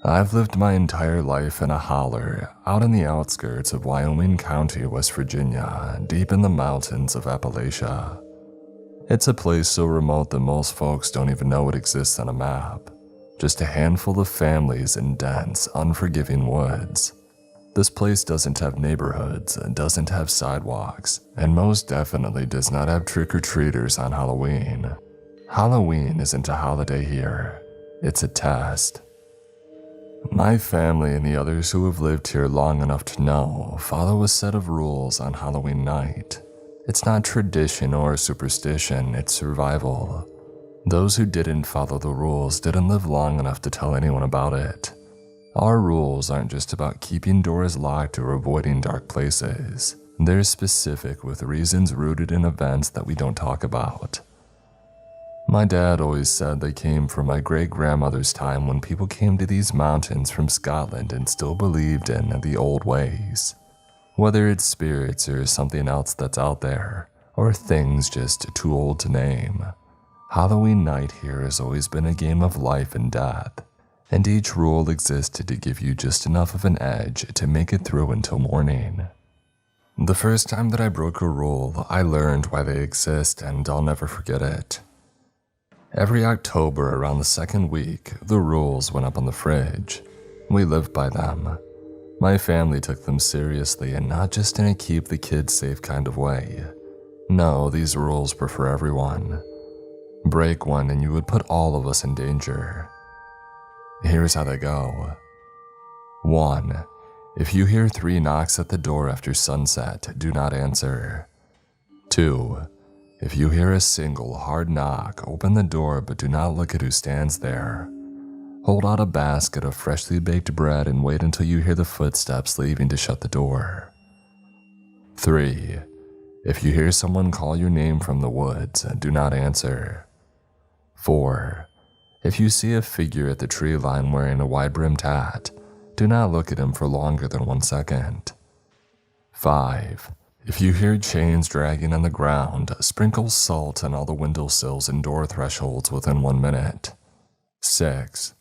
I've lived my entire life in a holler out in the outskirts of Wyoming County, West Virginia, deep in the mountains of Appalachia. It's a place so remote that most folks don't even know it exists on a map. Just a handful of families in dense, unforgiving woods. This place doesn't have neighborhoods, doesn't have sidewalks, and most definitely does not have trick-or-treaters on Halloween. Halloween isn't a holiday here. It's a test. My family and the others who have lived here long enough to know follow a set of rules on Halloween night. It's not tradition or superstition, it's survival. Those who didn't follow the rules didn't live long enough to tell anyone about it. Our rules aren't just about keeping doors locked or avoiding dark places. They're specific with reasons rooted in events that we don't talk about. My dad always said they came from my great-grandmother's time when people came to these mountains from Scotland and still believed in the old ways. Whether it's spirits or something else that's out there, or things just too old to name. Halloween night here has always been a game of life and death, and each rule existed to give you just enough of an edge to make it through until morning. The first time that I broke a rule, I learned why they exist, and I'll never forget it. Every October around the second week, the rules went up on the fridge. We lived by them. My family took them seriously and not just in a keep the kids safe kind of way. No, these rules were for everyone. Break one and you would put all of us in danger. Here's how they go. 1. If you hear 3 knocks at the door after sunset, do not answer. 2. If you hear a single hard knock, open the door but do not look at who stands there. Hold out a basket of freshly baked bread and wait until you hear the footsteps leaving to shut the door. 3. If you hear someone call your name from the woods, do not answer. 4. If you see a figure at the tree line wearing a wide-brimmed hat, do not look at him for longer than 1 second. 5. If you hear chains dragging on the ground, sprinkle salt on all the windowsills and door thresholds within 1 minute. 6.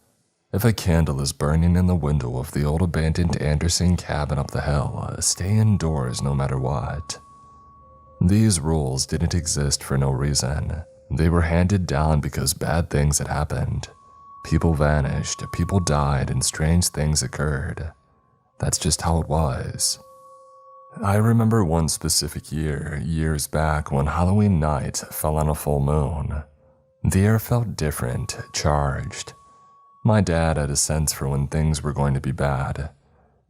If a candle is burning in the window of the old abandoned Anderson cabin up the hill, stay indoors no matter what. These rules didn't exist for no reason. They were handed down because bad things had happened. People vanished, people died, and strange things occurred. That's just how it was. I remember one specific year, years back, when Halloween night fell on a full moon. The air felt different, charged. My dad had a sense for when things were going to be bad.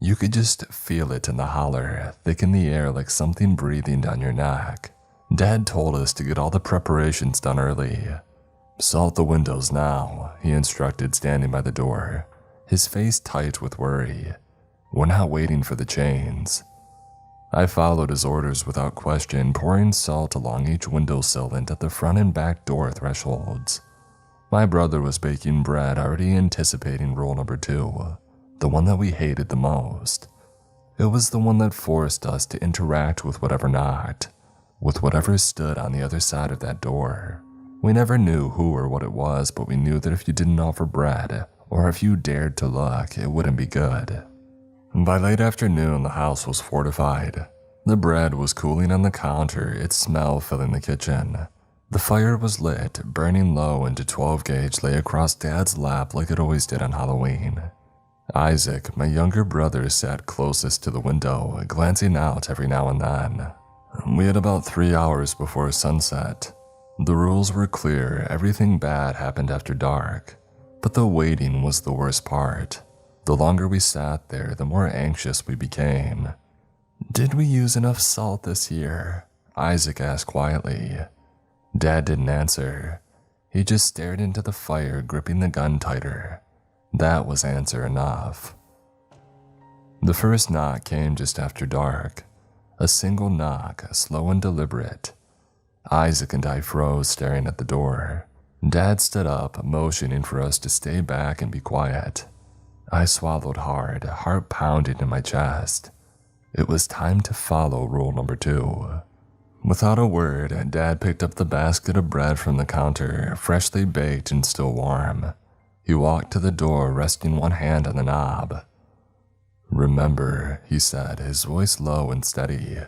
You could just feel it in the holler, thick in the air like something breathing down your neck. Dad told us to get all the preparations done early. Salt the windows now, he instructed, standing by the door, his face tight with worry. We're not waiting for the chains. I followed his orders without question, pouring salt along each windowsill and at the front and back door thresholds. My brother was baking bread, already anticipating rule number 2, the one that we hated the most. It was the one that forced us to interact with whatever knocked, with whatever stood on the other side of that door. We never knew who or what it was, but we knew that if you didn't offer bread, or if you dared to look, it wouldn't be good. By late afternoon, the house was fortified. The bread was cooling on the counter, its smell filling the kitchen. The fire was lit, burning low, and a 12-gauge lay across Dad's lap like it always did on Halloween. Isaac, my younger brother, sat closest to the window, glancing out every now and then. We had about 3 hours before sunset. The rules were clear, everything bad happened after dark. But the waiting was the worst part. The longer we sat there, the more anxious we became. Did we use enough salt this year? Isaac asked quietly. Dad didn't answer. He just stared into the fire, gripping the gun tighter. That was answer enough. The first knock came just after dark. A single knock, slow and deliberate. Isaac and I froze, staring at the door. Dad stood up, motioning for us to stay back and be quiet. I swallowed hard, heart pounding in my chest. It was time to follow rule number 2. Without a word, Dad picked up the basket of bread from the counter, freshly baked and still warm. He walked to the door, resting one hand on the knob. "Remember," he said, his voice low and steady.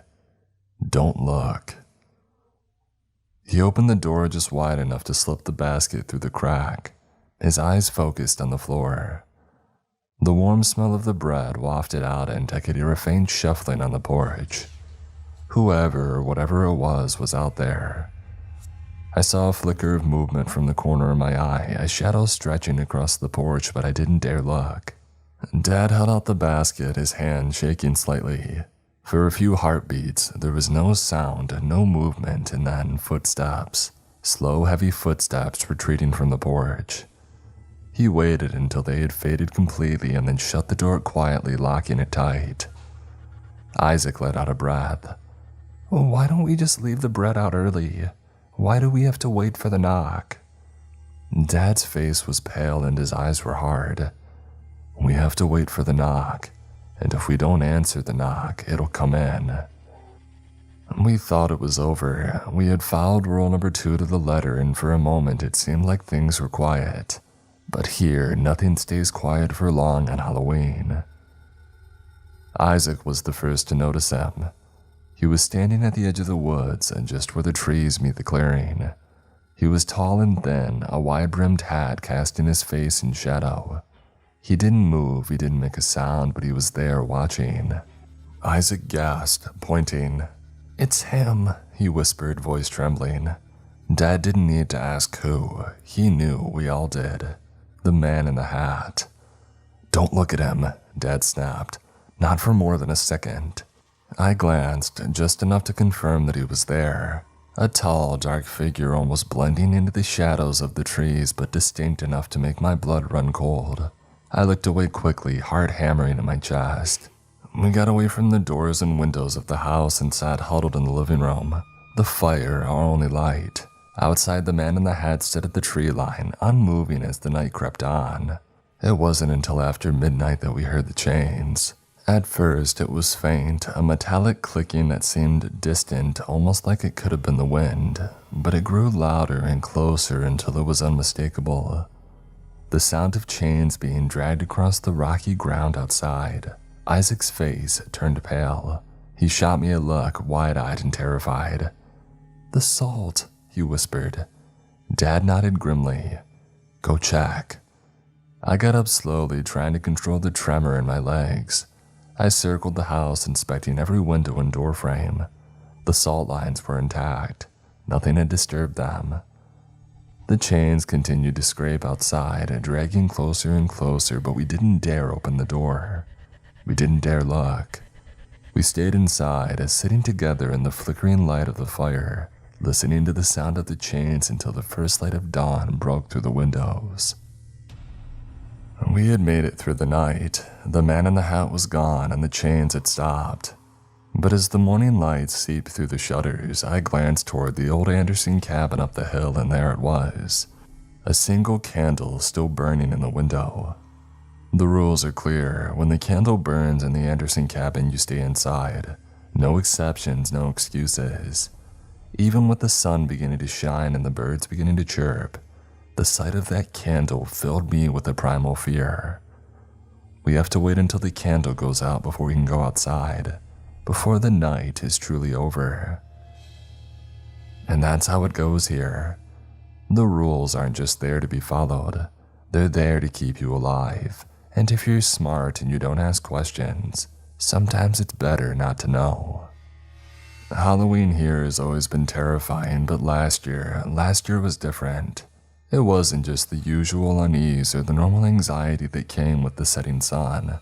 "Don't look." He opened the door just wide enough to slip the basket through the crack, his eyes focused on the floor. The warm smell of the bread wafted out, and I could hear a faint shuffling on the porch. Whoever or whatever it was out there. I saw a flicker of movement from the corner of my eye, a shadow stretching across the porch, but I didn't dare look. Dad held out the basket, his hand shaking slightly. For a few heartbeats, there was no sound, no movement, and then footsteps. Slow, heavy footsteps retreating from the porch. He waited until they had faded completely and then shut the door quietly, locking it tight. Isaac let out a breath. "Why don't we just leave the bread out early? Why do we have to wait for the knock?" Dad's face was pale and his eyes were hard. "We have to wait for the knock, and if we don't answer the knock, it'll come in." We thought it was over. We had followed rule number 2 to the letter, and for a moment it seemed like things were quiet. But here, nothing stays quiet for long on Halloween. Isaac was the first to notice him. He was standing at the edge of the woods, and just where the trees meet the clearing. He was tall and thin, a wide-brimmed hat casting his face in shadow. He didn't move, he didn't make a sound, but he was there watching. Isaac gasped, pointing. "It's him," he whispered, voice trembling. Dad didn't need to ask who. He knew, we all did. The man in the hat. "Don't look at him," Dad snapped. "Not for more than a second." I glanced, just enough to confirm that he was there. A tall, dark figure almost blending into the shadows of the trees, but distinct enough to make my blood run cold. I looked away quickly, heart hammering in my chest. We got away from the doors and windows of the house and sat huddled in the living room. The fire, our only light. Outside, the man in the hat stood at the tree line, unmoving as the night crept on. It wasn't until after midnight that we heard the chains. At first, it was faint, a metallic clicking that seemed distant, almost like it could have been the wind, but it grew louder and closer until it was unmistakable. The sound of chains being dragged across the rocky ground outside. Isaac's face turned pale. He shot me a look, wide-eyed and terrified. "The salt," he whispered. Dad nodded grimly. "Go check." I got up slowly, trying to control the tremor in my legs. I circled the house, inspecting every window and door frame. The salt lines were intact. Nothing had disturbed them. The chains continued to scrape outside, dragging closer and closer, but we didn't dare open the door. We didn't dare look. We stayed inside, sitting together in the flickering light of the fire, listening to the sound of the chains until the first light of dawn broke through the windows. We had made it through the night. The man in the hat was gone and the chains had stopped. But as the morning light seeped through the shutters, I glanced toward the old Anderson cabin up the hill, and there it was. A single candle still burning in the window. The rules are clear. When the candle burns in the Anderson cabin, you stay inside. No exceptions, no excuses. Even with the sun beginning to shine and the birds beginning to chirp, the sight of that candle filled me with a primal fear. We have to wait until the candle goes out before we can go outside, before the night is truly over. And that's how it goes here. The rules aren't just there to be followed. They're there to keep you alive. And if you're smart and you don't ask questions, sometimes it's better not to know. Halloween here has always been terrifying, but last year was different. It wasn't just the usual unease or the normal anxiety that came with the setting sun.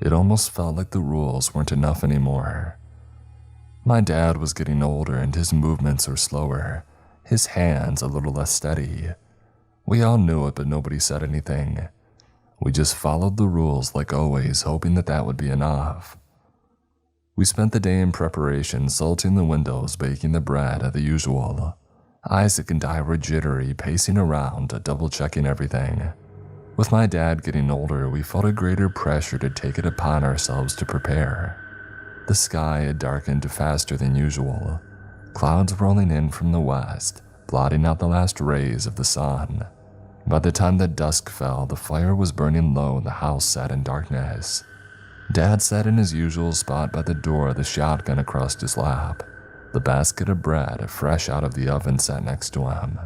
It almost felt like the rules weren't enough anymore. My dad was getting older and his movements were slower, his hands a little less steady. We all knew it, but nobody said anything. We just followed the rules like always, hoping that would be enough. We spent the day in preparation, salting the windows, baking the bread, the usual. Isaac and I were jittery, pacing around, double-checking everything. With my dad getting older, we felt a greater pressure to take it upon ourselves to prepare. The sky had darkened faster than usual, clouds rolling in from the west, blotting out the last rays of the sun. By the time that dusk fell, the fire was burning low and the house sat in darkness. Dad sat in his usual spot by the door, the shotgun across his lap. The basket of bread, fresh out of the oven, sat next to him.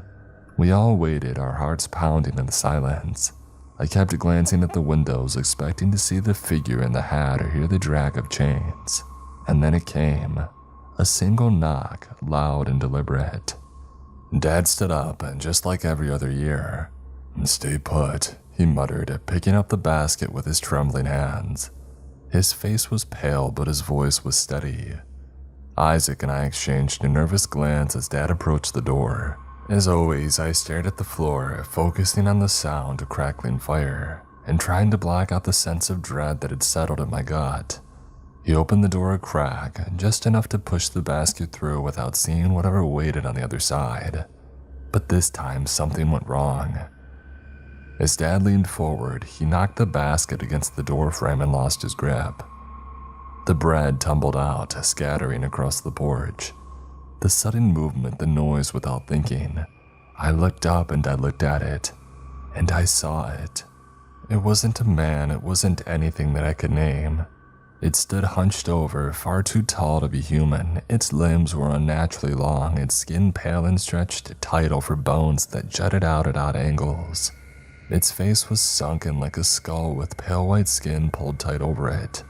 We all waited, our hearts pounding in the silence. I kept glancing at the windows, expecting to see the figure in the hat or hear the drag of chains. And then it came. A single knock, loud and deliberate. Dad stood up, and just like every other year, "Stay put," he muttered, picking up the basket with his trembling hands. His face was pale, but his voice was steady. Isaac and I exchanged a nervous glance as Dad approached the door. As always, I stared at the floor, focusing on the sound of crackling fire, and trying to block out the sense of dread that had settled in my gut. He opened the door a crack, just enough to push the basket through without seeing whatever waited on the other side. But this time, something went wrong. As Dad leaned forward, he knocked the basket against the door frame and lost his grip. The bread tumbled out, scattering across the porch. The sudden movement, the noise without thinking. I looked up and I looked at it, and I saw it. It wasn't a man, it wasn't anything that I could name. It stood hunched over, far too tall to be human. Its limbs were unnaturally long, its skin pale and stretched tight over bones that jutted out at odd angles. Its face was sunken like a skull with pale white skin pulled tight over it,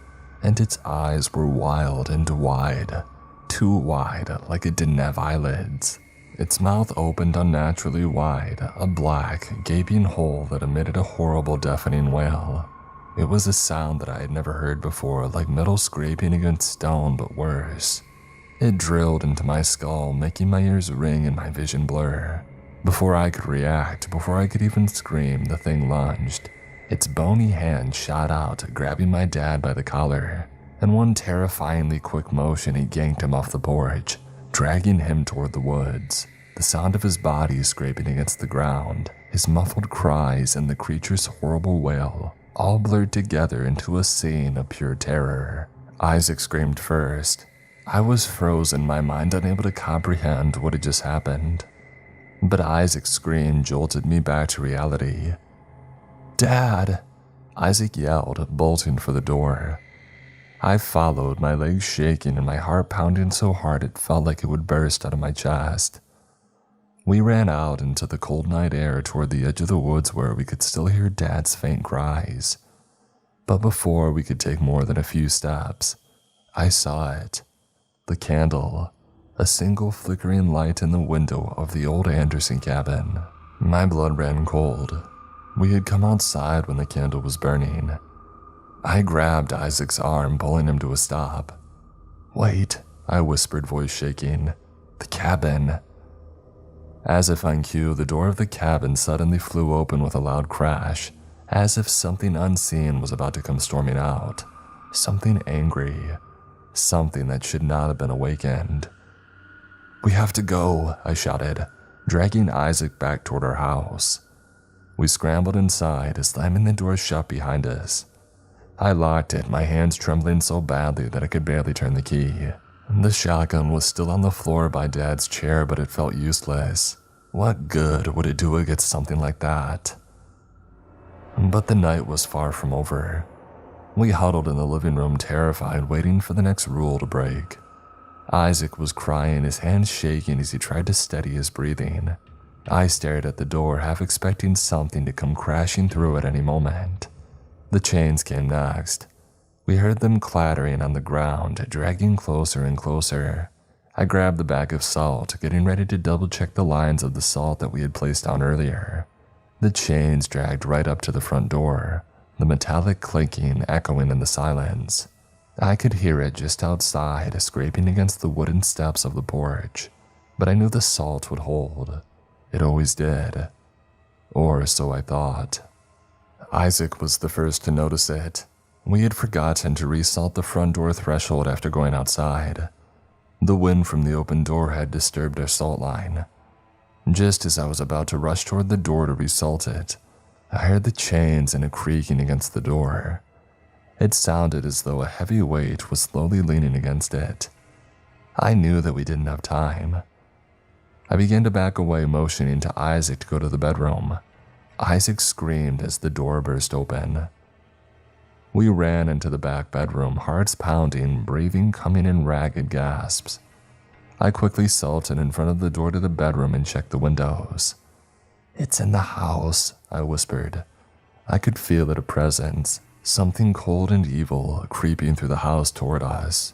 and its eyes were wild and wide, too wide, like it didn't have eyelids. Its mouth opened unnaturally wide, a black, gaping hole that emitted a horrible, deafening wail. It was a sound that I had never heard before, like metal scraping against stone, but worse. It drilled into my skull, making my ears ring and my vision blur. Before I could react, before I could even scream, the thing lunged. Its bony hand shot out, grabbing my dad by the collar. In one terrifyingly quick motion, he yanked him off the porch, dragging him toward the woods. The sound of his body scraping against the ground, his muffled cries, and the creature's horrible wail all blurred together into a scene of pure terror. Isaac screamed first. I was frozen, my mind unable to comprehend what had just happened. But Isaac's scream jolted me back to reality. "Dad!" Isaac yelled, bolting for the door. I followed, my legs shaking and my heart pounding so hard it felt like it would burst out of my chest. We ran out into the cold night air toward the edge of the woods where we could still hear Dad's faint cries. But before we could take more than a few steps, I saw it. The candle, a single flickering light in the window of the old Anderson cabin. My blood ran cold. We had come outside when the candle was burning. I grabbed Isaac's arm, pulling him to a stop. "Wait," I whispered, voice shaking. "The cabin." As if on cue, the door of the cabin suddenly flew open with a loud crash, as if something unseen was about to come storming out. Something angry. Something that should not have been awakened. "We have to go," I shouted, dragging Isaac back toward our house. We scrambled inside, slamming the door shut behind us. I locked it, my hands trembling so badly that I could barely turn the key. The shotgun was still on the floor by Dad's chair, but it felt useless. What good would it do against something like that? But the night was far from over. We huddled in the living room, terrified, waiting for the next rule to break. Isaac was crying, his hands shaking as he tried to steady his breathing. I stared at the door, half expecting something to come crashing through at any moment. The chains came next. We heard them clattering on the ground, dragging closer and closer. I grabbed the bag of salt, getting ready to double-check the lines of the salt that we had placed down earlier. The chains dragged right up to the front door, the metallic clinking echoing in the silence. I could hear it just outside, scraping against the wooden steps of the porch, but I knew the salt would hold. It always did. Or so I thought. Isaac was the first to notice it. We had forgotten to resalt the front door threshold after going outside. The wind from the open door had disturbed our salt line. Just as I was about to rush toward the door to resalt it, I heard the chains and a creaking against the door. It sounded as though a heavy weight was slowly leaning against it. I knew that we didn't have time. I began to back away, motioning to Isaac to go to the bedroom. Isaac screamed as the door burst open. We ran into the back bedroom, hearts pounding, breathing coming in ragged gasps. I quickly salted in front of the door to the bedroom and checked the windows. "It's in the house," I whispered. I could feel it, a presence, something cold and evil, creeping through the house toward us.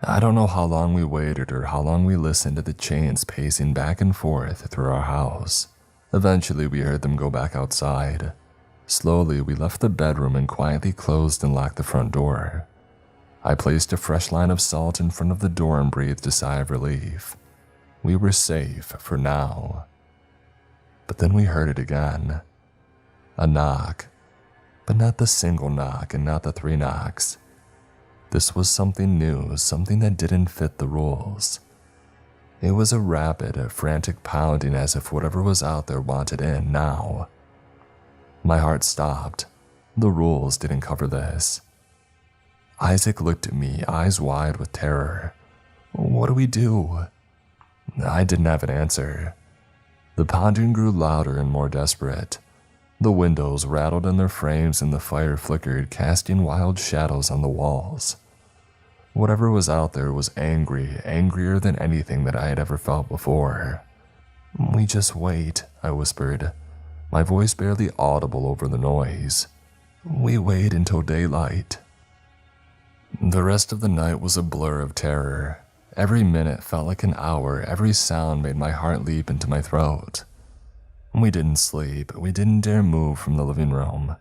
I don't know how long we waited or how long we listened to the chains pacing back and forth through our house. Eventually, we heard them go back outside. Slowly, we left the bedroom and quietly closed and locked the front door. I placed a fresh line of salt in front of the door and breathed a sigh of relief. We were safe for now. But then we heard it again. A knock. But not the single knock and not the 3 knocks. This was something new, something that didn't fit the rules. It was a rapid, frantic pounding as if whatever was out there wanted in now. My heart stopped. The rules didn't cover this. Isaac looked at me, eyes wide with terror. "What do we do?" I didn't have an answer. The pounding grew louder and more desperate. The windows rattled in their frames and the fire flickered, casting wild shadows on the walls. Whatever was out there was angry, angrier than anything that I had ever felt before. "We just wait," I whispered, my voice barely audible over the noise. "We wait until daylight." The rest of the night was a blur of terror. Every minute felt like an hour, every sound made my heart leap into my throat. We didn't sleep, we didn't dare move from the living room.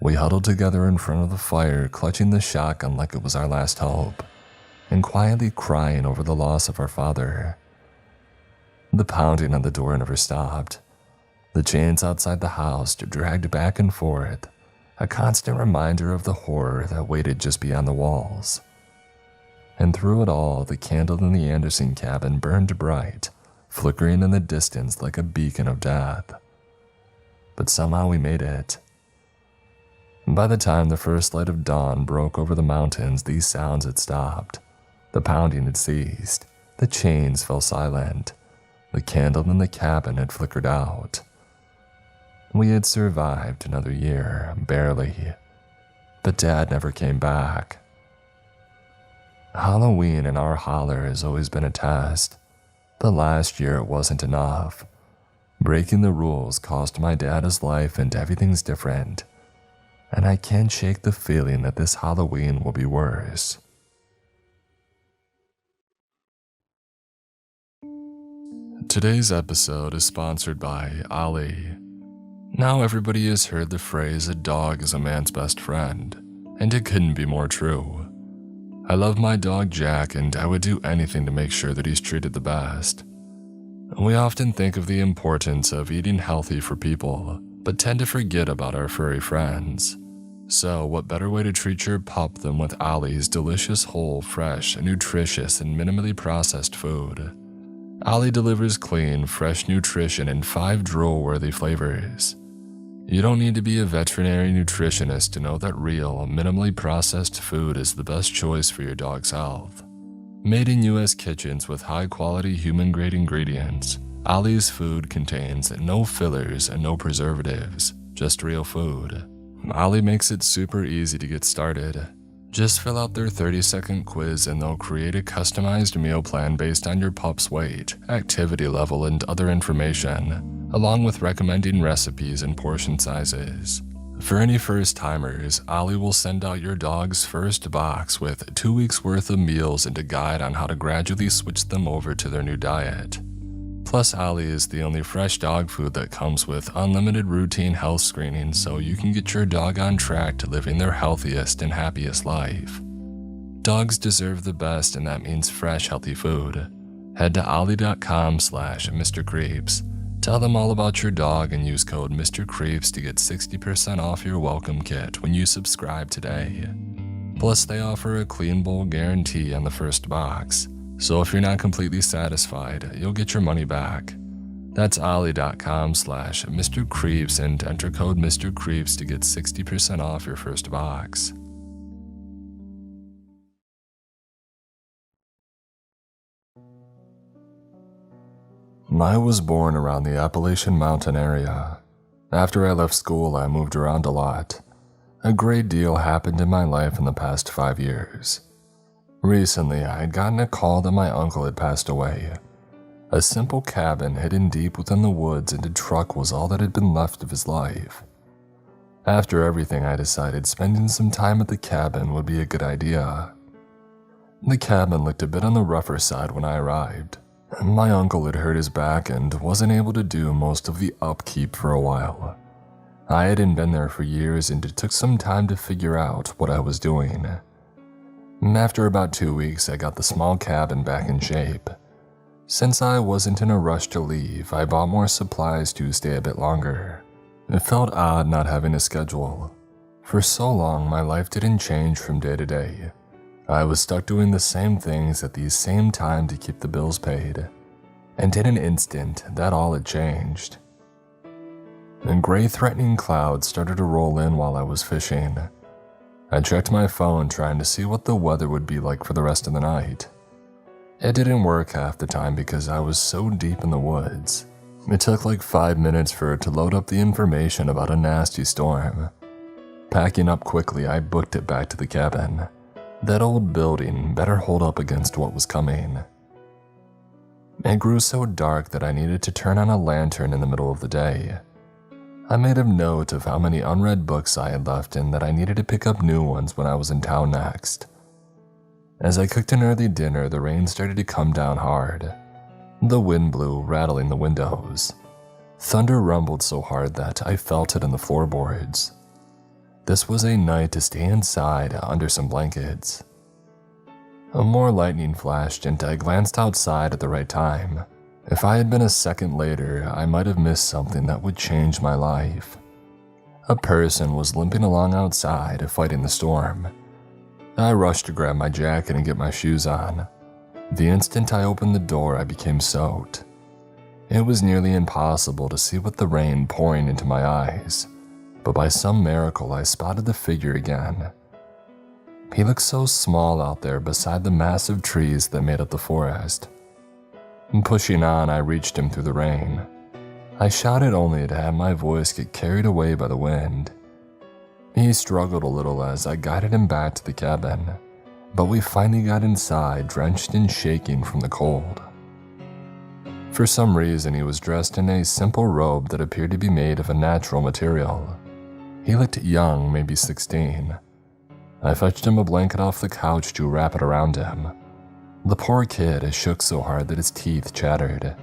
We huddled together in front of the fire, clutching the shotgun like it was our last hope, and quietly crying over the loss of our father. The pounding on the door never stopped. The chains outside the house dragged back and forth, a constant reminder of the horror that waited just beyond the walls. And through it all, the candle in the Anderson cabin burned bright, flickering in the distance like a beacon of death. But somehow we made it. By the time the first light of dawn broke over the mountains, these sounds had stopped. The pounding had ceased. The chains fell silent. The candle in the cabin had flickered out. We had survived another year, barely. But Dad never came back. Halloween in our holler has always been a test, but last year it wasn't enough. Breaking the rules cost my dad his life and everything's different. And I can't shake the feeling that this Halloween will be worse. Today's episode is sponsored by Ali. Now everybody has heard the phrase, "a dog is a man's best friend," and it couldn't be more true. I love my dog Jack, and I would do anything to make sure that he's treated the best. We often think of the importance of eating healthy for people, but tend to forget about our furry friends. So what better way to treat your pup than with Ali's delicious, whole, fresh, nutritious, and minimally processed food. Ali delivers clean, fresh nutrition in 5 drool-worthy flavors. You don't need to be a veterinary nutritionist to know that real, minimally processed food is the best choice for your dog's health. Made in U.S. kitchens with high-quality human-grade ingredients, Ali's food contains no fillers and no preservatives, just real food. Ali makes it super easy to get started. Just fill out their 30-second quiz and they'll create a customized meal plan based on your pup's weight, activity level, and other information, along with recommending recipes and portion sizes. For any first-timers, Ali will send out your dog's first box with 2 weeks worth of meals and a guide on how to gradually switch them over to their new diet. Plus, Ali is the only fresh dog food that comes with unlimited routine health screening, so you can get your dog on track to living their healthiest and happiest life. Dogs deserve the best, and that means fresh, healthy food. Head to ali.com/MrCreeps. Tell them all about your dog and use code MrCreeps to get 60% off your welcome kit when you subscribe today. Plus, they offer a clean bowl guarantee on the first box. So if you're not completely satisfied, you'll get your money back. That's ali.com/MrCreeps and enter code MrCreeps to get 60% off your first box. I was born around the Appalachian mountain area. After I left school, I moved around a lot. A great deal happened in my life in the past 5 years. Recently, I had gotten a call that my uncle had passed away. A simple cabin hidden deep within the woods and a truck was all that had been left of his life. After everything, I decided spending some time at the cabin would be a good idea. The cabin looked a bit on the rougher side when I arrived. My uncle had hurt his back and wasn't able to do most of the upkeep for a while. I hadn't been there for years and it took some time to figure out what I was doing. After about 2 weeks, I got the small cabin back in shape. Since I wasn't in a rush to leave, I bought more supplies to stay a bit longer. It felt odd not having a schedule. For so long, my life didn't change from day to day. I was stuck doing the same things at the same time to keep the bills paid. And in an instant, that all had changed. A gray, threatening clouds started to roll in while I was fishing. I checked my phone trying to see what the weather would be like for the rest of the night. It didn't work half the time because I was so deep in the woods. It took like 5 minutes for it to load up the information about a nasty storm. Packing up quickly, I booked it back to the cabin. That old building better hold up against what was coming. It grew so dark that I needed to turn on a lantern in the middle of the day. I made a note of how many unread books I had left and that I needed to pick up new ones when I was in town next. As I cooked an early dinner, the rain started to come down hard. The wind blew, rattling the windows. Thunder rumbled so hard that I felt it in the floorboards. This was a night to stay inside under some blankets. More lightning flashed and I glanced outside at the right time. If I had been a second later, I might have missed something that would change my life. A person was limping along outside, fighting the storm. I rushed to grab my jacket and get my shoes on. The instant I opened the door, I became soaked. It was nearly impossible to see with the rain pouring into my eyes, but by some miracle I spotted the figure again. He looked so small out there beside the massive trees that made up the forest. Pushing on, I reached him through the rain. I shouted only to have my voice get carried away by the wind. He struggled a little as I guided him back to the cabin, but we finally got inside, drenched and shaking from the cold. For some reason, he was dressed in a simple robe that appeared to be made of a natural material. He looked young, maybe 16. I fetched him a blanket off the couch to wrap it around him. The poor kid shook so hard that his teeth chattered.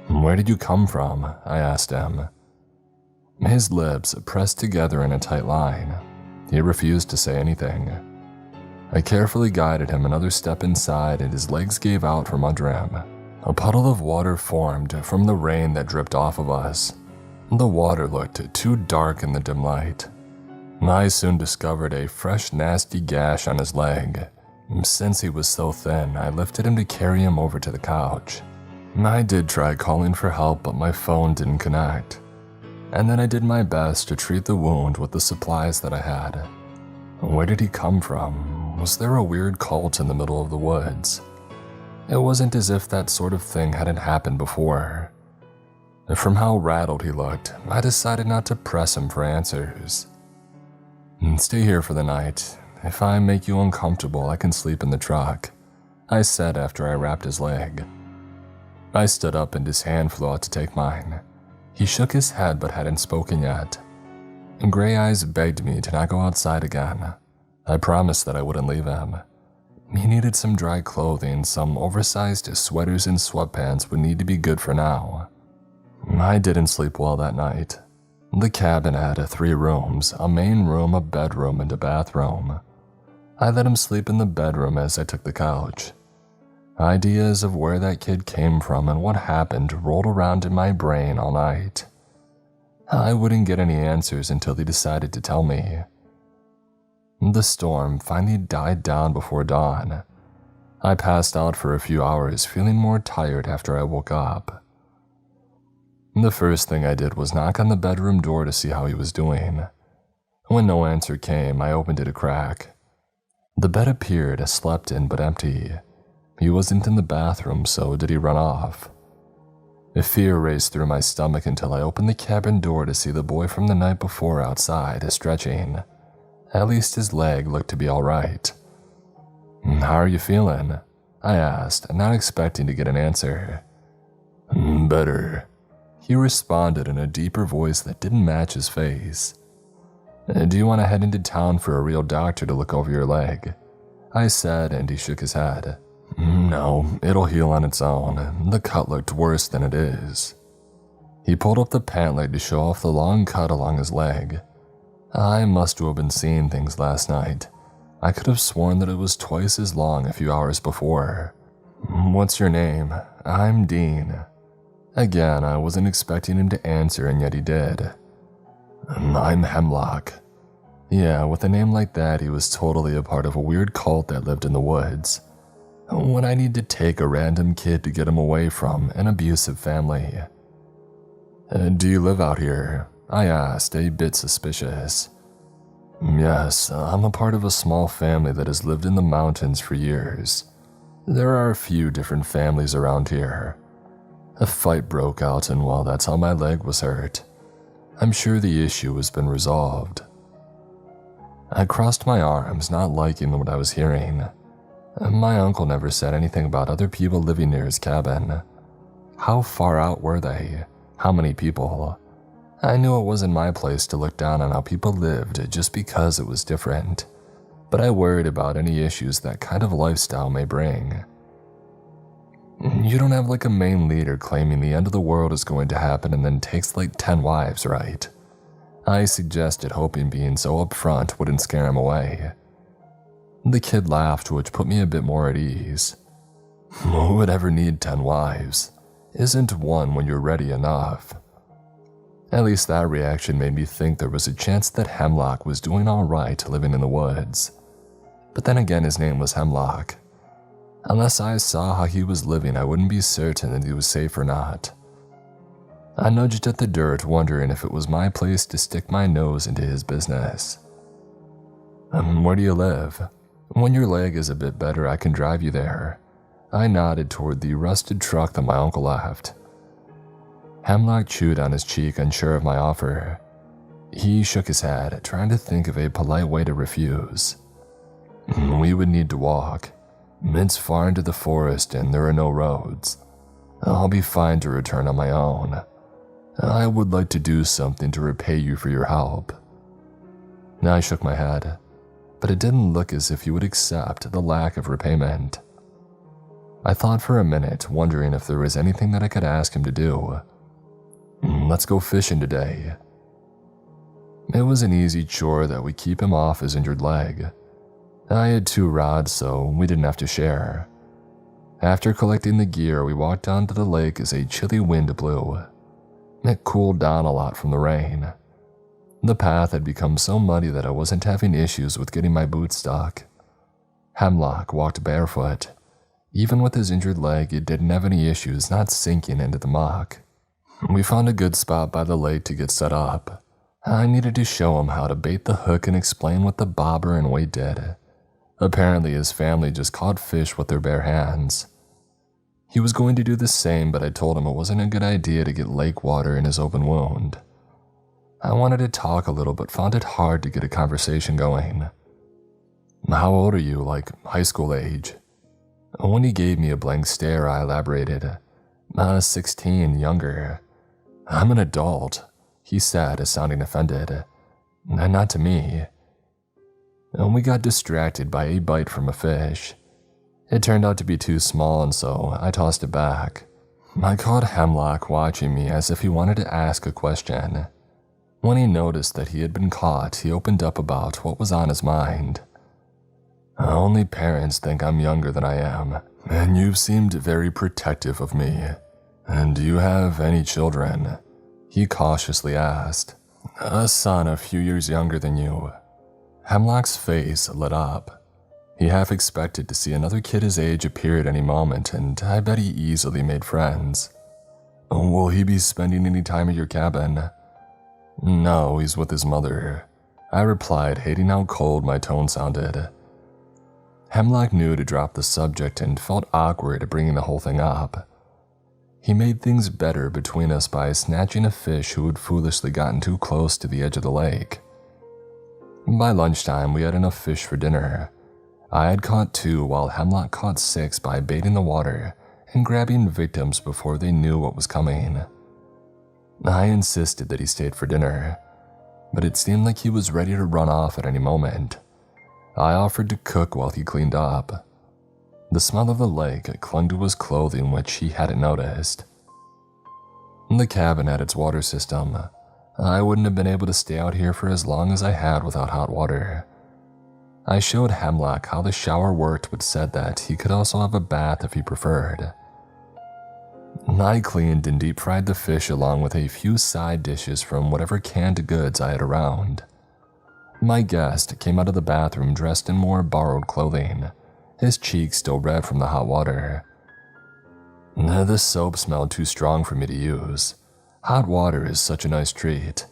"Where did you come from?" I asked him. His lips pressed together in a tight line. He refused to say anything. I carefully guided him another step inside and his legs gave out from under him. A puddle of water formed from the rain that dripped off of us. The water looked too dark in the dim light. I soon discovered a fresh, nasty gash on his leg. Since he was so thin, I lifted him to carry him over to the couch. I did try calling for help, but my phone didn't connect. And then I did my best to treat the wound with the supplies that I had. Where did he come from? Was there a weird cult in the middle of the woods? It wasn't as if that sort of thing hadn't happened before. From how rattled he looked, I decided not to press him for answers. "Stay here for the night. If I make you uncomfortable, I can sleep in the truck," I said after I wrapped his leg. I stood up and his hand flew out to take mine. He shook his head but hadn't spoken yet. Gray eyes begged me to not go outside again. I promised that I wouldn't leave him. He needed some dry clothing, some oversized sweaters and sweatpants would need to be good for now. I didn't sleep well that night. The cabin had 3 rooms, a main room, a bedroom, and a bathroom. I let him sleep in the bedroom as I took the couch. Ideas of where that kid came from and what happened rolled around in my brain all night. I wouldn't get any answers until he decided to tell me. The storm finally died down before dawn. I passed out for a few hours, feeling more tired after I woke up. The first thing I did was knock on the bedroom door to see how he was doing. When no answer came, I opened it a crack. The bed appeared slept in but empty. He wasn't in the bathroom, so did he run off? A fear raced through my stomach until I opened the cabin door to see the boy from the night before outside, stretching. At least his leg looked to be alright. "How are you feeling?" I asked, not expecting to get an answer. "Better," he responded in a deeper voice that didn't match his face. "Do you want to head into town for a real doctor to look over your leg?" I said, and he shook his head. "No, it'll heal on its own. The cut looked worse than it is." He pulled up the pant leg to show off the long cut along his leg. I must have been seeing things last night. I could have sworn that it was twice as long a few hours before. "What's your name?" "I'm Dean." Again, I wasn't expecting him to answer, and yet he did. "I'm Hemlock." Yeah, with a name like that, he was totally a part of a weird cult that lived in the woods. When I need to take a random kid to get him away from an abusive family. "Do you live out here?" I asked, a bit suspicious. "Yes, I'm a part of a small family that has lived in the mountains for years. There are a few different families around here. A fight broke out, and well, that's how my leg was hurt. I'm sure the issue has been resolved." I crossed my arms, not liking what I was hearing. My uncle never said anything about other people living near his cabin. How far out were they? How many people? I knew it wasn't my place to look down on how people lived just because it was different, but I worried about any issues that kind of lifestyle may bring. You don't have like a main leader claiming the end of the world is going to happen and then takes like 10 wives, right? I suggested, hoping being so upfront wouldn't scare him away. The kid laughed, which put me a bit more at ease. "Who would ever need 10 wives? Isn't one when you're ready enough?" At least that reaction made me think there was a chance that Hemlock was doing alright living in the woods. But then again, his name was Hemlock. Unless I saw how he was living, I wouldn't be certain that he was safe or not. I nudged at the dirt, wondering if it was my place to stick my nose into his business. "Where do you live? When your leg is a bit better, I can drive you there." I nodded toward the rusted truck that my uncle left. Hemlock chewed on his cheek, unsure of my offer. He shook his head, trying to think of a polite way to refuse. "We would need to walk. It's far into the forest and there are no roads. I'll be fine to return on my own. I would like to do something to repay you for your help." I shook my head, but it didn't look as if he would accept the lack of repayment. I thought for a minute, wondering if there was anything that I could ask him to do. "Let's go fishing today." It was an easy chore that would keep him off his injured leg. I had 2 rods, so we didn't have to share. After collecting the gear, we walked down to the lake as a chilly wind blew. It cooled down a lot from the rain. The path had become so muddy that I wasn't having issues with getting my boots stuck. Hemlock walked barefoot. Even with his injured leg, he didn't have any issues not sinking into the muck. We found a good spot by the lake to get set up. I needed to show him how to bait the hook and explain what the bobber and weight did. Apparently his family just caught fish with their bare hands. He was going to do the same, but I told him it wasn't a good idea to get lake water in his open wound. I wanted to talk a little, but found it hard to get a conversation going. "How old are you, like high school age?" When he gave me a blank stare, I elaborated. 16, younger." "I'm an adult," he said, sounding offended. "Not to me." We got distracted by a bite from a fish. It turned out to be too small, and so I tossed it back. I caught Hemlock watching me as if he wanted to ask a question. When he noticed that he had been caught, he opened up about what was on his mind. "Only parents think I'm younger than I am, and you've seemed very protective of me. And do you have any children?" he cautiously asked. "A son a few years younger than you." Hemlock's face lit up. He half expected to see another kid his age appear at any moment, and I bet he easily made friends. "Will he be spending any time at your cabin?" "No, he's with his mother," I replied, hating how cold my tone sounded. Hemlock knew to drop the subject and felt awkward bringing the whole thing up. He made things better between us by snatching a fish who had foolishly gotten too close to the edge of the lake. By lunchtime, we had enough fish for dinner. I had caught 2 while Hemlock caught 6 by baiting the water and grabbing victims before they knew what was coming. I insisted that he stayed for dinner, but it seemed like he was ready to run off at any moment. I offered to cook while he cleaned up. The smell of the lake clung to his clothing, which he hadn't noticed. The cabin had its water system. I wouldn't have been able to stay out here for as long as I had without hot water. I showed Hemlock how the shower worked, but said that he could also have a bath if he preferred. I cleaned and deep-fried the fish along with a few side dishes from whatever canned goods I had around. My guest came out of the bathroom dressed in more borrowed clothing, his cheeks still red from the hot water. The soap smelled too strong for me to use. Hot water is such a nice treat.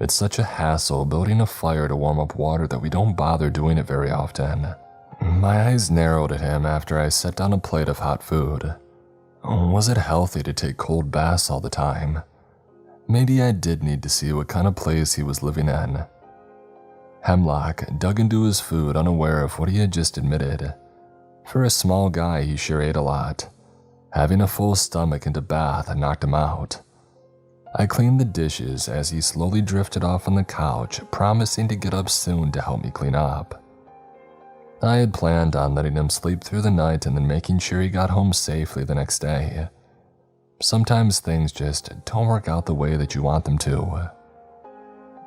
It's such a hassle building a fire to warm up water that we don't bother doing it very often. My eyes narrowed at him after I set down a plate of hot food. Was it healthy to take cold baths all the time? Maybe I did need to see what kind of place he was living in. Hemlock dug into his food, unaware of what he had just admitted. For a small guy, he sure ate a lot. Having a full stomach and a bath knocked him out. I cleaned the dishes as he slowly drifted off on the couch, promising to get up soon to help me clean up. I had planned on letting him sleep through the night and then making sure he got home safely the next day. Sometimes things just don't work out the way that you want them to.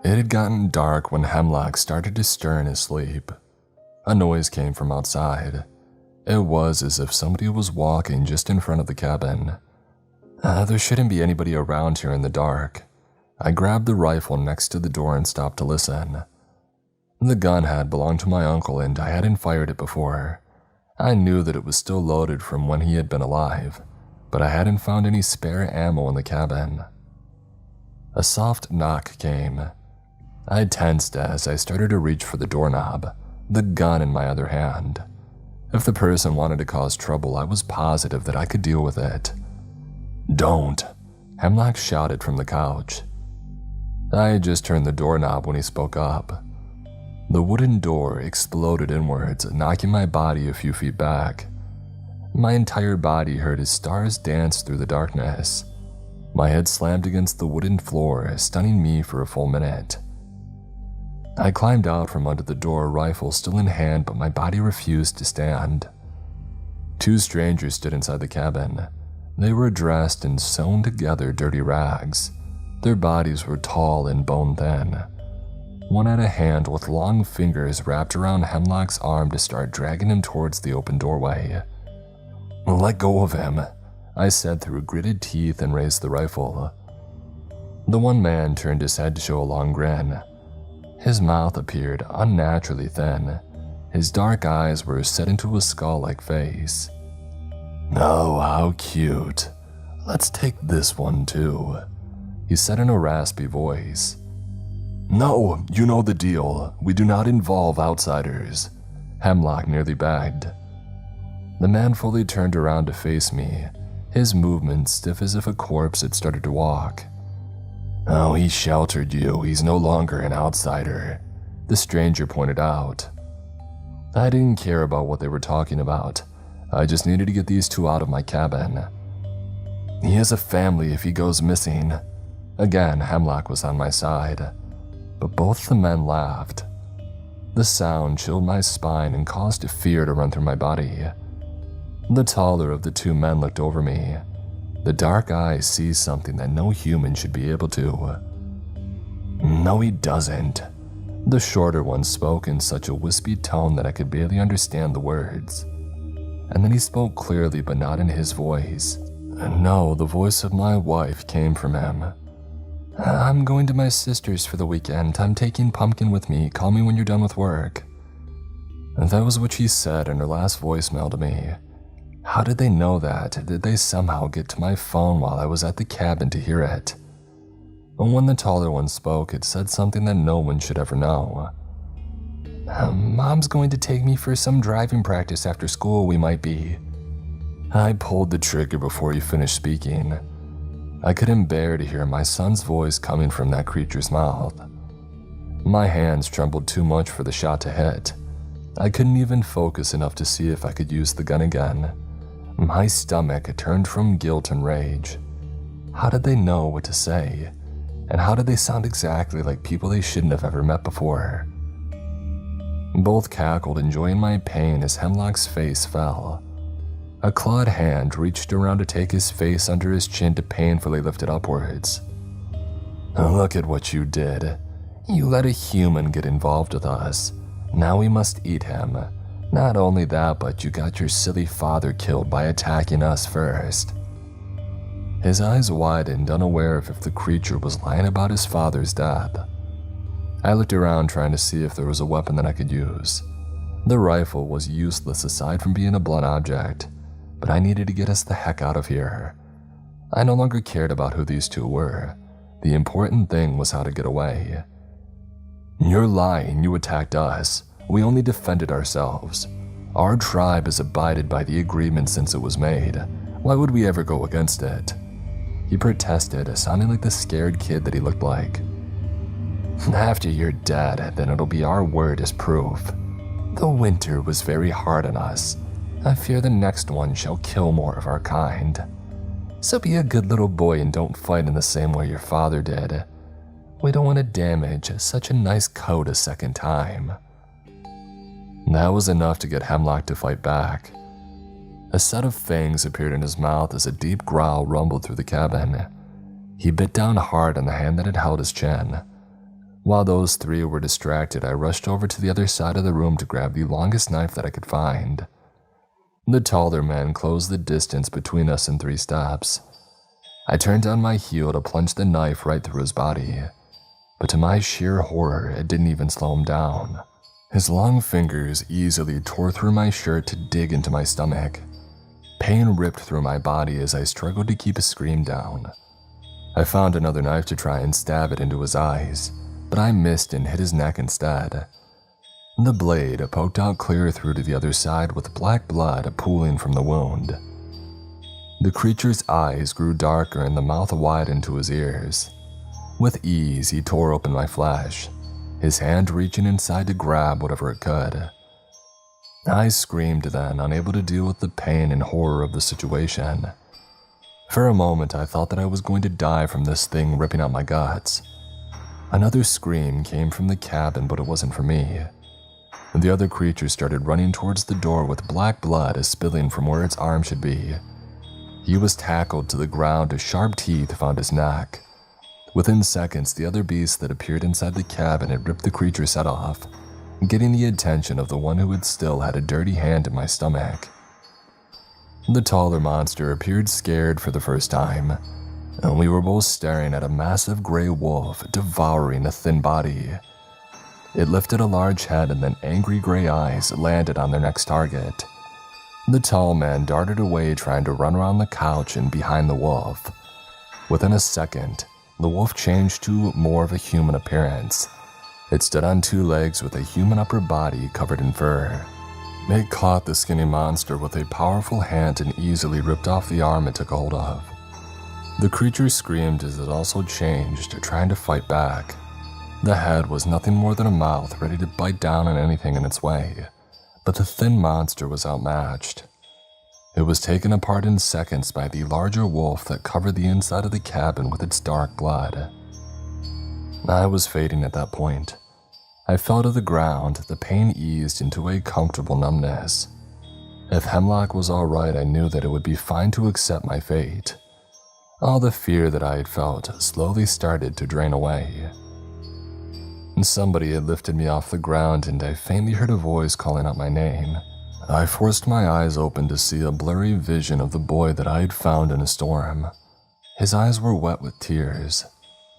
It had gotten dark when Hemlock started to stir in his sleep. A noise came from outside. It was as if somebody was walking just in front of the cabin. There shouldn't be anybody around here in the dark. I grabbed the rifle next to the door and stopped to listen. The gun had belonged to my uncle and I hadn't fired it before. I knew that it was still loaded from when he had been alive, but I hadn't found any spare ammo in the cabin. A soft knock came. I tensed as I started to reach for the doorknob, the gun in my other hand. If the person wanted to cause trouble, I was positive that I could deal with it. "Don't," Hemlock shouted from the couch. I had just turned the doorknob when he spoke up. The wooden door exploded inwards, knocking my body a few feet back. My entire body heard as stars danced through the darkness. My head slammed against the wooden floor, stunning me for a full minute. I climbed out from under the door, rifle still in hand, but my body refused to stand. 2 strangers stood inside the cabin. They were dressed in sewn together dirty rags. Their bodies were tall and bone thin. One had a hand with long fingers wrapped around Hemlock's arm to start dragging him towards the open doorway. "Let go of him," I said through gritted teeth and raised the rifle. The one man turned his head to show a long grin. His mouth appeared unnaturally thin. His dark eyes were set into a skull-like face. "Oh, how cute. Let's take this one too," he said in a raspy voice. "No, you know the deal. We do not involve outsiders," Hemlock nearly begged. The man fully turned around to face me, his movements stiff as if a corpse had started to walk. "Oh, he sheltered you. He's no longer an outsider," the stranger pointed out. I didn't care about what they were talking about. I just needed to get these 2 out of my cabin. "He has a family if he goes missing." Again, Hemlock was on my side. But both the men laughed. The sound chilled my spine and caused fear to run through my body. The taller of the 2 men looked over me. The dark eyes see something that no human should be able to. "No, he doesn't." The shorter one spoke in such a wispy tone that I could barely understand the words. And then he spoke clearly, but not in his voice. No, the voice of my wife came from him. "I'm going to my sister's for the weekend. I'm taking Pumpkin with me. Call me when you're done with work." That was what she said in her last voicemail to me. How did they know that? Did they somehow get to my phone while I was at the cabin to hear it? And when the taller one spoke, it said something that no one should ever know. "Mom's going to take me for some driving practice after school. We might be." I pulled the trigger before he finished speaking. I couldn't bear to hear my son's voice coming from that creature's mouth. My hands trembled too much for the shot to hit. I couldn't even focus enough to see if I could use the gun again. My stomach turned from guilt and rage. How did they know what to say? And how did they sound exactly like people they shouldn't have ever met before? Both cackled, enjoying my pain as Hemlock's face fell. A clawed hand reached around to take his face under his chin to painfully lift it upwards. Look at what you did. You let a human get involved with us. Now we must eat him. Not only that, but you got your silly father killed by attacking us first. His eyes widened, unaware of if the creature was lying about his father's death. I looked around trying to see if there was a weapon that I could use. The rifle was useless aside from being a blunt object, but I needed to get us the heck out of here. I no longer cared about who these two were. The important thing was how to get away. You're lying, you attacked us. We only defended ourselves. Our tribe has abided by the agreement since it was made. Why would we ever go against it? He protested, sounding like the scared kid that he looked like. After you're dead, then it'll be our word as proof. The winter was very hard on us. I fear the next one shall kill more of our kind. So be a good little boy and don't fight in the same way your father did. We don't want to damage such a nice coat a second time. That was enough to get Hemlock to fight back. A set of fangs appeared in his mouth as a deep growl rumbled through the cabin. He bit down hard on the hand that had held his chin. While those three were distracted, I rushed over to the other side of the room to grab the longest knife that I could find. The taller man closed the distance between us in 3 steps. I turned on my heel to plunge the knife right through his body, but to my sheer horror, it didn't even slow him down. His long fingers easily tore through my shirt to dig into my stomach. Pain ripped through my body as I struggled to keep a scream down. I found another knife to try and stab it into his eyes, but I missed and hit his neck instead. The blade poked out clear through to the other side with black blood pooling from the wound. The creature's eyes grew darker and the mouth widened to his ears. With ease, he tore open my flesh, his hand reaching inside to grab whatever it could. I screamed then, unable to deal with the pain and horror of the situation. For a moment, I thought that I was going to die from this thing ripping out my guts. Another scream came from the cabin, but it wasn't for me. The other creature started running towards the door with black blood spilling from where its arm should be. He was tackled to the ground as sharp teeth found his neck. Within seconds, the other beast that appeared inside the cabin had ripped the creature's head off, getting the attention of the one who had still had a dirty hand in my stomach. The taller monster appeared scared for the first time, and we were both staring at a massive gray wolf devouring a thin body. It lifted a large head and then angry gray eyes landed on their next target. The tall man darted away trying to run around the couch and behind the wolf. Within a second, the wolf changed to more of a human appearance. It stood on 2 legs with a human upper body covered in fur. It caught the skinny monster with a powerful hand and easily ripped off the arm it took hold of. The creature screamed as it also changed, trying to fight back. The head was nothing more than a mouth ready to bite down on anything in its way, but the thin monster was outmatched. It was taken apart in seconds by the larger wolf that covered the inside of the cabin with its dark blood. I was fading at that point. I fell to the ground, the pain eased into a comfortable numbness. If Hemlock was alright, I knew that it would be fine to accept my fate. All the fear that I had felt slowly started to drain away. Somebody had lifted me off the ground and I faintly heard a voice calling out my name. I forced my eyes open to see a blurry vision of the boy that I had found in a storm. His eyes were wet with tears.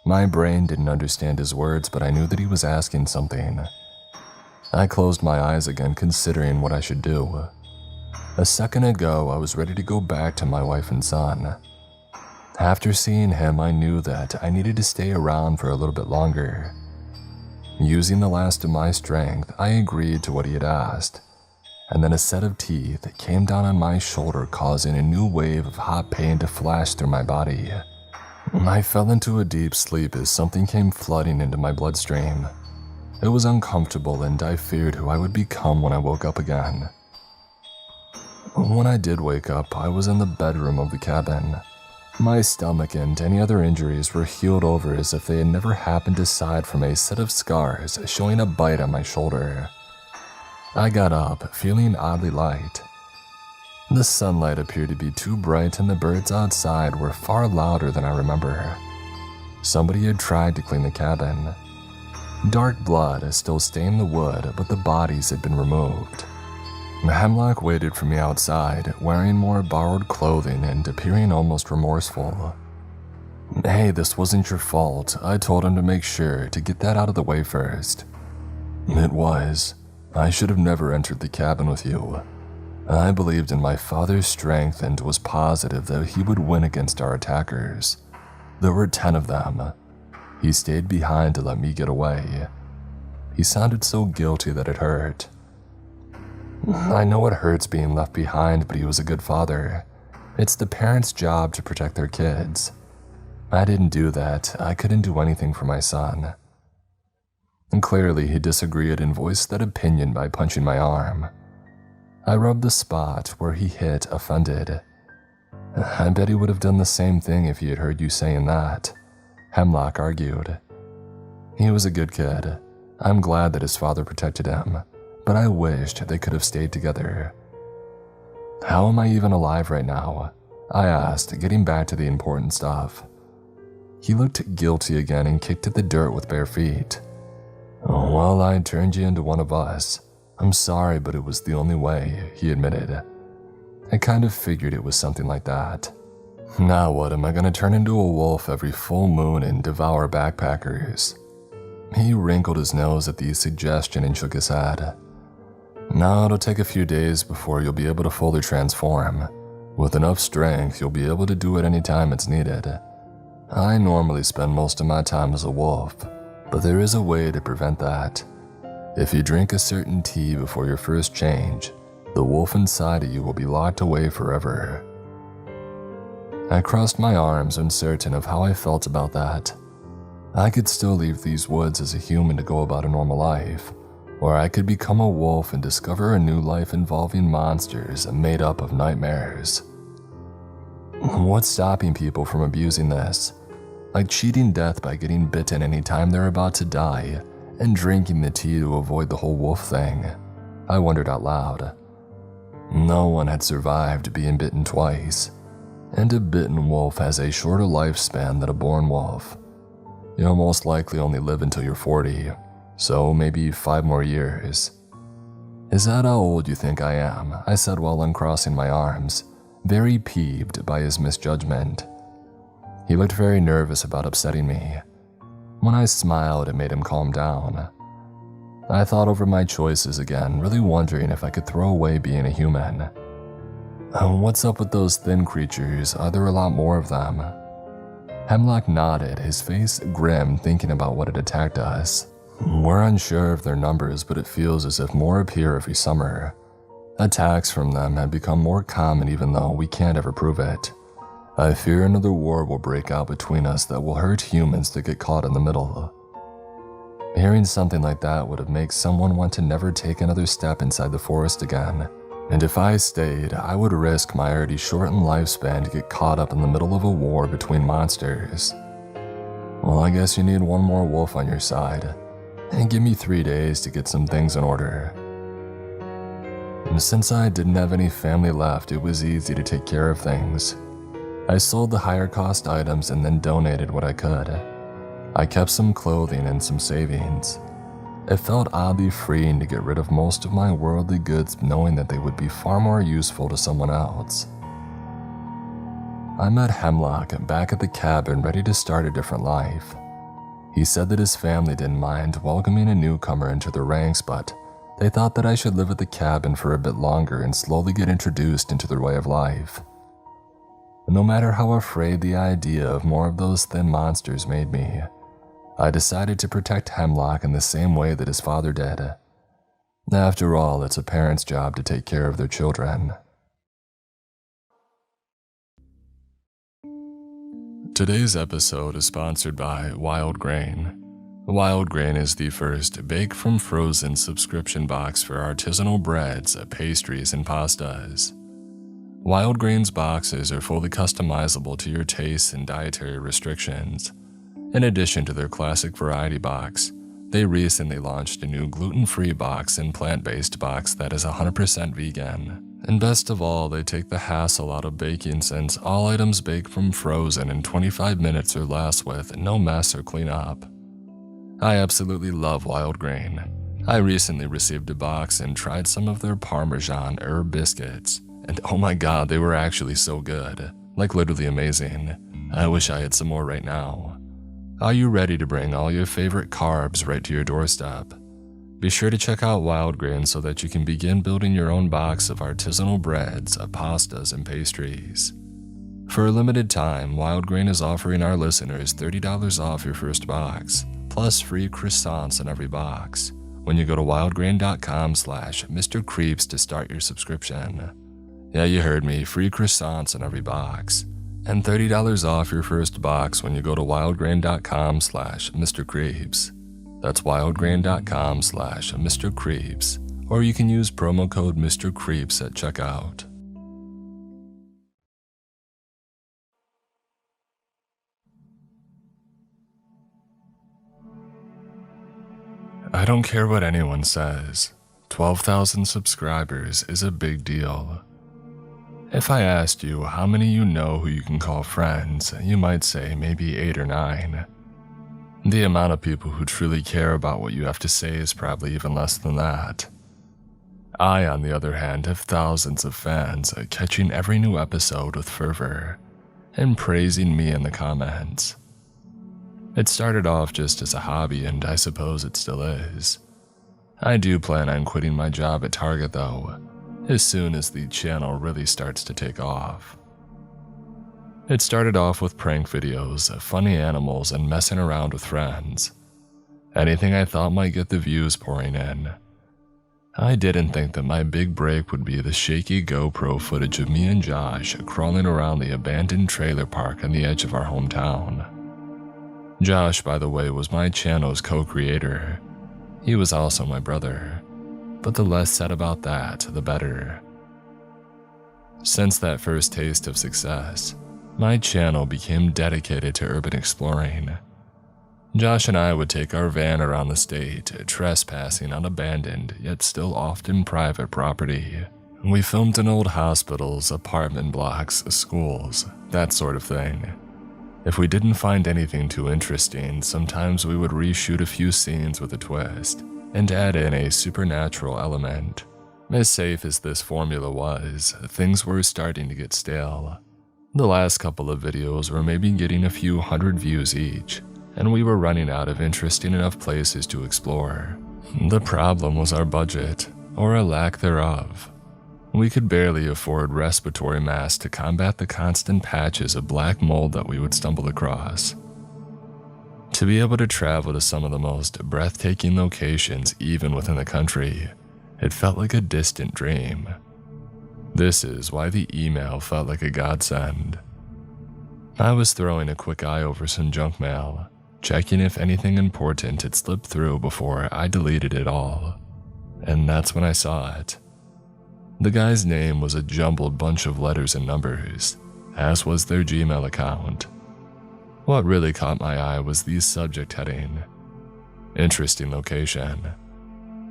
My brain didn't understand his words, but I knew that he was asking something. I closed my eyes again, considering what I should do. A second ago, I was ready to go back to my wife and son. After seeing him, I knew that I needed to stay around for a little bit longer. Using the last of my strength, I agreed to what he had asked. and then a set of teeth came down on my shoulder, causing a new wave of hot pain to flash through my body. I fell into a deep sleep as something came flooding into my bloodstream. It was uncomfortable, and I feared who I would become when I woke up again. When I did wake up, I was in the bedroom of the cabin. My stomach and any other injuries were healed over as if they had never happened, aside from a set of scars showing a bite on my shoulder. I got up, feeling oddly light. The sunlight appeared to be too bright, and the birds outside were far louder than I remember. Somebody had tried to clean the cabin. Dark blood still stained the wood, but the bodies had been removed. Hemlock waited for me outside, wearing more borrowed clothing and appearing almost remorseful. "Hey, this wasn't your fault. I told him to make sure to get that out of the way first." "It was. I should have never entered the cabin with you. I believed in my father's strength and was positive that he would win against our attackers. There were 10 of them. He stayed behind to let me get away." He sounded so guilty that it hurt. "I know it hurts being left behind, but he was a good father. It's the parents' job to protect their kids. I didn't do that. I couldn't do anything for my son." And clearly he disagreed and voiced that opinion by punching my arm. I rubbed the spot where he hit, offended. "I bet he would have done the same thing if he had heard you saying that," Hemlock argued. "He was a good kid. I'm glad that his father protected him, but I wished they could have stayed together." "How am I even alive right now?" I asked, getting back to the important stuff. He looked guilty again and kicked at the dirt with bare feet. "Well, I turned you into one of us. I'm sorry, but it was the only way," he admitted. I kind of figured it was something like that. "Now what, am I going to turn into a wolf every full moon and devour backpackers?" He wrinkled his nose at the suggestion and shook his head. "No, it'll take a few days before you'll be able to fully transform. With enough strength, you'll be able to do it any time it's needed. I normally spend most of my time as a wolf, but there is a way to prevent that. If you drink a certain tea before your first change, the wolf inside of you will be locked away forever." I crossed my arms, uncertain of how I felt about that. I could still leave these woods as a human to go about a normal life, or I could become a wolf and discover a new life involving monsters made up of nightmares. What's stopping people from abusing this? Like cheating death by getting bitten anytime they're about to die, and drinking the tea to avoid the whole wolf thing. I wondered out loud. No one had survived being bitten twice, and a bitten wolf has a shorter lifespan than a born wolf. You'll most likely only live until you're 40, so maybe 5 more years. "Is that how old you think I am?" I said while uncrossing my arms, very peeved by his misjudgment. He looked very nervous about upsetting me. When I smiled, it made him calm down. I thought over my choices again, really wondering if I could throw away being a human. "What's up with those thin creatures? Are there a lot more of them?" Hemlock nodded, his face grim, thinking about what had attacked us. "We're unsure of their numbers, but it feels as if more appear every summer. Attacks from them have become more common, even though we can't ever prove it. I fear another war will break out between us that will hurt humans that get caught in the middle." Hearing something like that would have made someone want to never take another step inside the forest again, and if I stayed, I would risk my already shortened lifespan to get caught up in the middle of a war between monsters. Well, I guess you need one more wolf on your side, and give me 3 days to get some things in order. And since I didn't have any family left, it was easy to take care of things. I sold the higher cost items and then donated what I could. I kept some clothing and some savings. It felt oddly freeing to get rid of most of my worldly goods, knowing that they would be far more useful to someone else. I met Hemlock back at the cabin, ready to start a different life. He said that his family didn't mind welcoming a newcomer into their ranks, but they thought that I should live at the cabin for a bit longer and slowly get introduced into their way of life. No matter how afraid the idea of more of those thin monsters made me, I decided to protect Hemlock in the same way that his father did. After all, it's a parent's job to take care of their children. Today's episode is sponsored by Wild Grain. Wild Grain is the first bake from frozen subscription box for artisanal breads, pastries, and pastas. Wild Grain's boxes are fully customizable to your tastes and dietary restrictions. In addition to their classic variety box, they recently launched a new gluten-free box and plant-based box that is 100% vegan. And best of all, they take the hassle out of baking since all items bake from frozen in 25 minutes or less with no mess or cleanup. I absolutely love Wild Grain. I recently received a box and tried some of their Parmesan herb biscuits, and oh my god, they were actually so good, like literally amazing. I wish I had some more right now. Are you ready to bring all your favorite carbs right to your doorstep? Be sure to check out Wild Grain so that you can begin building your own box of artisanal breads, pastas, and pastries. For a limited time, Wild Grain is offering our listeners $30 off your first box, plus free croissants in every box, when you go to wildgrain.com/MrCreeps to start your subscription. Yeah, you heard me, free croissants in every box, and $30 off your first box when you go to wildgrain.com/MrCreeps. That's wildgrain.com/MrCreeps, or you can use promo code MrCreeps at checkout. I don't care what anyone says, 12,000 subscribers is a big deal. If I asked you how many you know who you can call friends, you might say maybe 8 or 9. The amount of people who truly care about what you have to say is probably even less than that. I, on the other hand, have thousands of fans catching every new episode with fervor and praising me in the comments. It started off just as a hobby, and I suppose it still is. I do plan on quitting my job at Target though, as soon as the channel really starts to take off. It started off with prank videos, funny animals, and messing around with friends. Anything I thought might get the views pouring in. I didn't think that my big break would be the shaky GoPro footage of me and Josh crawling around the abandoned trailer park on the edge of our hometown. Josh, by the way, was my channel's co-creator. He was also my brother, but the less said about that, the better. Since that first taste of success, my channel became dedicated to urban exploring. Josh and I would take our van around the state, trespassing on abandoned yet still often private property. We filmed in old hospitals, apartment blocks, schools, that sort of thing. If we didn't find anything too interesting, sometimes we would reshoot a few scenes with a twist and add in a supernatural element. As safe as this formula was, things were starting to get stale. The last couple of videos were maybe getting a few hundred views each, and we were running out of interesting enough places to explore. The problem was our budget, or a lack thereof. We could barely afford respiratory masks to combat the constant patches of black mold that we would stumble across. To be able to travel to some of the most breathtaking locations even within the country, it felt like a distant dream. This is why the email felt like a godsend. I was throwing a quick eye over some junk mail, checking if anything important had slipped through before I deleted it all. And that's when I saw it. The guy's name was a jumbled bunch of letters and numbers, as was their Gmail account. What really caught my eye was the subject heading, "Interesting location."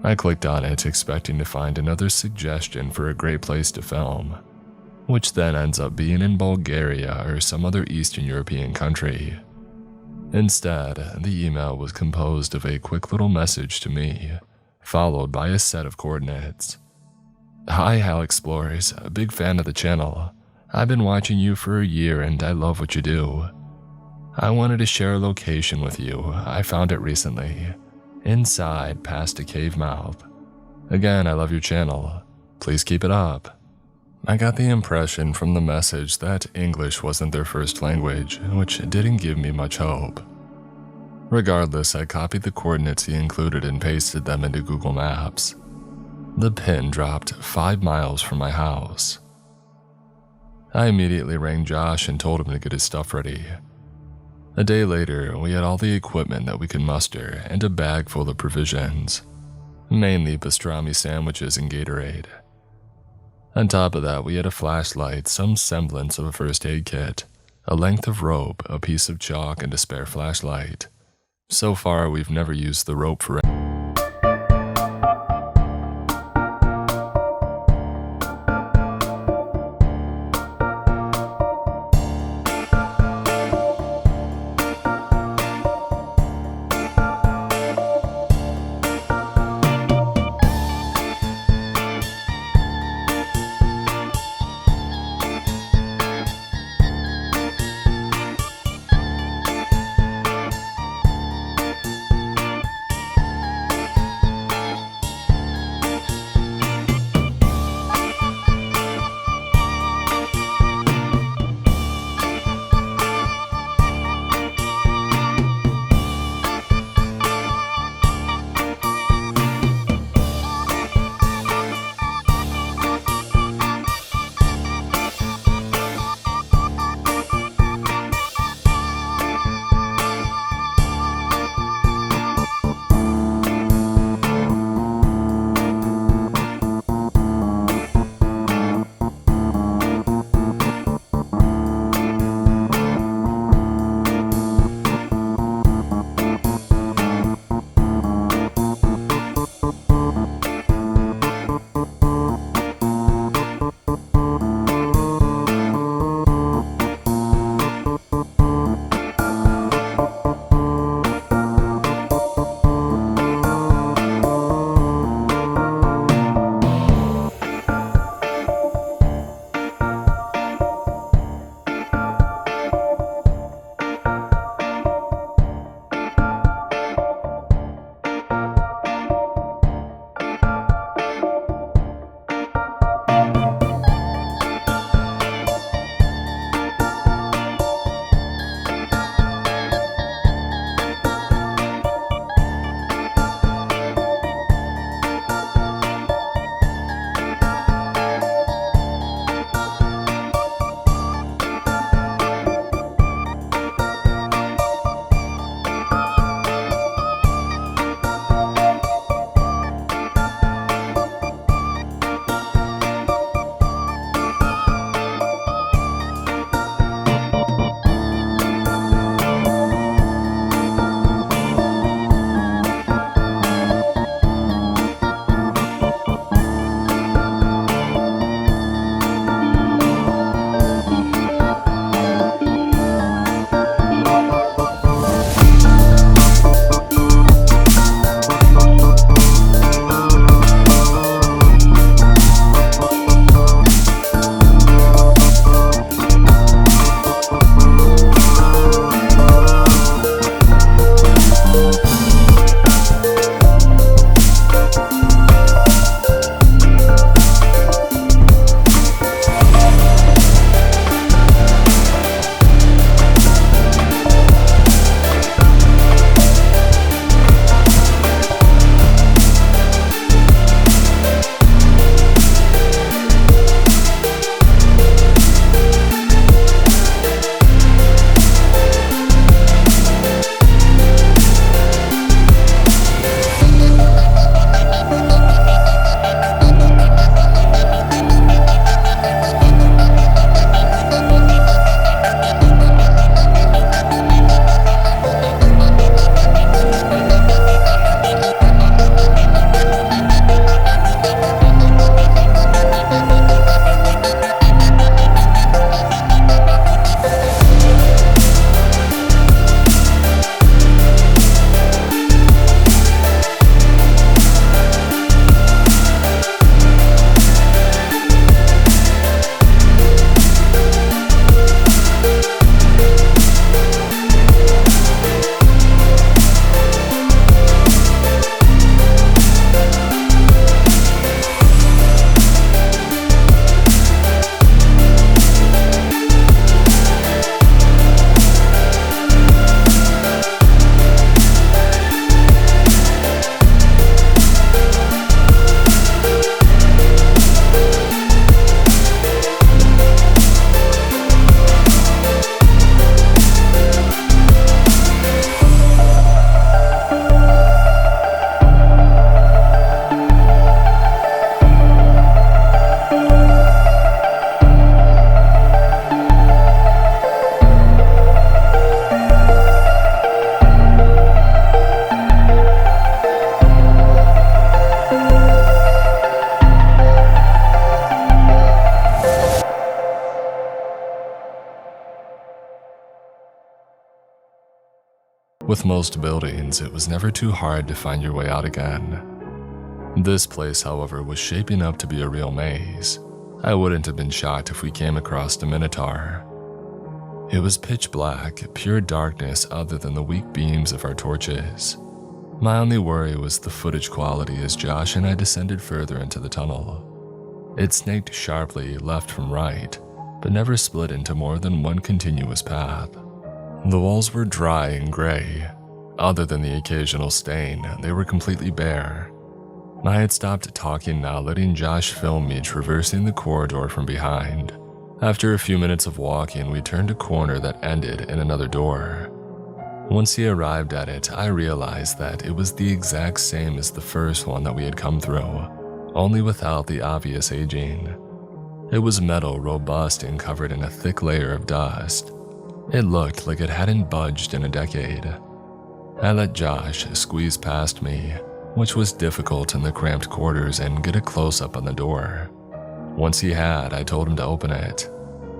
I clicked on it expecting to find another suggestion for a great place to film, which then ends up being in Bulgaria or some other Eastern European country. Instead, the email was composed of a quick little message to me, followed by a set of coordinates. "Hi Hal Explorers, a big fan of the channel. I've been watching you for a year and I love what you do. I wanted to share a location with you. I found it recently. Inside past a cave mouth. Again, I love your channel. Please keep it up." I got the impression from the message that English wasn't their first language, which didn't give me much hope. Regardless, I copied the coordinates he included and pasted them into Google Maps. The pin dropped 5 miles from my house. I immediately rang Josh and told him to get his stuff ready. A day later, we had all the equipment that we could muster and a bag full of provisions, mainly pastrami sandwiches and Gatorade. On top of that, we had a flashlight, some semblance of a first aid kit, a length of rope, a piece of chalk, and a spare flashlight. So far, we've never used the rope for With most buildings, it was never too hard to find your way out again. This place, however, was shaping up to be a real maze. I wouldn't have been shocked if we came across a minotaur. It was pitch black, pure darkness other than the weak beams of our torches. My only worry was the footage quality as Josh and I descended further into the tunnel. It snaked sharply left from right, but never split into more than one continuous path. The walls were dry and gray. Other than the occasional stain, they were completely bare. I had stopped talking now, letting Josh film me traversing the corridor from behind. After a few minutes of walking, we turned a corner that ended in another door. Once he arrived at it, I realized that it was the exact same as the first one that we had come through, only without the obvious aging. It was metal, robust, and covered in a thick layer of dust. It looked like it hadn't budged in a decade. I let Josh squeeze past me, which was difficult in the cramped quarters, and get a close-up on the door. Once he had, I told him to open it.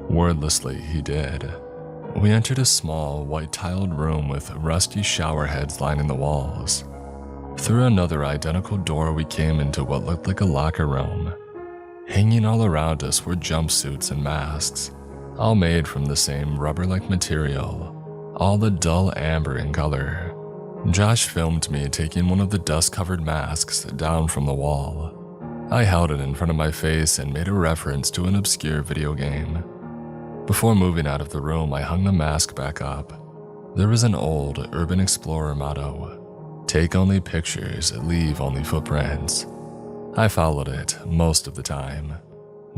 Wordlessly, he did. We entered a small, white-tiled room with rusty shower heads lining the walls. Through another identical door, we came into what looked like a locker room. Hanging all around us were jumpsuits and masks, all made from the same rubber-like material, all a dull amber in color. Josh filmed me taking one of the dust-covered masks down from the wall. I held it in front of my face and made a reference to an obscure video game. Before moving out of the room, I hung the mask back up. There was an old Urban Explorer motto: take only pictures, leave only footprints. I followed it most of the time.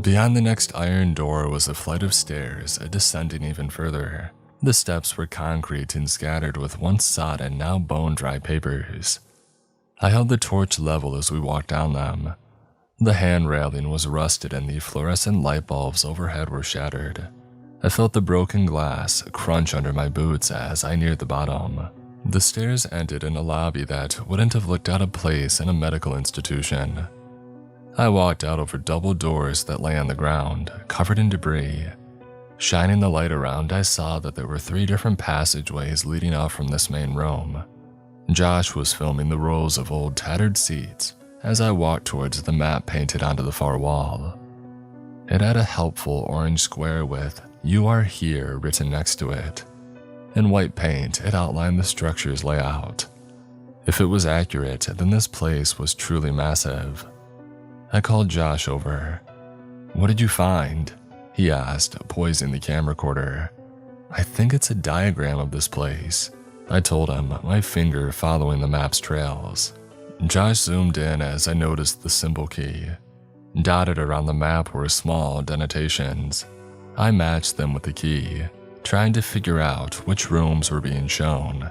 Beyond the next iron door was a flight of stairs, descending even further. The steps were concrete and scattered with once sod and now bone-dry papers. I held the torch level as we walked down them. The hand railing was rusted and the fluorescent light bulbs overhead were shattered. I felt the broken glass crunch under my boots as I neared the bottom. The stairs ended in a lobby that wouldn't have looked out of place in a medical institution. I walked out over double doors that lay on the ground, covered in debris. Shining the light around, I saw that there were 3 different passageways leading out from this main room. Josh was filming the rows of old tattered seats as I walked towards the map painted onto the far wall. It had a helpful orange square with "You are here" written next to it. In white paint, it outlined the structure's layout. If it was accurate, then this place was truly massive. I called Josh over. "What did you find?" he asked, poising the camera recorder. "I think it's a diagram of this place," I told him, my finger following the map's trails. Josh zoomed in as I noticed the symbol key. Dotted around the map were small denotations. I matched them with the key, trying to figure out which rooms were being shown.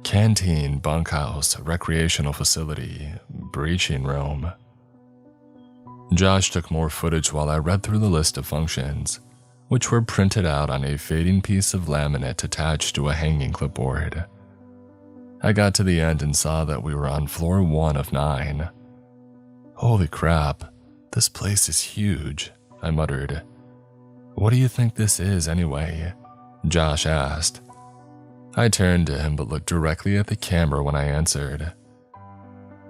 Canteen, bunkhouse, recreational facility, breaching room. Josh took more footage while I read through the list of functions, which were printed out on a fading piece of laminate attached to a hanging clipboard. I got to the end and saw that we were on floor 1 of 9. "Holy crap, this place is huge," I muttered. "What do you think this is anyway?" Josh asked. I turned to him but looked directly at the camera when I answered.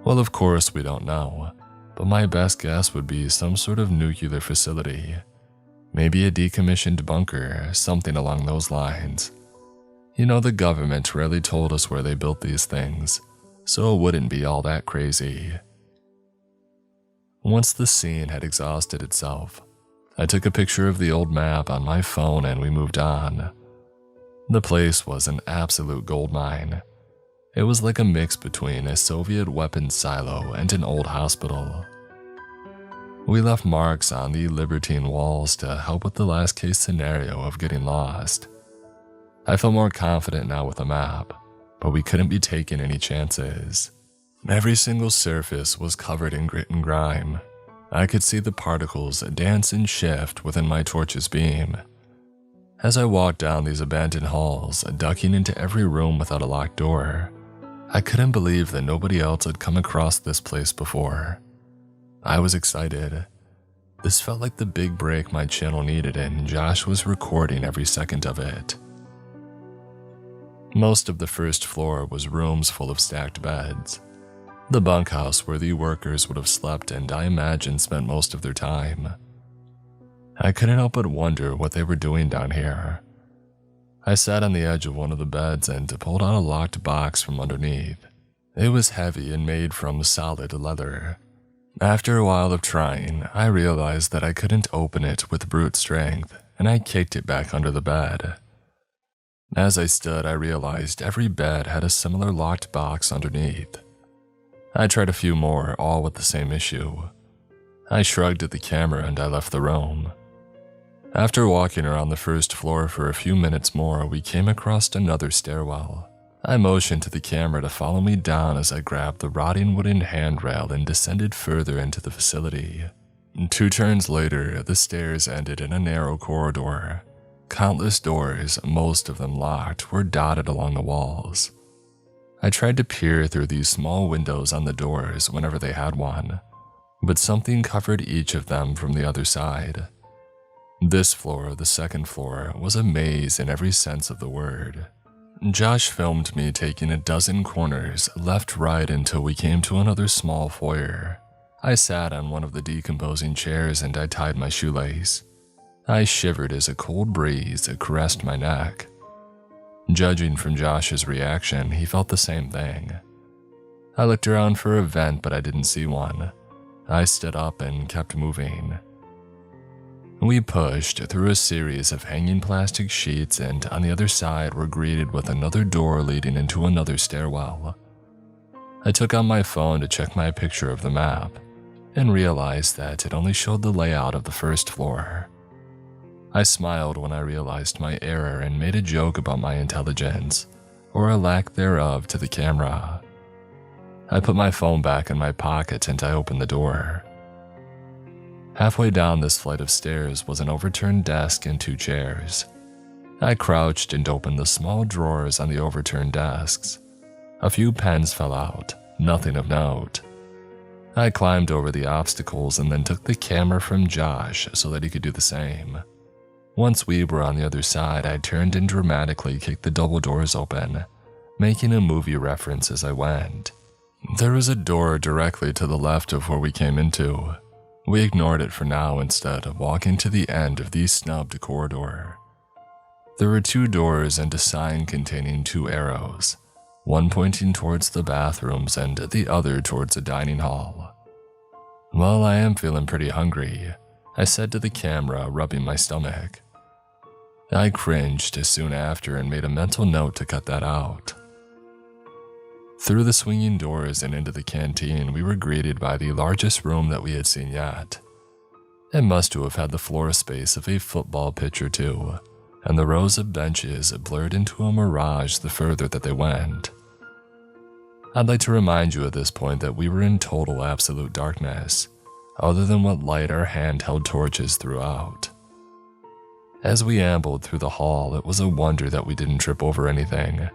"Well, of course we don't know, but my best guess would be some sort of nuclear facility. Maybe a decommissioned bunker, something along those lines. You know, the government rarely told us where they built these things, so it wouldn't be all that crazy." Once the scene had exhausted itself, I took a picture of the old map on my phone and we moved on. The place was an absolute goldmine. It was like a mix between a Soviet weapons silo and an old hospital. We left marks on the Libertine walls to help with the last case scenario of getting lost. I felt more confident now with the map, but we couldn't be taking any chances. Every single surface was covered in grit and grime. I could see the particles dance and shift within my torch's beam. As I walked down these abandoned halls, ducking into every room without a locked door, I couldn't believe that nobody else had come across this place before. I was excited. This felt like the big break my channel needed, and Josh was recording every second of it. Most of the first floor was rooms full of stacked beds. The bunkhouse where the workers would have slept and I imagine spent most of their time. I couldn't help but wonder what they were doing down here. I sat on the edge of one of the beds and pulled out a locked box from underneath. It was heavy and made from solid leather. After a while of trying, I realized that I couldn't open it with brute strength, and I kicked it back under the bed. As I stood, I realized every bed had a similar locked box underneath. I tried a few more, all with the same issue. I shrugged at the camera and I left the room. After walking around the first floor for a few minutes more, we came across another stairwell. I motioned to the camera to follow me down as I grabbed the rotting wooden handrail and descended further into the facility. 2 turns later, the stairs ended in a narrow corridor. Countless doors, most of them locked, were dotted along the walls. I tried to peer through these small windows on the doors whenever they had one, but something covered each of them from the other side. This floor, the second floor, was a maze in every sense of the word. Josh filmed me taking a dozen corners left, right until we came to another small foyer. I sat on one of the decomposing chairs and I tied my shoelace. I shivered as a cold breeze caressed my neck. Judging from Josh's reaction, he felt the same thing. I looked around for a vent, but I didn't see one. I stood up and kept moving. We pushed through a series of hanging plastic sheets, and on the other side were greeted with another door leading into another stairwell. I took out my phone to check my picture of the map, and realized that it only showed the layout of the first floor. I smiled when I realized my error and made a joke about my intelligence, or a lack thereof, to the camera. I put my phone back in my pocket and I opened the door. Halfway down this flight of stairs was an overturned desk and 2 chairs. I crouched and opened the small drawers on the overturned desks. A few pens fell out, nothing of note. I climbed over the obstacles and then took the camera from Josh so that he could do the same. Once we were on the other side, I turned and dramatically kicked the double doors open, making a movie reference as I went. There was a door directly to the left of where we came into. We ignored it for now, instead of walking to the end of the snubbed corridor. There were 2 doors and a sign containing 2 arrows, one pointing towards the bathrooms and the other towards a dining hall. Well, I am feeling pretty hungry, I said to the camera, rubbing my stomach. I cringed soon after and made a mental note to cut that out. Through the swinging doors and into the canteen, we were greeted by the largest room that we had seen yet. It must have had the floor space of a football pitch or 2, and the rows of benches blurred into a mirage the further that they went. I'd like to remind you at this point that we were in total absolute darkness, other than what light our handheld torches threw out. As we ambled through the hall, it was a wonder that we didn't trip over anything.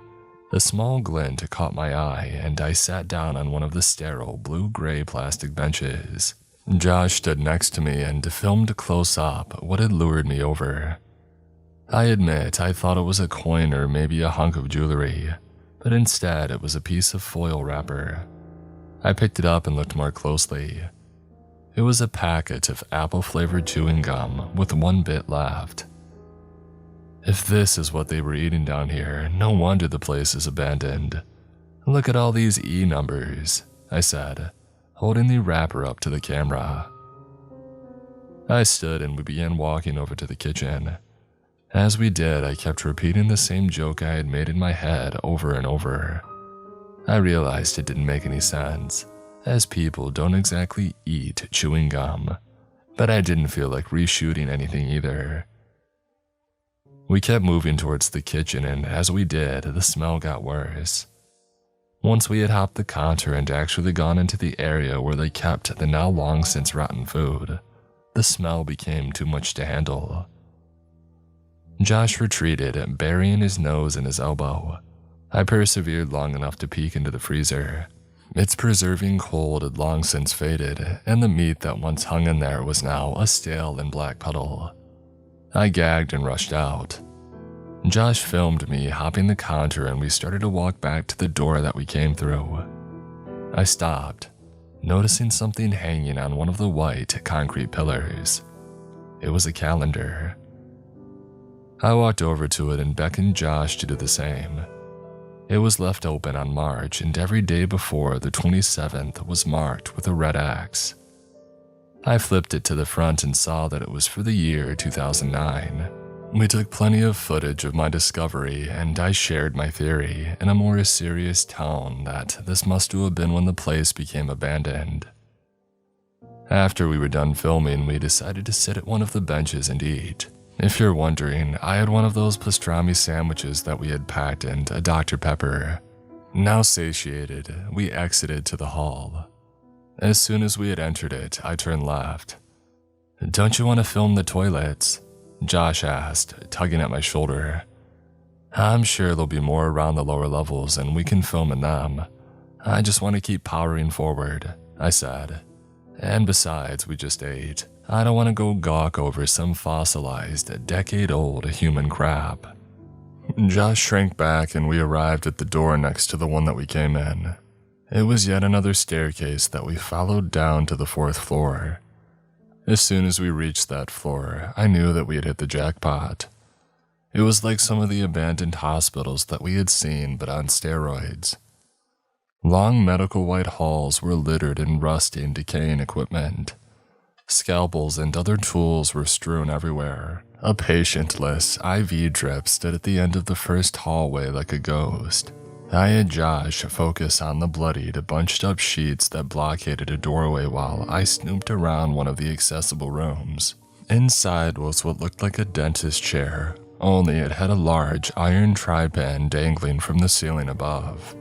A small glint caught my eye, and I sat down on one of the sterile blue-gray plastic benches. Josh stood next to me and filmed close up what had lured me over. I admit I thought it was a coin or maybe a hunk of jewelry, but instead it was a piece of foil wrapper. I picked it up and looked more closely. It was a packet of apple-flavored chewing gum with 1 bit left. If this is what they were eating down here, no wonder the place is abandoned. Look at all these E numbers, I said, holding the wrapper up to the camera. I stood and we began walking over to the kitchen. As we did, I kept repeating the same joke I had made in my head over and over. I realized it didn't make any sense, as people don't exactly eat chewing gum, but I didn't feel like reshooting anything either. We kept moving towards the kitchen, and as we did, the smell got worse. Once we had hopped the counter and actually gone into the area where they kept the now long since rotten food, the smell became too much to handle. Josh retreated, burying his nose in his elbow. I persevered long enough to peek into the freezer. Its preserving cold had long since faded, and the meat that once hung in there was now a stale and black puddle. I gagged and rushed out. Josh filmed me hopping the counter and we started to walk back to the door that we came through. I stopped, noticing something hanging on one of the white concrete pillars. It was a calendar. I walked over to it and beckoned Josh to do the same. It was left open on March, and every day before the 27th was marked with a red X. I flipped it to the front and saw that it was for the year 2009. We took plenty of footage of my discovery, and I shared my theory in a more serious tone that this must have been when the place became abandoned. After we were done filming, we decided to sit at one of the benches and eat. If you're wondering, I had one of those pastrami sandwiches that we had packed and a Dr. Pepper. Now satiated, we exited to the hall. As soon as we had entered it, I turned left. "Don't you want to film the toilets?" Josh asked, tugging at my shoulder. "I'm sure there'll be more around the lower levels and we can film in them. I just want to keep powering forward," I said. "And besides, we just ate. I don't want to go gawk over some fossilized, decade-old human crap." Josh shrank back and we arrived at the door next to the one that we came in. It was yet another staircase that we followed down to the 4th floor. As soon as we reached that floor, I knew that we had hit the jackpot. It was like some of the abandoned hospitals that we had seen, but on steroids. Long medical white halls were littered in rusty and decaying equipment. Scalpels and other tools were strewn everywhere. A patient-less IV drip stood at the end of the first hallway like a ghost. I had Josh focus on the bloodied, bunched-up sheets that blockaded a doorway while I snooped around one of the accessible rooms. Inside was what looked like a dentist chair, only it had a large iron tripod dangling from the ceiling above.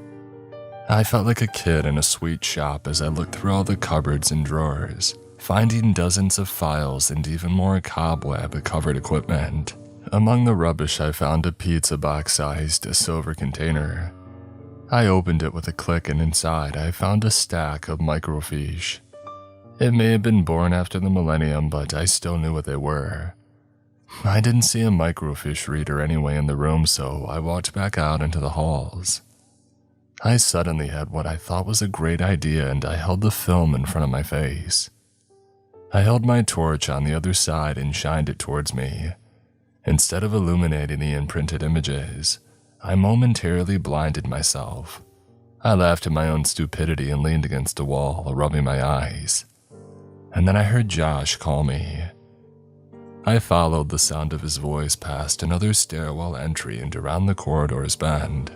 I felt like a kid in a sweet shop as I looked through all the cupboards and drawers, finding dozens of files and even more cobweb-covered equipment. Among the rubbish, I found a pizza box-sized silver container. I opened it with a click, and inside I found a stack of microfiche. It may have been born after the millennium, but I still knew what they were. I didn't see a microfiche reader anyway in the room, so I walked back out into the halls. I suddenly had what I thought was a great idea, and I held the film in front of my face. I held my torch on the other side and shined it towards me. Instead of illuminating the imprinted images, I momentarily blinded myself. I laughed at my own stupidity and leaned against a wall, rubbing my eyes. And then I heard Josh call me. I followed the sound of his voice past another stairwell entry and around the corridor's bend.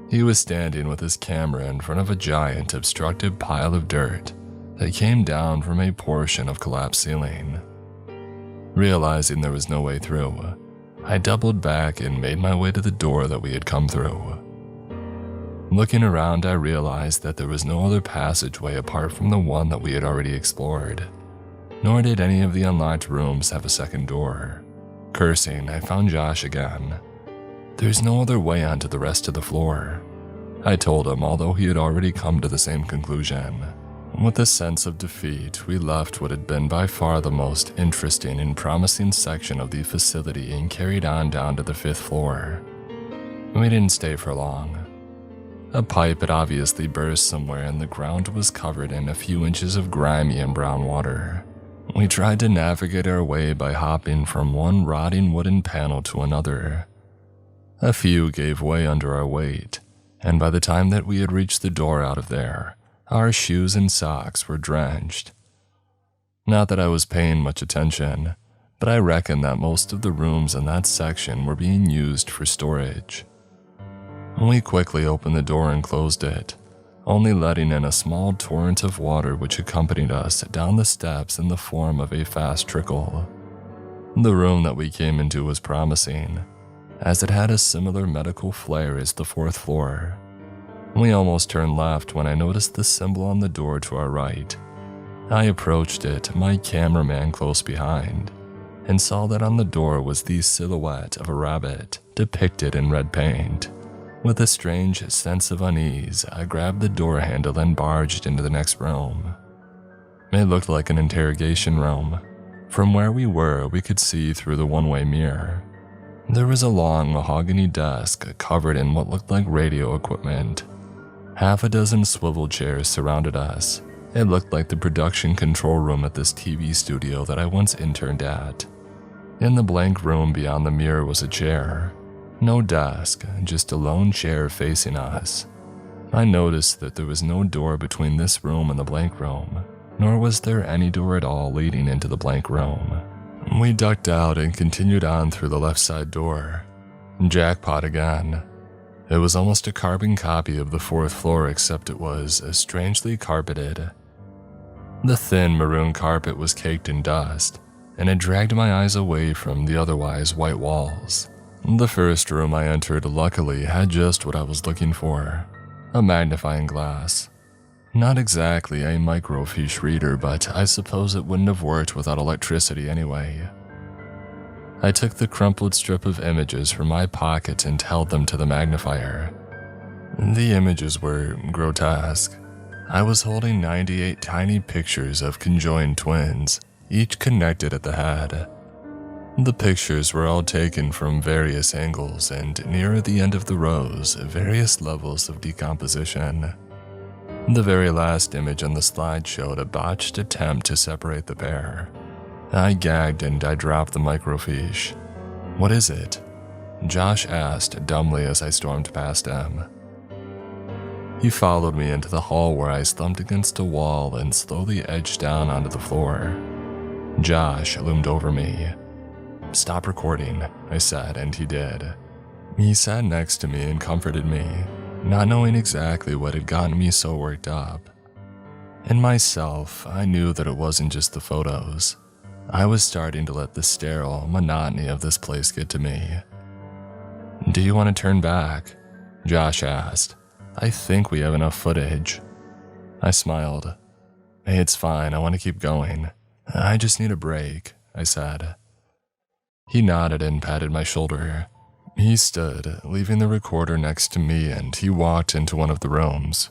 He was standing with his camera in front of a giant obstructed pile of dirt that came down from a portion of collapsed ceiling. Realizing there was no way through, I doubled back and made my way to the door that we had come through. Looking around, I realized that there was no other passageway apart from the one that we had already explored, nor did any of the unlocked rooms have a second door. Cursing, I found Josh again. "There's no other way onto the rest of the floor," I told him, although he had already come to the same conclusion. With a sense of defeat, we left what had been by far the most interesting and promising section of the facility and carried on down to the 5th floor. We didn't stay for long. A pipe had obviously burst somewhere and the ground was covered in a few inches of grimy and brown water. We tried to navigate our way by hopping from one rotting wooden panel to another. A few gave way under our weight, and by the time that we had reached the door out of there, our shoes and socks were drenched. Not that I was paying much attention, but I reckoned that most of the rooms in that section were being used for storage. We quickly opened the door and closed it, only letting in a small torrent of water which accompanied us down the steps in the form of a fast trickle. The room that we came into was promising, as it had a similar medical flair as the 4th floor. We almost turned left when I noticed the symbol on the door to our right. I approached it, my cameraman close behind, and saw that on the door was the silhouette of a rabbit, depicted in red paint. With a strange sense of unease, I grabbed the door handle and barged into the next room. It looked like an interrogation room. From where we were, we could see through the one-way mirror. There was a long mahogany desk covered in what looked like radio equipment. Half a dozen swivel chairs surrounded us. It looked like the production control room at this TV studio that I once interned at. In the blank room beyond the mirror was a chair. No desk, just a lone chair facing us. I noticed that there was no door between this room and the blank room, nor was there any door at all leading into the blank room. We ducked out and continued on through the left side door. Jackpot again. It was almost a carbon copy of the fourth floor, except it was strangely carpeted. The thin maroon carpet was caked in dust, and it dragged my eyes away from the otherwise white walls. The first room I entered luckily had just what I was looking for, a magnifying glass. Not exactly a microfiche reader, but I suppose it wouldn't have worked without electricity anyway. I took the crumpled strip of images from my pocket and held them to the magnifier. The images were grotesque. I was holding 98 tiny pictures of conjoined twins, each connected at the head. The pictures were all taken from various angles, and nearer the end of the rows, various levels of decomposition. The very last image on the slide showed a botched attempt to separate the pair. I gagged and I dropped the microfiche. "What is it?" Josh asked dumbly as I stormed past him. He followed me into the hall where I slumped against a wall and slowly edged down onto the floor. Josh loomed over me. "Stop recording," I said, and he did. He sat next to me and comforted me, not knowing exactly what had gotten me so worked up. In myself, I knew that it wasn't just the photos. I was starting to let the sterile monotony of this place get to me. "Do you want to turn back?" Josh asked. "I think we have enough footage." I smiled. "Hey, it's fine, I want to keep going. I just need a break," I said. He nodded and patted my shoulder. He stood, leaving the recorder next to me, and he walked into one of the rooms.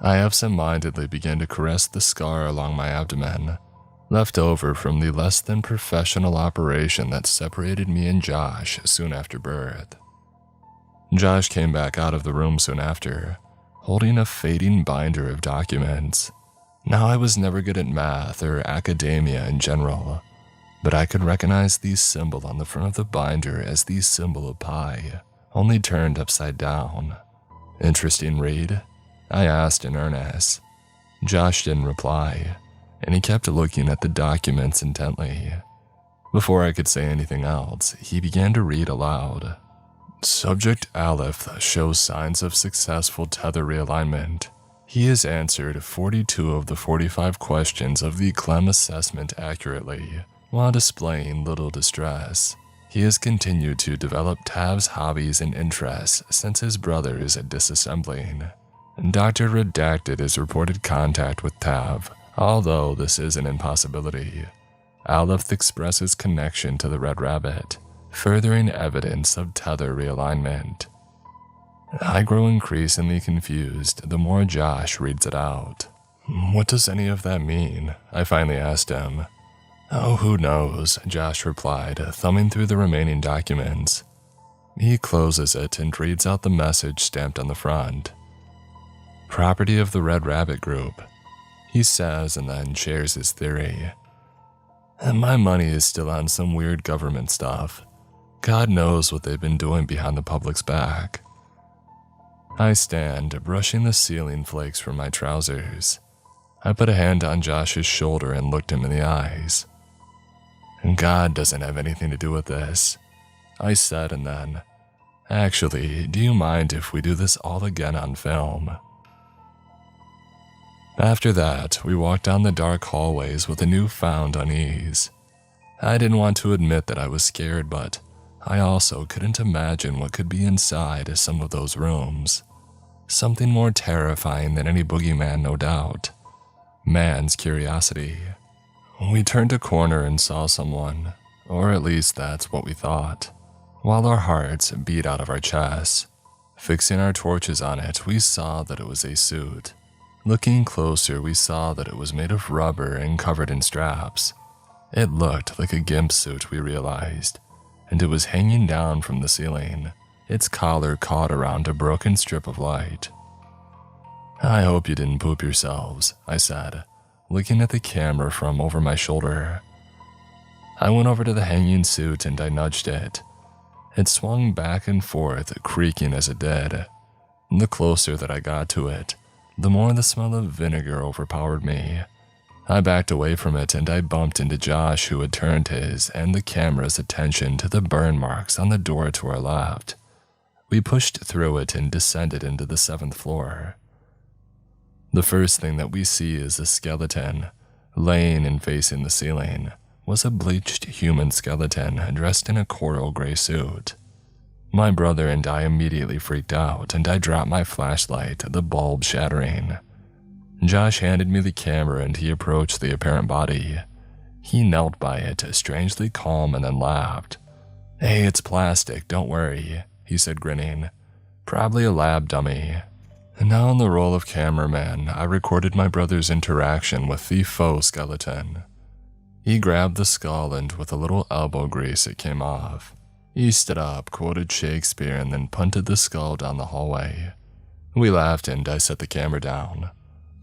I absent-mindedly began to caress the scar along my abdomen, left over from the less than professional operation that separated me and Josh soon after birth. Josh came back out of the room soon after, holding a fading binder of documents. Now, I was never good at math or academia in general, but I could recognize the symbol on the front of the binder as the symbol of pi, only turned upside down. "Interesting read?" I asked in earnest. Josh didn't reply, and he kept looking at the documents intently. Before I could say anything else, he began to read aloud. "Subject Aleph shows signs of successful tether realignment. He has answered 42 of the 45 questions of the Clem assessment accurately, while displaying little distress. He has continued to develop Tav's hobbies and interests since his brother is disassembling. Dr. Redacted has reported contact with Tav, although this is an impossibility. Aleph expresses connection to the Red Rabbit, furthering evidence of tether realignment." I grow increasingly confused the more Josh reads it out. "What does any of that mean?" I finally asked him. "Oh, who knows," Josh replied, thumbing through the remaining documents. He closes it and reads out the message stamped on the front. "Property of the Red Rabbit Group," he says, and then shares his theory. My money is still on some weird government stuff. God knows what they've been doing behind the public's back. I stand, brushing the ceiling flakes from my trousers. I put a hand on Josh's shoulder and looked him in the eyes. "God doesn't have anything to do with this," I said, and then, "Actually, do you mind if we do this all again on film?" After that, we walked down the dark hallways with a newfound unease. I didn't want to admit that I was scared, but I also couldn't imagine what could be inside some of those rooms. Something more terrifying than any boogeyman, no doubt. Man's curiosity. We turned a corner and saw someone, or at least that's what we thought, while our hearts beat out of our chests. Fixing our torches on it, we saw that it was a suit. Looking closer, we saw that it was made of rubber and covered in straps. It looked like a gimp suit, we realized, and it was hanging down from the ceiling, its collar caught around a broken strip of light. "I hope you didn't poop yourselves," I said, looking at the camera from over my shoulder. I went over to the hanging suit and I nudged it. It swung back and forth, creaking as it did. The closer that I got to it, the more the smell of vinegar overpowered me. I backed away from it and I bumped into Josh, who had turned his and the camera's attention to the burn marks on the door to our left. We pushed through it and descended into the 7th floor. The first thing that we see is a skeleton. Laying and facing the ceiling was a bleached human skeleton dressed in a coral gray suit. My brother and I immediately freaked out and I dropped my flashlight, the bulb shattering. Josh handed me the camera and he approached the apparent body. He knelt by it, strangely calm, and then laughed. "Hey, it's plastic, don't worry," he said, grinning. "Probably a lab dummy." And now in the role of cameraman, I recorded my brother's interaction with the faux skeleton. He grabbed the skull and with a little elbow grease it came off. He stood up, quoted Shakespeare, and then punted the skull down the hallway. We laughed and I set the camera down.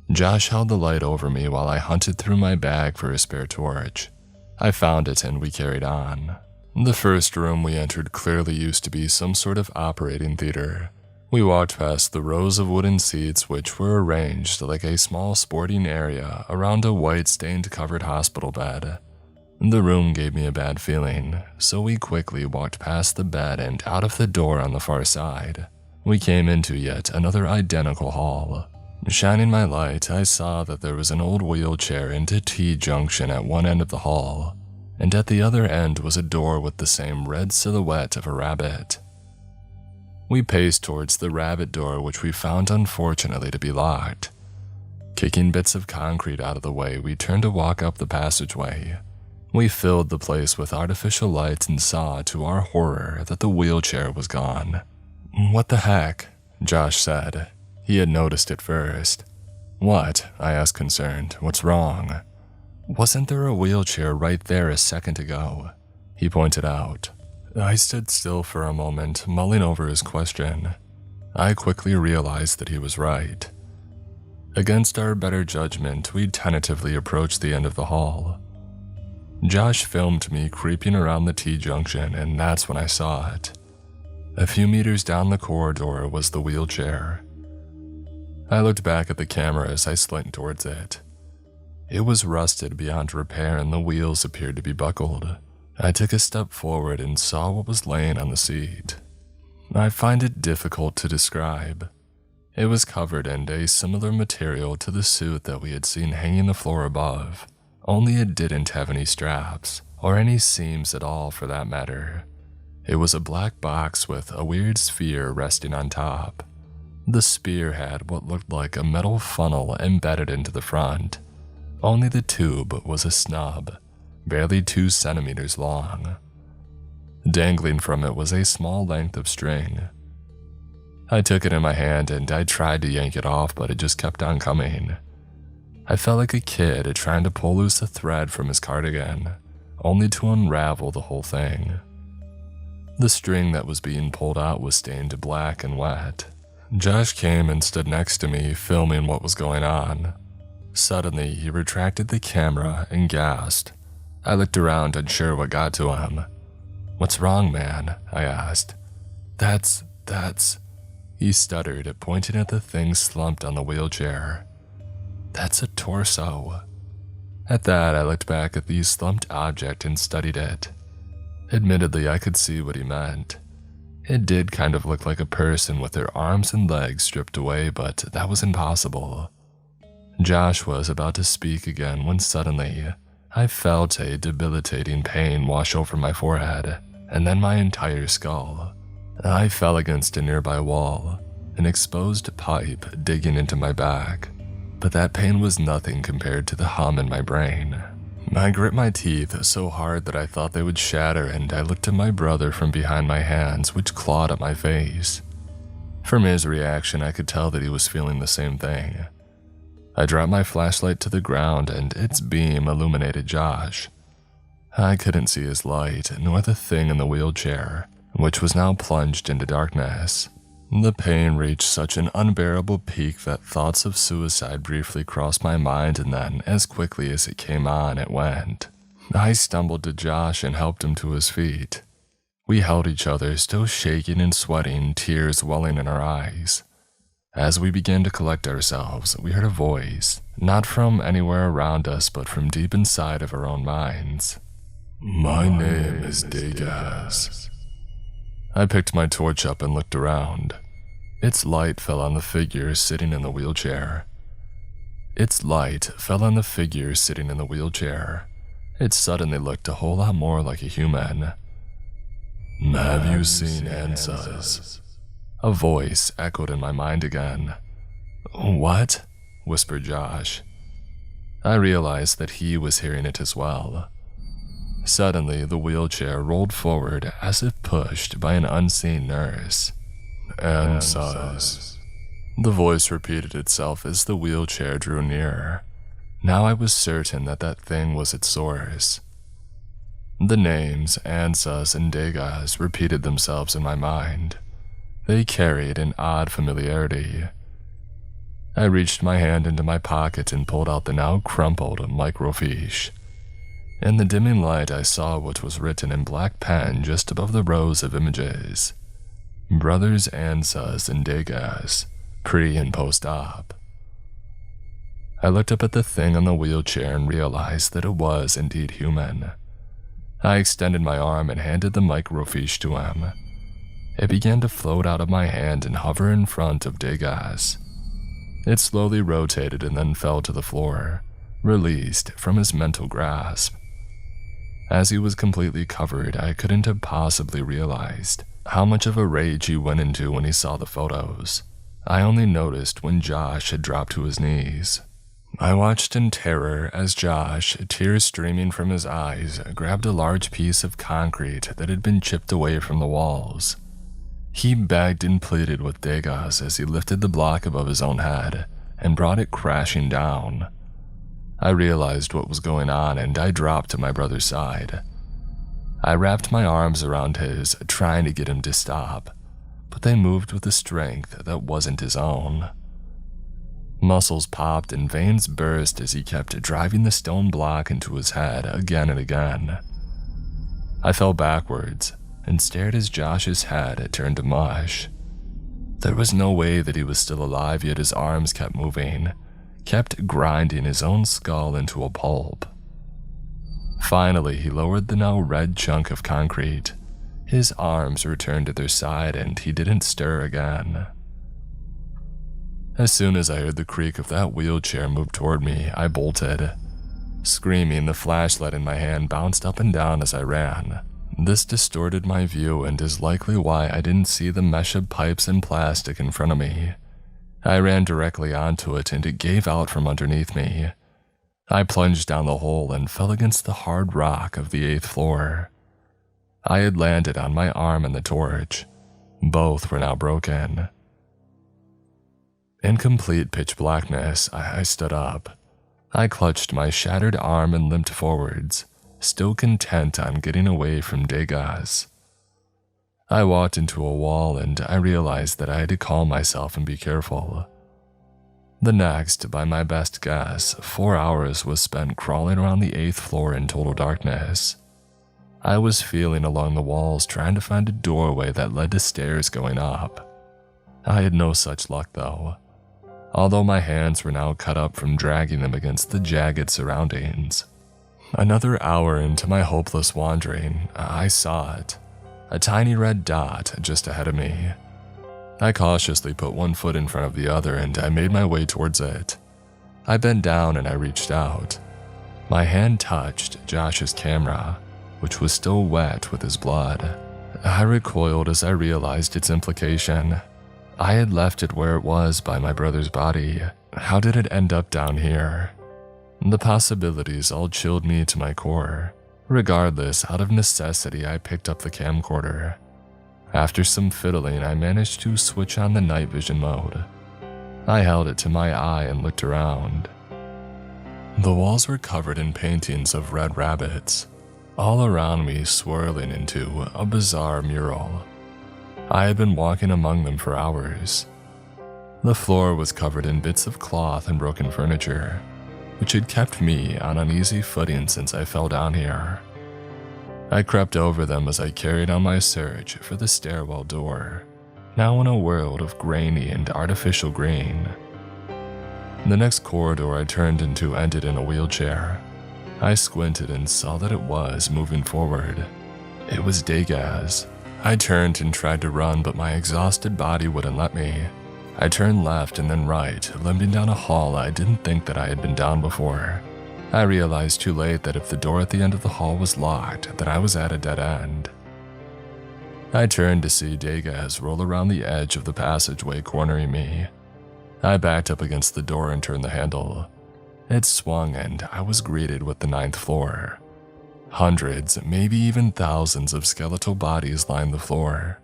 Josh held the light over me while I hunted through my bag for a spare torch. I found it and we carried on. The first room we entered clearly used to be some sort of operating theater. We walked past the rows of wooden seats which were arranged like a small sporting area around a white stained covered hospital bed. The room gave me a bad feeling, so we quickly walked past the bed and out of the door on the far side. We came into yet another identical hall. Shining my light, I saw that there was an old wheelchair into T-junction at one end of the hall, and at the other end was a door with the same red silhouette of a rabbit. We paced towards the rabbit door, which we found unfortunately to be locked. Kicking bits of concrete out of the way, we turned to walk up the passageway. We filled the place with artificial lights and saw, to our horror, that the wheelchair was gone. "What the heck?" Josh said. He had noticed it first. "What?" I asked, concerned. "What's wrong?" "Wasn't there a wheelchair right there a second ago?" he pointed out. I stood still for a moment, mulling over his question. I quickly realized that he was right. Against our better judgment, we tentatively approached the end of the hall. Josh filmed me creeping around the T-junction, and that's when I saw it. A few meters down the corridor was the wheelchair. I looked back at the camera as I slinked towards it. It was rusted beyond repair and the wheels appeared to be buckled. I took a step forward and saw what was laying on the seat. I find it difficult to describe. It was covered in a similar material to the suit that we had seen hanging the floor above, only it didn't have any straps, or any seams at all for that matter. It was a black box with a weird sphere resting on top. The sphere had what looked like a metal funnel embedded into the front. Only the tube was a snub, barely 2 centimeters long. Dangling from it was a small length of string. I took it in my hand and I tried to yank it off, but it just kept on coming. I felt like a kid trying to pull loose a thread from his cardigan, only to unravel the whole thing. The string that was being pulled out was stained black and wet. Josh came and stood next to me, filming what was going on. Suddenly, he retracted the camera and gasped. I looked around, unsure what got to him. "What's wrong, man?" I asked. That's... He stuttered, pointing at the thing slumped on the wheelchair. "That's a torso." At that, I looked back at the slumped object and studied it. Admittedly, I could see what he meant. It did kind of look like a person with their arms and legs stripped away, but that was impossible. Josh was about to speak again when suddenly, I felt a debilitating pain wash over my forehead, and then my entire skull. I fell against a nearby wall, an exposed pipe digging into my back, but that pain was nothing compared to the hum in my brain. I grit my teeth so hard that I thought they would shatter, and I looked at my brother from behind my hands, which clawed at my face. From his reaction, I could tell that he was feeling the same thing. I dropped my flashlight to the ground, and its beam illuminated Josh. I couldn't see his light, nor the thing in the wheelchair, which was now plunged into darkness. The pain reached such an unbearable peak that thoughts of suicide briefly crossed my mind, and then, as quickly as it came on, it went. I stumbled to Josh and helped him to his feet. We held each other, still shaking and sweating, tears welling in our eyes. As we began to collect ourselves, we heard a voice, not from anywhere around us, but from deep inside of our own minds. "My name is Degas." I picked my torch up and looked around. Its light fell on the figure sitting in the wheelchair. It suddenly looked a whole lot more like a human. "Have you seen ansas?" A voice echoed in my mind again. "What?" whispered Josh. I realized that he was hearing it as well. Suddenly, the wheelchair rolled forward as if pushed by an unseen nurse. "Ansas." The voice repeated itself as the wheelchair drew nearer. Now I was certain that that thing was its source. The names, Ansas and Degas, repeated themselves in my mind. They carried an odd familiarity. I reached my hand into my pocket and pulled out the now crumpled microfiche. In the dimming light, I saw what was written in black pen just above the rows of images. Brothers Ansas and Degas, pre and post-op. I looked up at the thing on the wheelchair and realized that it was indeed human. I extended my arm and handed the microfiche to him. It began to float out of my hand and hover in front of Degas. It slowly rotated and then fell to the floor, released from his mental grasp. As he was completely covered, I couldn't have possibly realized how much of a rage he went into when he saw the photos. I only noticed when Josh had dropped to his knees. I watched in terror as Josh, tears streaming from his eyes, grabbed a large piece of concrete that had been chipped away from the walls. He begged and pleaded with Degas as he lifted the block above his own head and brought it crashing down. I realized what was going on and I dropped to my brother's side. I wrapped my arms around his, trying to get him to stop, but they moved with a strength that wasn't his own. Muscles popped and veins burst as he kept driving the stone block into his head again and again. I fell backwards and stared as Josh's head turned to mush. There was no way that he was still alive, yet his arms kept moving, kept grinding his own skull into a pulp. Finally, he lowered the now red chunk of concrete. His arms returned to their side and he didn't stir again. As soon as I heard the creak of that wheelchair move toward me, I bolted. Screaming, the flashlight in my hand bounced up and down as I ran. This distorted my view and is likely why I didn't see the mesh of pipes and plastic in front of me. I ran directly onto it and it gave out from underneath me. I plunged down the hole and fell against the hard rock of the 8th floor. I had landed on my arm and the torch. Both were now broken. In complete pitch blackness, I stood up. I clutched my shattered arm and limped forwards, still content on getting away from Degas. I walked into a wall and I realized that I had to calm myself and be careful. The next, by my best guess, 4 hours was spent crawling around the 8th floor in total darkness. I was feeling along the walls trying to find a doorway that led to stairs going up. I had no such luck though, although my hands were now cut up from dragging them against the jagged surroundings. Another hour into my hopeless wandering, I saw it, a tiny red dot just ahead of me. I cautiously put one foot in front of the other and I made my way towards it. I bent down and I reached out. My hand touched Josh's camera, which was still wet with his blood. I recoiled as I realized its implication. I had left it where it was by my brother's body. How did it end up down here? The possibilities all chilled me to my core. Regardless, out of necessity, I picked up the camcorder. After some fiddling, I managed to switch on the night vision mode. I held it to my eye and looked around. The walls were covered in paintings of red rabbits. all around me swirling into a bizarre mural. I had been walking among them for hours. The floor was covered in bits of cloth and broken furniture, which had kept me on uneasy footing since I fell down here. I crept over them as I carried on my search for the stairwell door, now in a world of grainy and artificial green. The next corridor I turned into ended in a wheelchair. I squinted and saw that it was moving forward. It was Degas. I turned and tried to run, but my exhausted body wouldn't let me. I turned left and then right, limping down a hall I didn't think that I had been down before. I realized too late that if the door at the end of the hall was locked, then I was at a dead end. I turned to see Degas roll around the edge of the passageway, cornering me. I backed up against the door and turned the handle. It swung and I was greeted with the 9th floor. Hundreds, maybe even thousands of skeletal bodies lined the floor.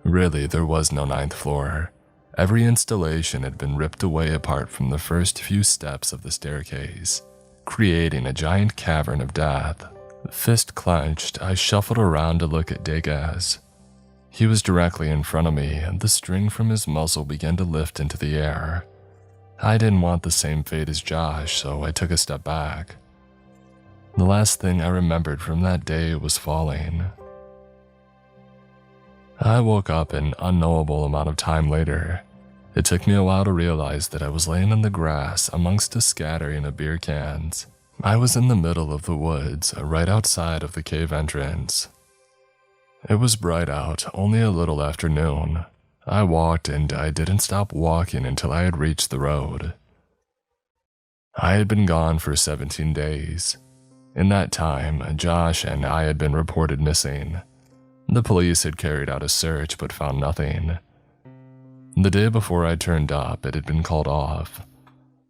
Really, there was no 9th floor. Every installation had been ripped away apart from the first few steps of the staircase, creating a giant cavern of death. Fist clenched, I shuffled around to look at Degas. He was directly in front of me, and the string from his muzzle began to lift into the air. I didn't want the same fate as Josh, so I took a step back. The last thing I remembered from that day was falling. I woke up an unknowable amount of time later. It took me a while to realize that I was laying in the grass amongst a scattering of beer cans. I was in the middle of the woods, right outside of the cave entrance. It was bright out, only a little after noon. I walked and I didn't stop walking until I had reached the road. I had been gone for 17 days. In that time, Josh and I had been reported missing. The police had carried out a search but found nothing. The day before I turned up, it had been called off.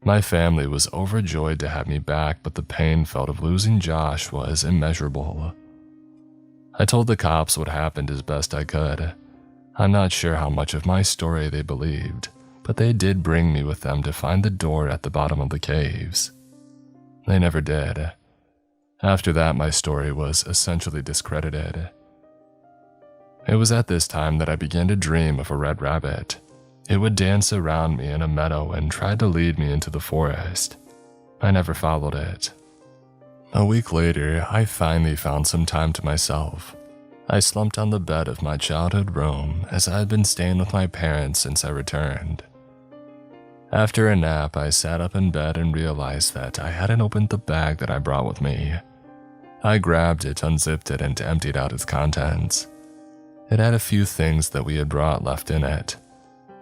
My family was overjoyed to have me back, but the pain felt of losing Josh was immeasurable. I told the cops what happened as best I could. I'm not sure how much of my story they believed, but they did bring me with them to find the door at the bottom of the caves. They never did. After that, my story was essentially discredited. It was at this time that I began to dream of a red rabbit. It would dance around me in a meadow and try to lead me into the forest. I never followed it. A week later, I finally found some time to myself. I slumped on the bed of my childhood room as I had been staying with my parents since I returned. After a nap, I sat up in bed and realized that I hadn't opened the bag that I brought with me. I grabbed it, unzipped it, and emptied out its contents. It had a few things that we had brought left in it.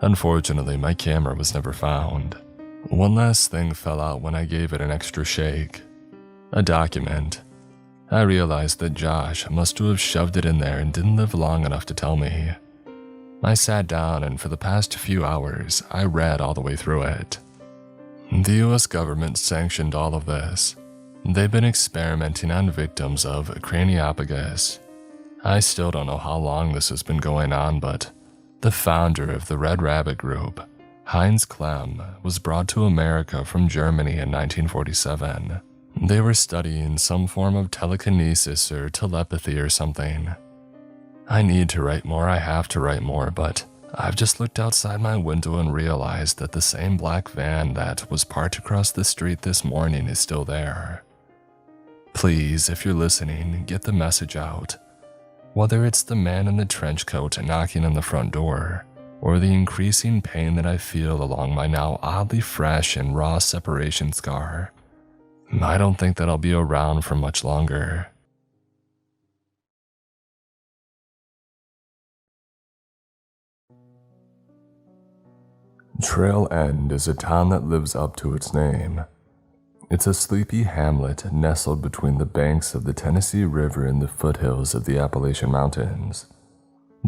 Unfortunately, my camera was never found. One last thing fell out when I gave it an extra shake. A document. I realized that Josh must have shoved it in there and didn't live long enough to tell me. I sat down and for the past few hours, I read all the way through it. The US government sanctioned all of this. They've been experimenting on victims of craniopagus. I still don't know how long this has been going on, but the founder of the Red Rabbit Group, Heinz Klemm, was brought to America from Germany in 1947. They were studying some form of telekinesis or telepathy or something. I need to write more, I have to write more, but I've just looked outside my window and realized that the same black van that was parked across the street this morning is still there. Please, if you're listening, get the message out. Whether it's the man in the trench coat knocking on the front door, or the increasing pain that I feel along my now oddly fresh and raw separation scar, I don't think that I'll be around for much longer. Trail End is a town that lives up to its name. It's a sleepy hamlet nestled between the banks of the Tennessee River and the foothills of the Appalachian Mountains.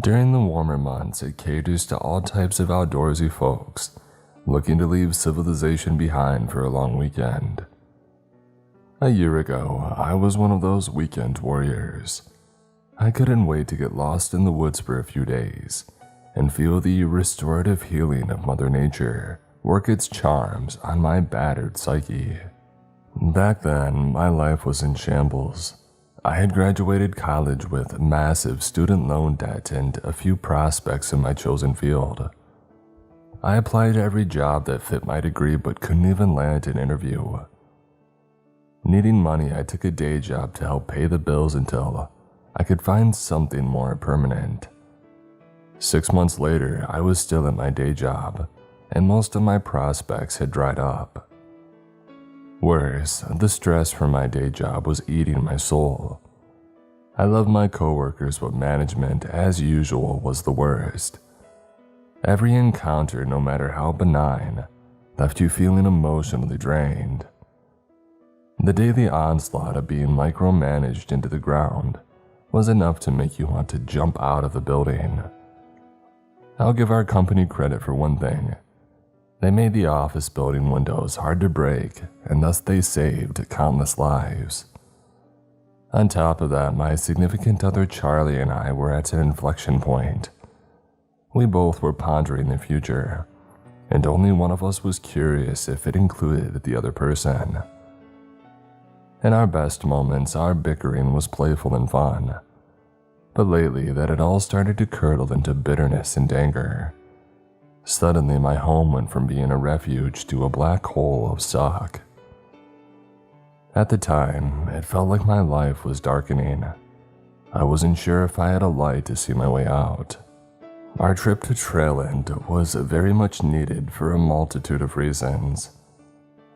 During the warmer months, it caters to all types of outdoorsy folks looking to leave civilization behind for a long weekend. A year ago, I was one of those weekend warriors. I couldn't wait to get lost in the woods for a few days and feel the restorative healing of Mother Nature work its charms on my battered psyche. Back then, my life was in shambles. I had graduated college with massive student loan debt and a few prospects in my chosen field. I applied to every job that fit my degree but couldn't even land an interview. Needing money, I took a day job to help pay the bills until I could find something more permanent. 6 months later, I was still at my day job, and most of my prospects had dried up. Worse, the stress from my day job was eating my soul. I loved my coworkers, but management, as usual, was the worst. Every encounter, no matter how benign, left you feeling emotionally drained. The daily onslaught of being micromanaged into the ground was enough to make you want to jump out of the building. I'll give our company credit for one thing. They made the office building windows hard to break, and thus they saved countless lives. On top of that, my significant other Charlie and I were at an inflection point. We both were pondering the future, and only one of us was curious if it included the other person. In our best moments, our bickering was playful and fun, but lately that had all started to curdle into bitterness and anger. Suddenly, my home went from being a refuge to a black hole of suck. At the time, it felt like my life was darkening. I wasn't sure if I had a light to see my way out. Our trip to Trailend was very much needed for a multitude of reasons.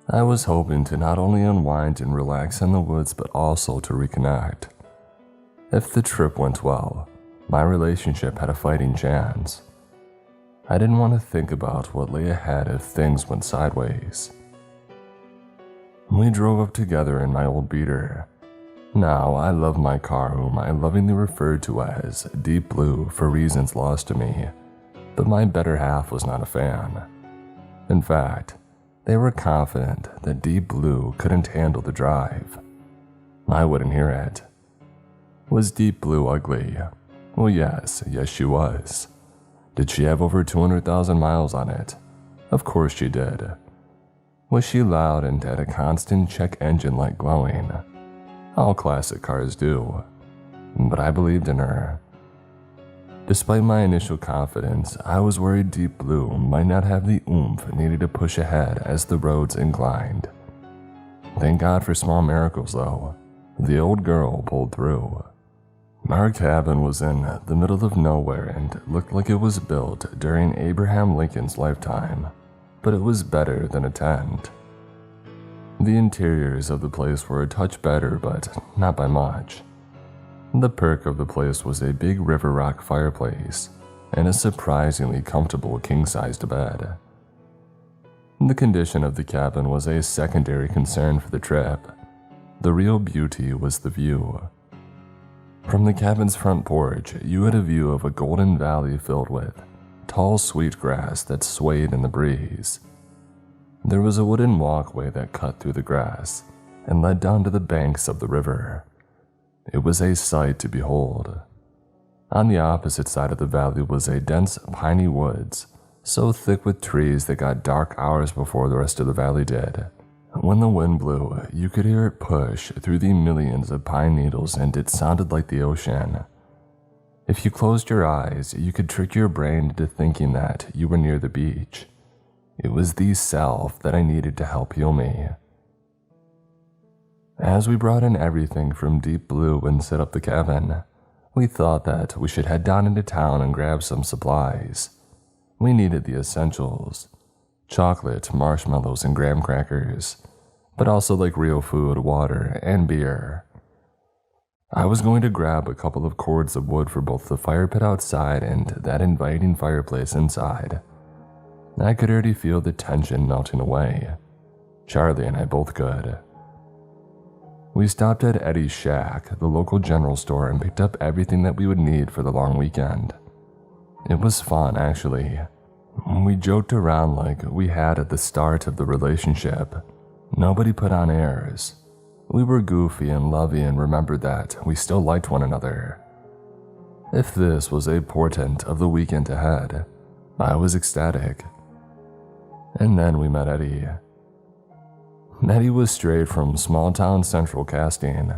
I was hoping to not only unwind and relax in the woods, but also to reconnect. If the trip went well, my relationship had a fighting chance. I didn't want to think about what lay ahead if things went sideways. We drove up together in my old beater. Now, I love my car, whom I lovingly referred to as Deep Blue for reasons lost to me, but my better half was not a fan. In fact, they were confident that Deep Blue couldn't handle the drive. I wouldn't hear it. Was Deep Blue ugly? Well, yes she was. Did she have over 200,000 miles on it? Of course she did. Was she loud and had a constant check engine light glowing? All classic cars do. But I believed in her. Despite my initial confidence, I was worried Deep Blue might not have the oomph needed to push ahead as the roads inclined. Thank God for small miracles, though. The old girl pulled through. Our cabin was in the middle of nowhere and looked like it was built during Abraham Lincoln's lifetime, but it was better than a tent. The interiors of the place were a touch better, but not by much. The perk of the place was a big river rock fireplace and a surprisingly comfortable king-sized bed. The condition of the cabin was a secondary concern for the trip. The real beauty was the view. From the cabin's front porch, you had a view of a golden valley filled with tall sweetgrass that swayed in the breeze. There was a wooden walkway that cut through the grass and led down to the banks of the river. It was a sight to behold. On the opposite side of the valley was a dense piney woods, so thick with trees that got dark hours before the rest of the valley did. When the wind blew, you could hear it push through the millions of pine needles, and it sounded like the ocean. If you closed your eyes, you could trick your brain into thinking that you were near the beach. It was the self that I needed to help heal me. As we brought in everything from Deep Blue and set up the cabin, we thought that we should head down into town and grab some supplies. We needed the essentials: chocolate, marshmallows, and graham crackers, but also like real food, water, and beer. I was going to grab a couple of cords of wood for both the fire pit outside and that inviting fireplace inside. I could already feel the tension melting away. Charlie and I both could. We stopped at Eddie's Shack, the local general store, and picked up everything that we would need for the long weekend. It was fun, actually. We joked around like we had at the start of the relationship. Nobody put on airs. We were goofy and lovey and remembered that we still liked one another. If this was a portent of the weekend ahead, I was ecstatic. And then we met Eddie. Eddie was straight from small-town Central Casting.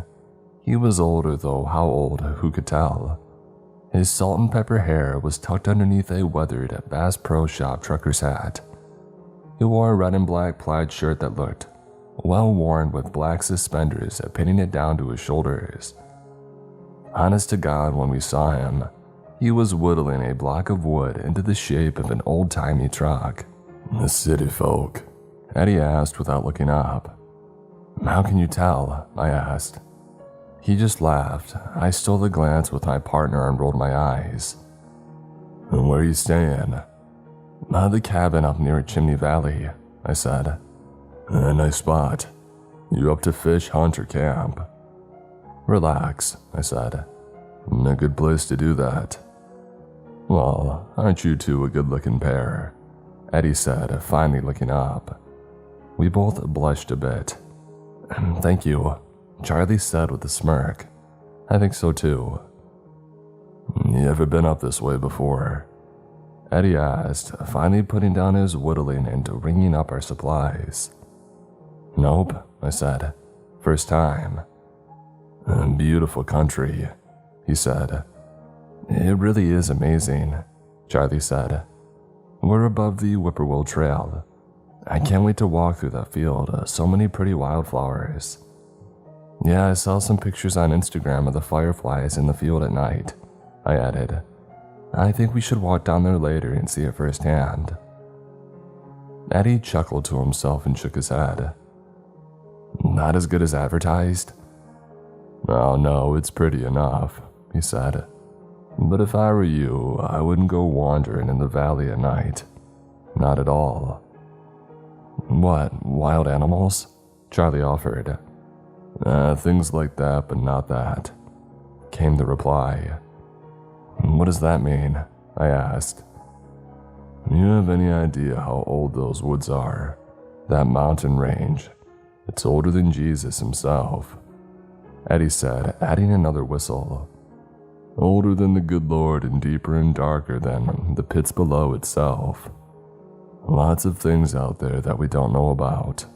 He was older though, how old, who could tell? His salt and pepper hair was tucked underneath a weathered Bass Pro Shop trucker's hat. He wore a red and black plaid shirt that looked well worn with black suspenders pinning it down to his shoulders. Honest to God, when we saw him, he was whittling a block of wood into the shape of an old-timey truck. "The city folk?" Eddie asked without looking up. "How can you tell?" I asked. He just laughed. I stole a glance with my partner and rolled my eyes. "Where are you staying?" "The cabin up near Chimney Valley," I said. "A nice spot. You up to fish, hunt, or camp?" "Relax," I said. "A good place to do that." "Well, aren't you two a good-looking pair?" Eddie said, finally looking up. We both blushed a bit. "Thank you," Charlie said with a smirk. "I think so too." "You ever been up this way before?" Eddie asked, finally putting down his whittling and ringing up our supplies. "Nope," I said. "First time." "Beautiful country," he said. "It really is amazing," Charlie said. "We're above the Whippoorwill Trail. I can't wait to walk through that field, so many pretty wildflowers." "Yeah, I saw some pictures on Instagram of the fireflies in the field at night," I added. "I think we should walk down there later and see it firsthand." Eddie chuckled to himself and shook his head. "Not as good as advertised?" "Oh no, it's pretty enough," he said. "But if I were you, I wouldn't go wandering in the valley at night. Not at all." "What, wild animals?" Charlie offered. Things like that, but not that," came the reply. "What does that mean?" I asked. "You have any idea how old those woods are? That mountain range? It's older than Jesus himself," Eddie said, adding another whistle. "Older than the good Lord and deeper and darker than the pits below itself. Lots of things out there that we don't know about."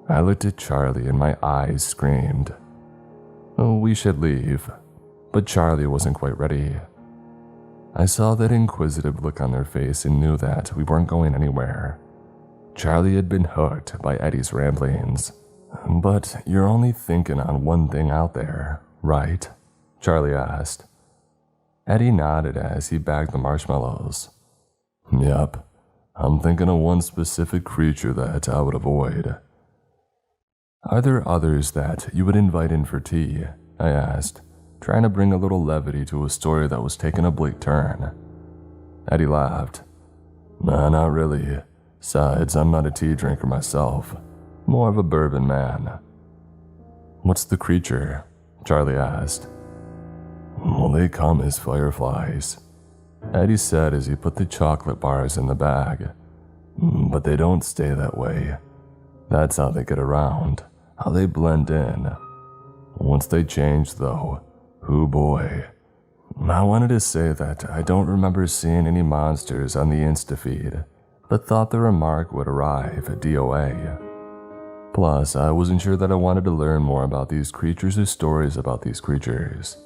I looked at Charlie and my eyes screamed. "Oh, we should leave," but Charlie wasn't quite ready. I saw that inquisitive look on their face and knew that we weren't going anywhere. Charlie had been hooked by Eddie's ramblings. "But you're only thinking on one thing out there, right?" Charlie asked. Eddie nodded as he bagged the marshmallows. "Yep, I'm thinking of one specific creature that I would avoid." "Are there others that you would invite in for tea?" I asked, trying to bring a little levity to a story that was taking a bleak turn. Eddie laughed. "Nah, not really. Besides, I'm not a tea drinker myself. More of a bourbon man." "What's the creature?" Charlie asked. "Well, they come as fireflies," Eddie said as he put the chocolate bars in the bag. "But they don't stay that way. That's how they get around, how they blend in. Once they change, though, hoo boy." I wanted to say that I don't remember seeing any monsters on the Insta feed, but thought the remark would arrive at DOA. Plus, I wasn't sure that I wanted to learn more about these creatures or stories about these creatures.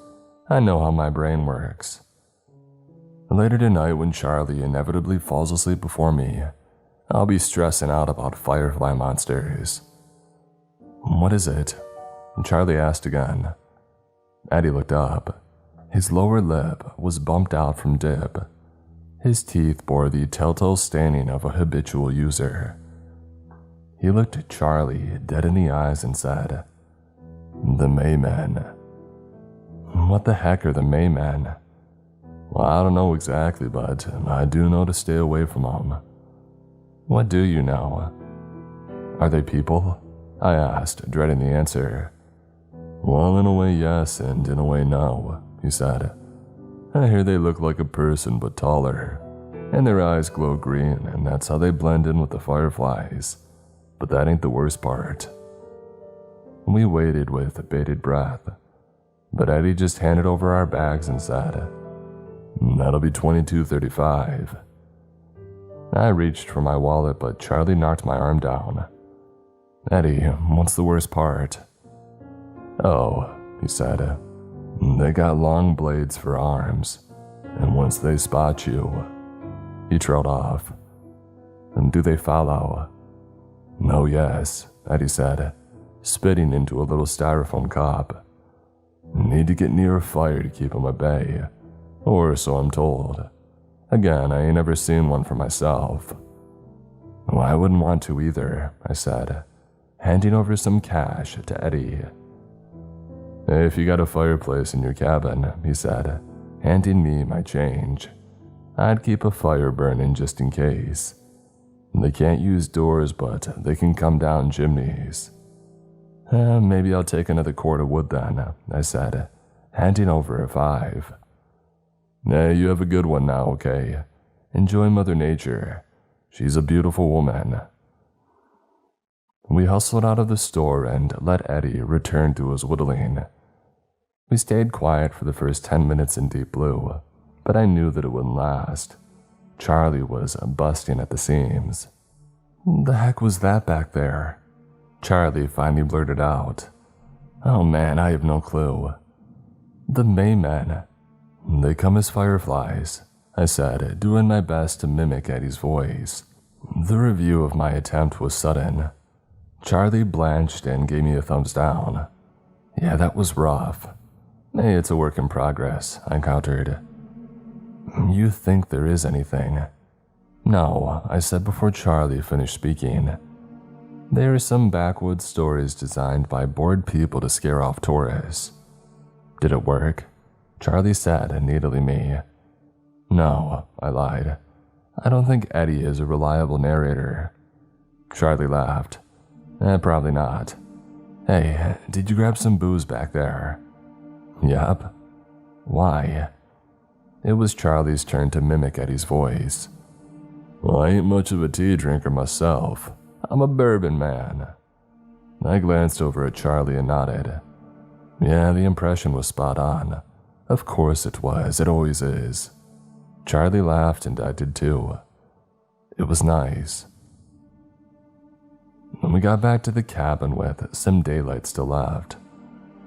I know how my brain works. Later tonight, when Charlie inevitably falls asleep before me, I'll be stressing out about firefly monsters. "What is it?" Charlie asked again. Eddie looked up. His lower lip was bumped out from dip. His teeth bore the telltale staining of a habitual user. He looked at Charlie dead in the eyes and said, "The Maymen." "What the heck are the Maymen?" "Well, I don't know exactly, but I do know to stay away from them." "What do you know?" "Are they people?" I asked, dreading the answer. "Well, in a way yes, and in a way no," he said. "I hear they look like a person but taller, and their eyes glow green, and that's how they blend in with the fireflies. But that ain't the worst part." We waited with bated breath, but Eddie just handed over our bags and said, "That'll be $22.35. I reached for my wallet, but Charlie knocked my arm down. "Eddie, what's the worst part?" "Oh," he said, "they got long blades for arms, and once they spot you..." He trailed off. "And do they follow?" "Oh yes," Eddie said, spitting into a little styrofoam cup. "Need to get near a fire to keep them at bay, or so I'm told. Again, I ain't ever seen one for myself." "Well, I wouldn't want to either," I said, handing over some cash to Eddie. "If you got a fireplace in your cabin," he said, handing me my change, "I'd keep a fire burning just in case. They can't use doors, but they can come down chimneys." Maybe I'll take another cord of wood then," I said, handing over a 5. You have a good one now, okay? Enjoy Mother Nature. She's a beautiful woman." We hustled out of the store and let Eddie return to his whittling. We stayed quiet for the first 10 minutes in Deep Blue, but I knew that it wouldn't last. Charlie was busting at the seams. "The heck was that back there?" Charlie finally blurted out. "Oh man, I have no clue." "The Maymen. They come as fireflies," I said, doing my best to mimic Eddie's voice. The review of my attempt was sudden. Charlie blanched and gave me a thumbs down. "Yeah, that was rough." "Hey, it's a work in progress," I countered. "You think there is anything?" "No," I said before Charlie finished speaking. "There are some backwoods stories designed by bored people to scare off tourists." "Did it work?" Charlie said, needling me. "No," I lied. "I don't think Eddie is a reliable narrator." Charlie laughed. Probably not. Hey, did you grab some booze back there?" "Yup." "Why?" It was Charlie's turn to mimic Eddie's voice. "Well, I ain't much of a tea drinker myself. I'm a bourbon man." I glanced over at Charlie and nodded. Yeah, the impression was spot on. Of course it was, it always is. Charlie laughed and I did too. It was nice. When we got back to the cabin with some daylight still left,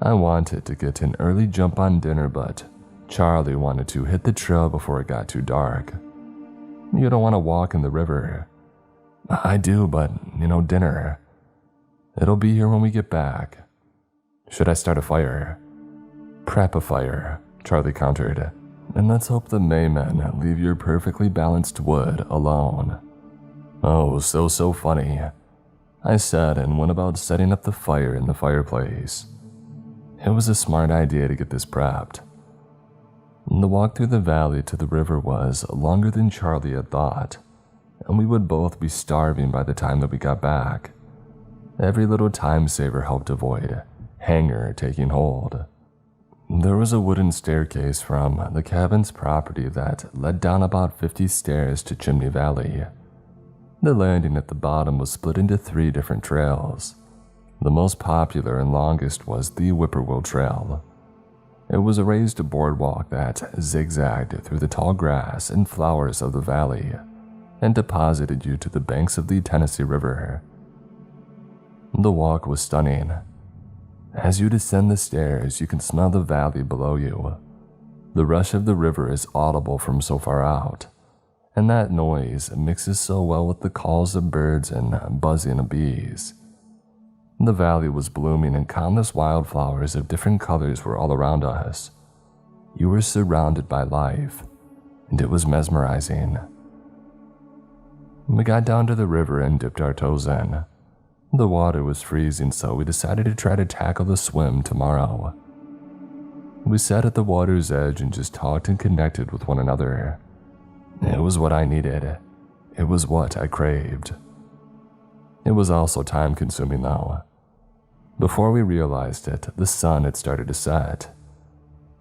I wanted to get an early jump on dinner, but Charlie wanted to hit the trail before it got too dark. "You don't want to walk in the river." "I do, but, dinner. It'll be here when we get back." "Should I start a fire?" "Prep a fire," Charlie countered. "And let's hope the Maymen leave your perfectly balanced wood alone." "Oh, so funny," I said and went about setting up the fire in the fireplace. It was a smart idea to get this prepped. The walk through the valley to the river was longer than Charlie had thought, and we would both be starving by the time that we got back. Every little time saver helped avoid hunger taking hold. There was a wooden staircase from the cabin's property that led down about 50 stairs to Chimney Valley. The landing at the bottom was split into 3 different trails. The most popular and longest was the Whippoorwill Trail. It was a raised boardwalk that zigzagged through the tall grass and flowers of the valley and deposited you to the banks of the Tennessee River. The walk was stunning. As you descend the stairs, you can smell the valley below you. The rush of the river is audible from so far out, and that noise mixes so well with the calls of birds and buzzing of bees. The valley was blooming and countless wildflowers of different colors were all around us. You were surrounded by life, and it was mesmerizing. We got down to the river and dipped our toes in. The water was freezing, so we decided to try to tackle the swim tomorrow. We sat at the water's edge and just talked and connected with one another. It was what I needed. It was what I craved. It was also time-consuming, though. Before we realized it, the sun had started to set.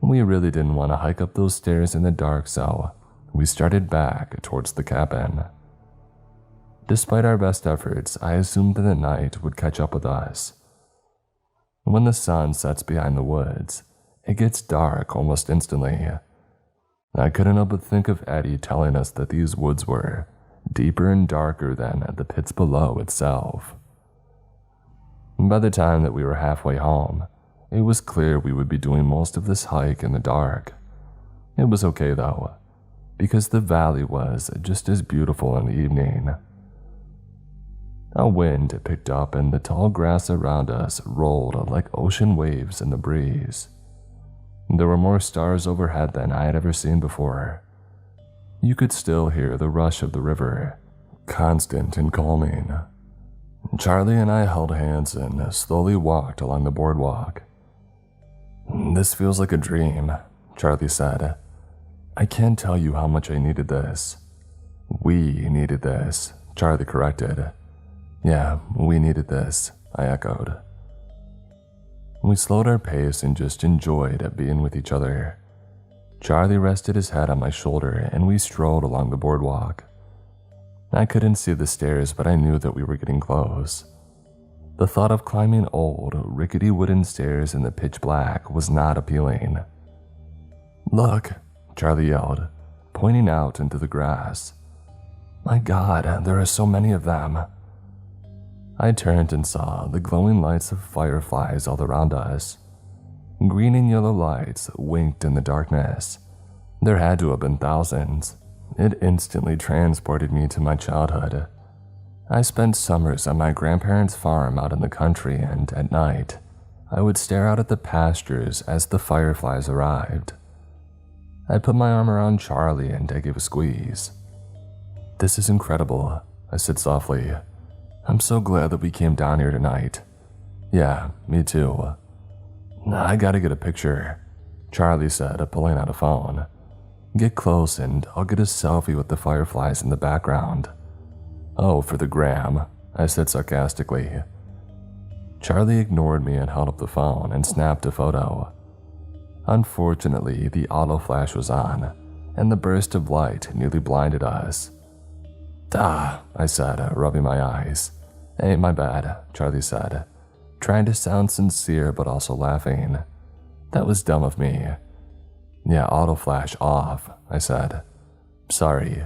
We really didn't want to hike up those stairs in the dark, so we started back towards the cabin. Despite our best efforts, I assumed that the night would catch up with us. When the sun sets behind the woods, it gets dark almost instantly. I couldn't help but think of Eddie telling us that these woods were deeper and darker than the pits below itself. By the time that we were halfway home, it was clear we would be doing most of this hike in the dark. It was okay though, because the valley was just as beautiful in the evening. A wind picked up and the tall grass around us rolled like ocean waves in the breeze. There were more stars overhead than I had ever seen before. You could still hear the rush of the river, constant and calming. Charlie and I held hands and slowly walked along the boardwalk. "This feels like a dream," Charlie said. "I can't tell you how much I needed this." "We needed this," Charlie corrected. "Yeah, we needed this," I echoed. We slowed our pace and just enjoyed being with each other. Charlie rested his head on my shoulder and we strolled along the boardwalk. I couldn't see the stairs, but I knew that we were getting close. The thought of climbing old, rickety wooden stairs in the pitch black was not appealing. "Look," Charlie yelled, pointing out into the grass. "My God, there are so many of them." I turned and saw the glowing lights of fireflies all around us. Green and yellow lights winked in the darkness. There had to have been thousands. It instantly transported me to my childhood. I spent summers on my grandparents' farm out in the country, and at night, I would stare out at the pastures as the fireflies arrived. I put my arm around Charlie and I gave a squeeze. "This is incredible," I said softly. "I'm so glad that we came down here tonight." "Yeah, me too." "I gotta get a picture," Charlie said, pulling out a phone. "Get close and I'll get a selfie with the fireflies in the background." "Oh, for the gram," I said sarcastically. Charlie ignored me and held up the phone and snapped a photo. Unfortunately, the auto flash was on, and the burst of light nearly blinded us. "Ah," I said, rubbing my eyes. "Hey, my bad," Charlie said, trying to sound sincere but also laughing. "That was dumb of me." "Yeah, auto flash off," I said. "Sorry,"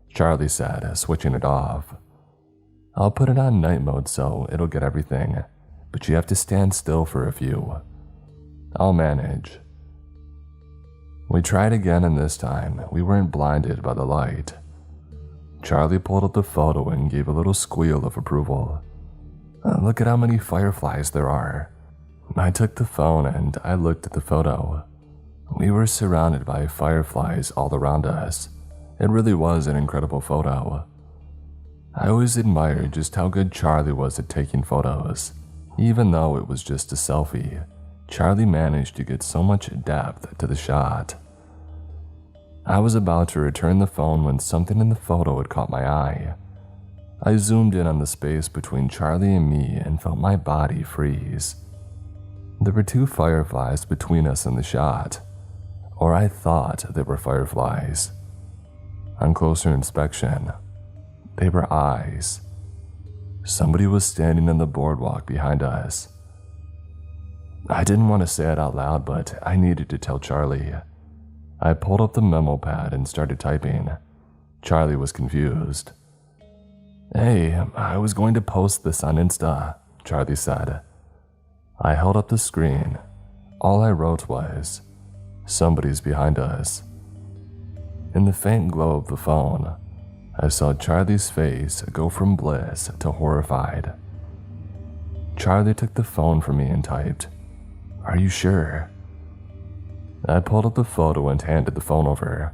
Charlie said, switching it off. "I'll put it on night mode so it'll get everything, but you have to stand still for a few." "I'll manage." We tried again, and this time we weren't blinded by the light. Charlie pulled up the photo and gave a little squeal of approval. "Look at how many fireflies there are." I took the phone and I looked at the photo. We were surrounded by fireflies all around us. It really was an incredible photo. I always admired just how good Charlie was at taking photos. Even though it was just a selfie, Charlie managed to get so much depth to the shot. I was about to return the phone when something in the photo had caught my eye. I zoomed in on the space between Charlie and me and felt my body freeze. There were two fireflies between us in the shot, or I thought they were fireflies. On closer inspection, they were eyes. Somebody was standing on the boardwalk behind us. I didn't want to say it out loud, but I needed to tell Charlie. I pulled up the memo pad and started typing. Charlie was confused. "Hey, I was going to post this on Insta," Charlie said. I held up the screen. All I wrote was, "Somebody's behind us." In the faint glow of the phone, I saw Charlie's face go from bliss to horrified. Charlie took the phone from me and typed, "Are you sure?" I pulled up the photo and handed the phone over.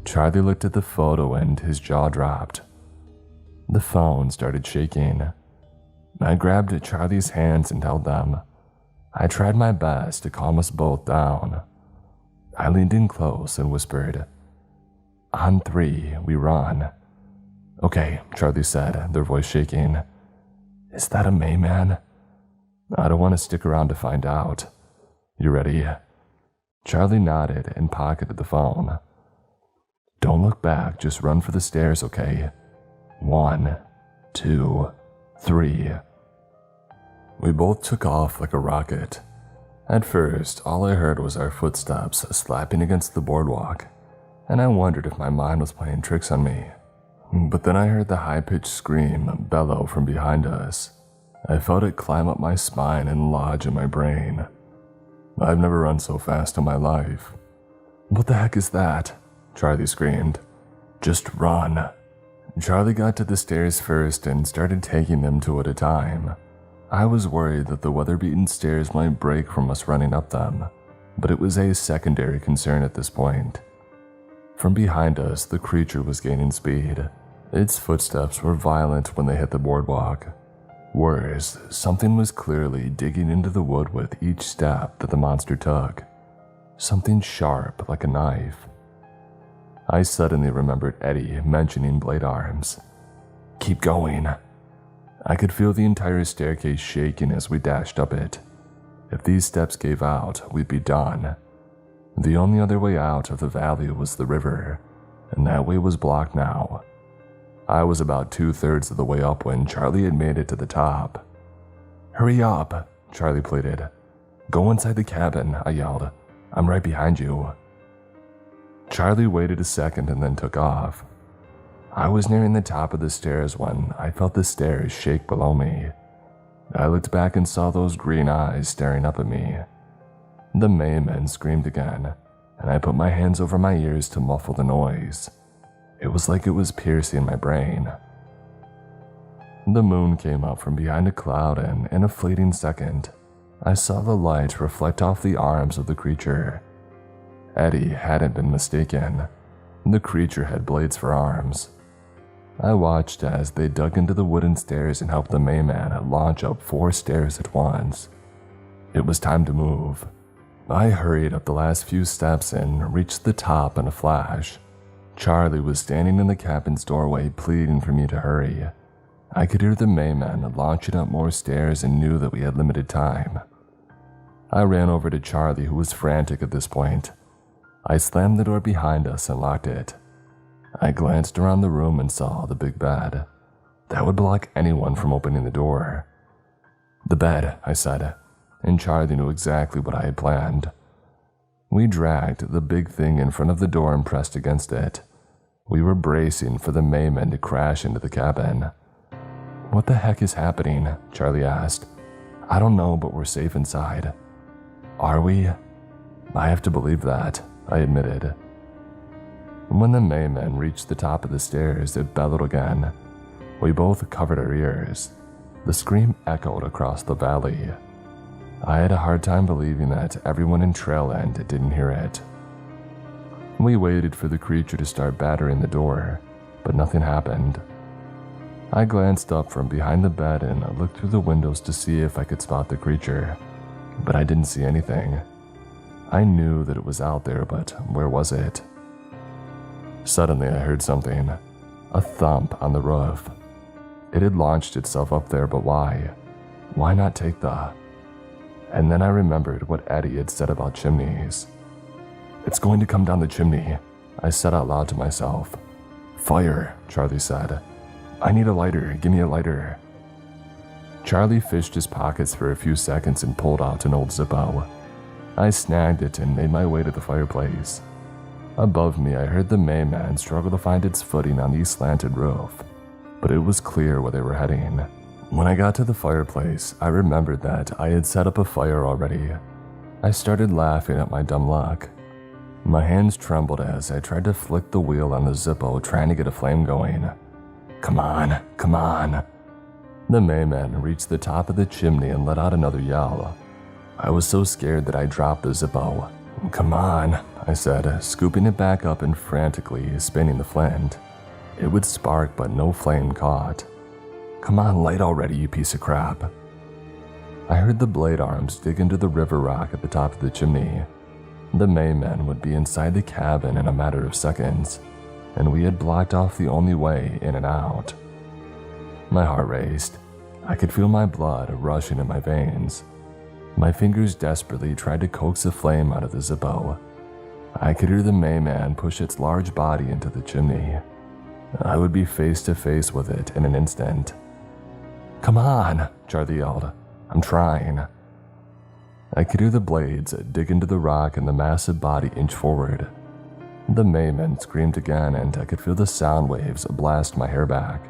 Charlie looked at the photo and his jaw dropped. The phone started shaking. I grabbed Charlie's hands and held them. I tried my best to calm us both down. I leaned in close and whispered, "On 3, we run." "Okay," Charlie said, their voice shaking. "Is that a Mayman?" "I don't want to stick around to find out. You ready?" Charlie nodded and pocketed the phone. "Don't look back, just run for the stairs, okay? 1, 2, 3. We both took off like a rocket. At first, all I heard was our footsteps slapping against the boardwalk, and I wondered if my mind was playing tricks on me. But then I heard the high-pitched scream bellow from behind us. I felt it climb up my spine and lodge in my brain. I've never run so fast in my life. What the heck is that? Charlie screamed. Just run. Charlie got to the stairs first and started taking them two at a time. I was worried that the weather-beaten stairs might break from us running up them, but it was a secondary concern at this point. From behind us, the creature was gaining speed. Its footsteps were violent when they hit the boardwalk. Worse, something was clearly digging into the wood with each step that the monster took. Something sharp like a knife. I suddenly remembered Eddie mentioning blade arms. Keep going. I could feel the entire staircase shaking as we dashed up it. If these steps gave out, we'd be done. The only other way out of the valley was the river, and that way was blocked now. I was about 2/3 of the way up when Charlie had made it to the top. Hurry up, Charlie pleaded. Go inside the cabin, I yelled. I'm right behind you. Charlie waited a second and then took off. I was nearing the top of the stairs when I felt the stairs shake below me. I looked back and saw those green eyes staring up at me. The Mayman screamed again, and I put my hands over my ears to muffle the noise. It was like it was piercing my brain. The moon came up from behind a cloud, and in a fleeting second, I saw the light reflect off the arms of the creature. Eddie hadn't been mistaken. The creature had blades for arms. I watched as they dug into the wooden stairs and helped the Mayman launch up 4 stairs at once. It was time to move. I hurried up the last few steps and reached the top in a flash. Charlie was standing in the cabin's doorway pleading for me to hurry. I could hear the Mayman launching up more stairs and knew that we had limited time. I ran over to Charlie, who was frantic at this point. I slammed the door behind us and locked it. I glanced around the room and saw the big bed. That would block anyone from opening the door. The bed, I said, and Charlie knew exactly what I had planned. We dragged the big thing in front of the door and pressed against it. We were bracing for the Mayman to crash into the cabin. What the heck is happening? Charlie asked. I don't know, but we're safe inside. Are we? I have to believe that, I admitted. When the Mayman reached the top of the stairs, it bellowed again. We both covered our ears. The scream echoed across the valley. I had a hard time believing that everyone in Trail End didn't hear it. We waited for the creature to start battering the door, but nothing happened. I glanced up from behind the bed and looked through the windows to see if I could spot the creature, but I didn't see anything. I knew that it was out there, but where was it? Suddenly I heard something, a thump on the roof. It had launched itself up there, but why? Why not take the... And then I remembered what Eddie had said about chimneys. It's going to come down the chimney, I said out loud to myself. Fire, Charlie said. I need a lighter, give me a lighter. Charlie fished his pockets for a few seconds and pulled out an old Zippo. I snagged it and made my way to the fireplace. Above me, I heard the Mayman struggle to find its footing on the slanted roof, but it was clear where they were heading. When I got to the fireplace, I remembered that I had set up a fire already. I started laughing at my dumb luck. My hands trembled as I tried to flick the wheel on the Zippo, trying to get a flame going. Come on, come on. The Mayman reached the top of the chimney and let out another yell. I was so scared that I dropped the Zippo. Come on, I said, scooping it back up and frantically spinning the flint. It would spark, but no flame caught. Come on, light already, you piece of crap. I heard the blade arms dig into the river rock at the top of the chimney. The Mayman would be inside the cabin in a matter of seconds, and we had blocked off the only way in and out. My heart raced. I could feel my blood rushing in my veins. My fingers desperately tried to coax the flame out of the Zippo. I could hear the Mayman push its large body into the chimney. I would be face to face with it in an instant. Come on, Charlie yelled. I'm trying. I could hear the blades dig into the rock and the massive body inch forward. The Mayman screamed again, and I could feel the sound waves blast my hair back.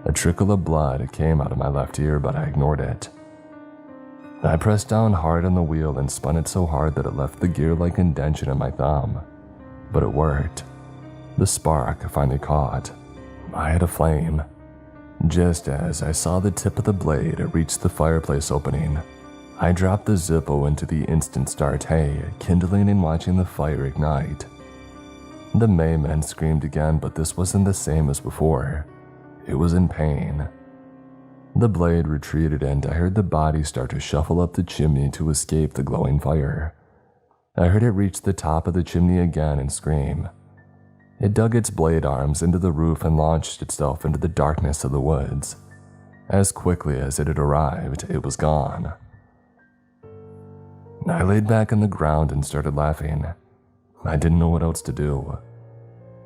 A trickle of blood came out of my left ear, but I ignored it. I pressed down hard on the wheel and spun it so hard that it left the gear-like indentation in my thumb. But it worked. The spark finally caught. I had a flame. Just as I saw the tip of the blade reach the fireplace opening, I dropped the Zippo into the instant start hay, kindling and watching the fire ignite. The Mayman screamed again, but this wasn't the same as before. It was in pain. The blade retreated and I heard the body start to shuffle up the chimney to escape the glowing fire. I heard it reach the top of the chimney again and scream. It dug its blade arms into the roof and launched itself into the darkness of the woods. As quickly as it had arrived, it was gone. I laid back on the ground and started laughing. I didn't know what else to do.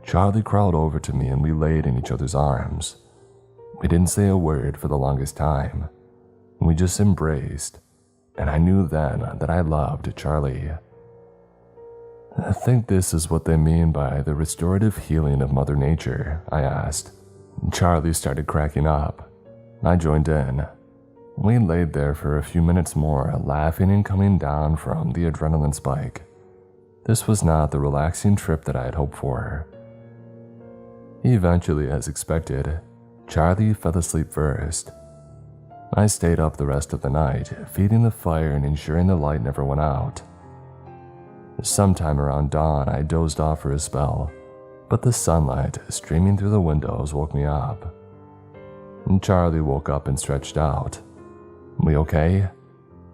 Charlie crawled over to me and we laid in each other's arms. We didn't say a word for the longest time. We just embraced, and I knew then that I loved Charlie. I think this is what they mean by the restorative healing of Mother Nature, I asked. Charlie started cracking up. I joined in. We laid there for a few minutes more, laughing and coming down from the adrenaline spike. This was not the relaxing trip that I had hoped for. Eventually, as expected, Charlie fell asleep first. I stayed up the rest of the night, feeding the fire and ensuring the light never went out. Sometime around dawn, I dozed off for a spell, but the sunlight streaming through the windows woke me up. Charlie woke up and stretched out. "We okay?"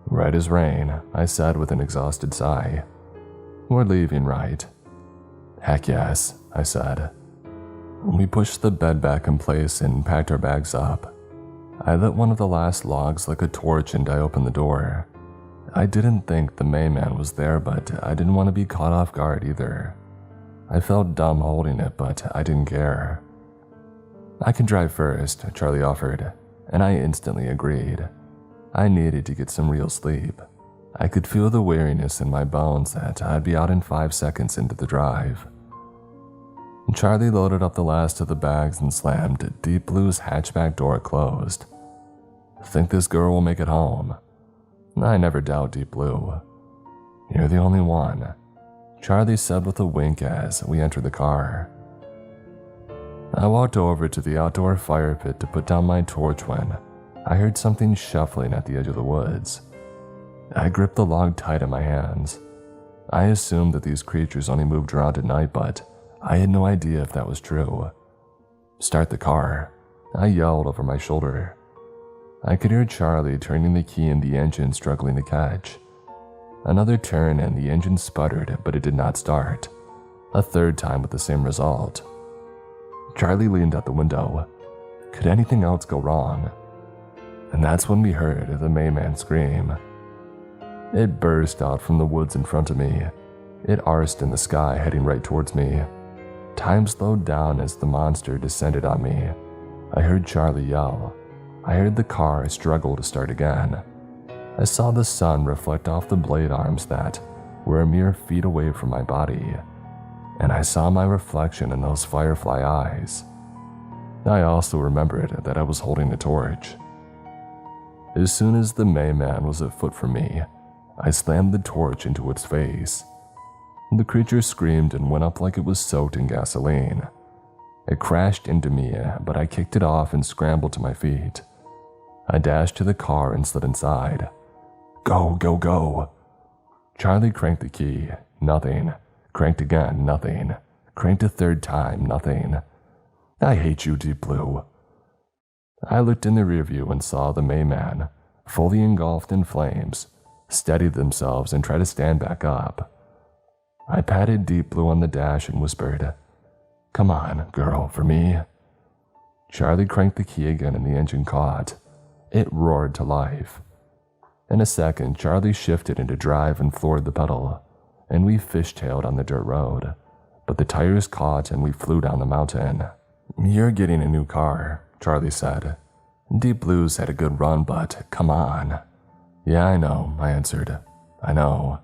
"Right as rain," I said with an exhausted sigh. "We're leaving, right?" "Heck yes," I said. We pushed the bed back in place and packed our bags up. I lit one of the last logs like a torch and I opened the door. I didn't think the Mayman was there, but I didn't want to be caught off guard either. I felt dumb holding it, but I didn't care. "I can drive first," Charlie offered, and I instantly agreed. I needed to get some real sleep. I could feel the weariness in my bones that I'd be out in 5 seconds into the drive. Charlie loaded up the last of the bags and slammed Deep Blue's hatchback door closed. "Think this girl will make it home?" "I never doubt Deep Blue." "You're the only one," Charlie said with a wink as we entered the car. I walked over to the outdoor fire pit to put down my torch when I heard something shuffling at the edge of the woods. I gripped the log tight in my hands. I assumed that these creatures only moved around at night, but I had no idea if that was true. "Start the car," I yelled over my shoulder. I could hear Charlie turning the key in the engine struggling to catch. Another turn and the engine sputtered, but it did not start. A third time with the same result. Charlie leaned out the window. Could anything else go wrong? And that's when we heard the Mayman scream. It burst out from the woods in front of me. It arsed in the sky, heading right towards me. Time slowed down as the monster descended on me. I heard Charlie yell. I heard the car struggle to start again. I saw the sun reflect off the blade arms that were a mere feet away from my body, and I saw my reflection in those firefly eyes. I also remembered that I was holding a torch. As soon as the Mayman was a foot from me, I slammed the torch into its face. The creature screamed and went up like it was soaked in gasoline. It crashed into me, but I kicked it off and scrambled to my feet. I dashed to the car and slid inside. "Go, go, go." Charlie cranked the key. Nothing. Cranked again. Nothing. Cranked a third time. Nothing. "I hate you, Deep Blue." I looked in the rearview and saw the Mayman, fully engulfed in flames, steady themselves and try to stand back up. I patted Deep Blue on the dash and whispered, "Come on, girl, for me." Charlie cranked the key again and the engine caught. It roared to life. In a second, Charlie shifted into drive and floored the pedal, and we fishtailed on the dirt road, but the tires caught and we flew down the mountain. "You're getting a new car," Charlie said. "Deep Blue's had a good run, but come on." "Yeah, I know," I answered. "I know."